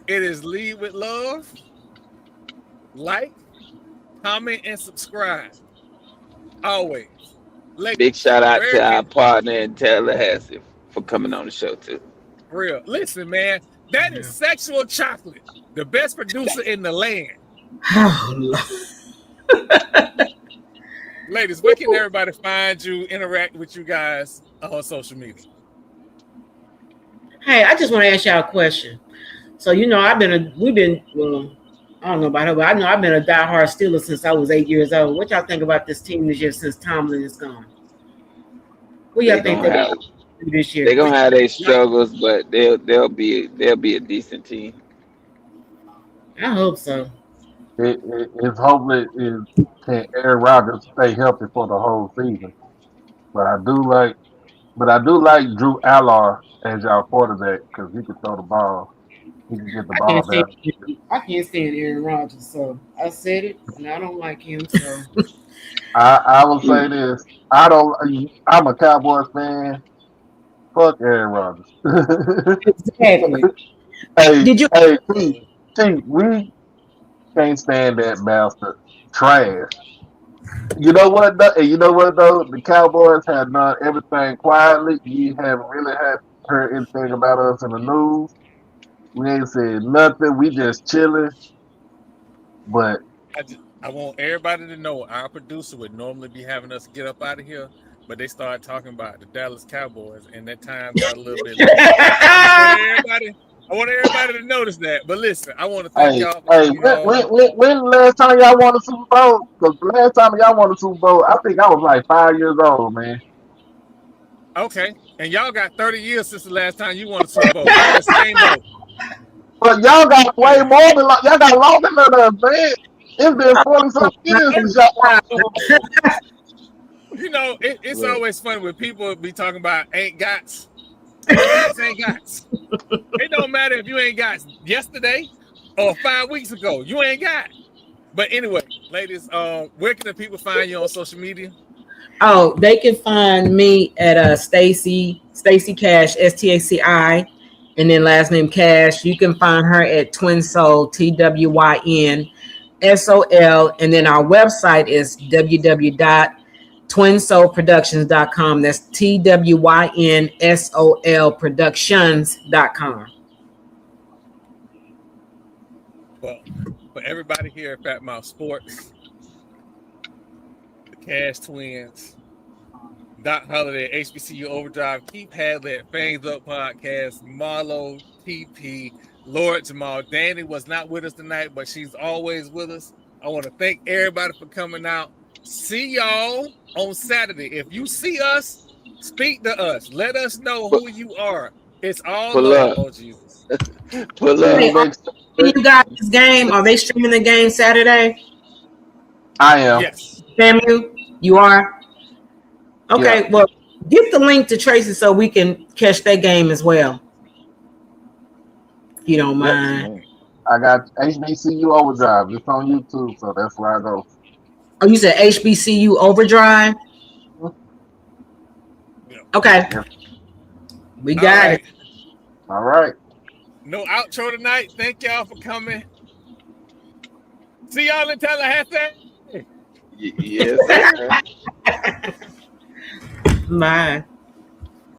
It is Lead with Love. Like, comment, and subscribe. Always. Ladies, big shout out to our partner in Tallahassee for coming on the show too. Real. Listen, man, that is Sexual Chocolate, the best producer in the land. Ladies, where can everybody find you, interact with you guys on social media? Hey, I just want to ask y'all a question. So, you know, I don't know about her, but I know I've been a diehard Steeler since I was 8 years old. What y'all think about this team this year since Tomlin is gone? What y'all think they're going to do this year? They're gonna have their struggles, but they'll be a decent team. I hope so. It's hopefully can Aaron Rodgers stay healthy for the whole season. But I do like Drew Aller as y'all quarterback because he can throw the ball. He can get the ball down. I can't stand Aaron Rodgers, so I said it, and I don't like him. So I will say this: I'm a Cowboys fan. Fuck Aaron Rodgers. Exactly. We can't stand that bastard. Trash. You know what? Though? The Cowboys have done everything quietly. You haven't really heard anything about us in the news. We ain't said nothing. We just chilling. But I want everybody to know our producer would normally be having us get up out of here, but they started talking about the Dallas Cowboys, and that time got a little bit late. I want everybody to notice that. But listen, I want to thank y'all. When the last time y'all won a Super Bowl? Because the last time y'all won a Super Bowl, I think I was like 5 years old, man. Okay, and y'all got 30 years since the last time you won a Super Bowl. Y'all in the same boat. But y'all got way more than y'all got longer than us, man. It's been 40-something years since y'all won. You know, it's always fun when people be talking about ain't gots. Ain't gots. It don't matter if you ain't got yesterday or 5 weeks ago. You ain't got. But anyway, ladies, where can the people find you on social media? Oh, they can find me at Stacy Cash, STACI, and then last name Cash. You can find her at Twin Soul, TWYNSOL, and then our website is www.twinsoulproductions.com. That's TWYNSOL Well, for everybody here at Fat Mouth Sports, the Cash Twins, Doc Holliday, HBCU Overdrive, Keith Hadley at Fangs Up Podcast, Marlo, TP, Lord Jamal. Danny was not with us tonight, but she's always with us. I want to thank everybody for coming out. See y'all on Saturday. If you see us, speak to us. Let us know who you are. It's all love. Oh, Jesus. Pull up. You got this game? Are they streaming the game Saturday? I am. Yes. FAMU, you are? Okay, well, get the link to Tracy so we can catch that game as well. If you don't mind. I got HBCU Overdrive. It's on YouTube, so that's where I go. Oh, you said HBCU Overdrive? Okay. Yeah. We got it. All right. No outro tonight. Thank y'all for coming. See y'all in Tallahassee. Yes, sir. Bye.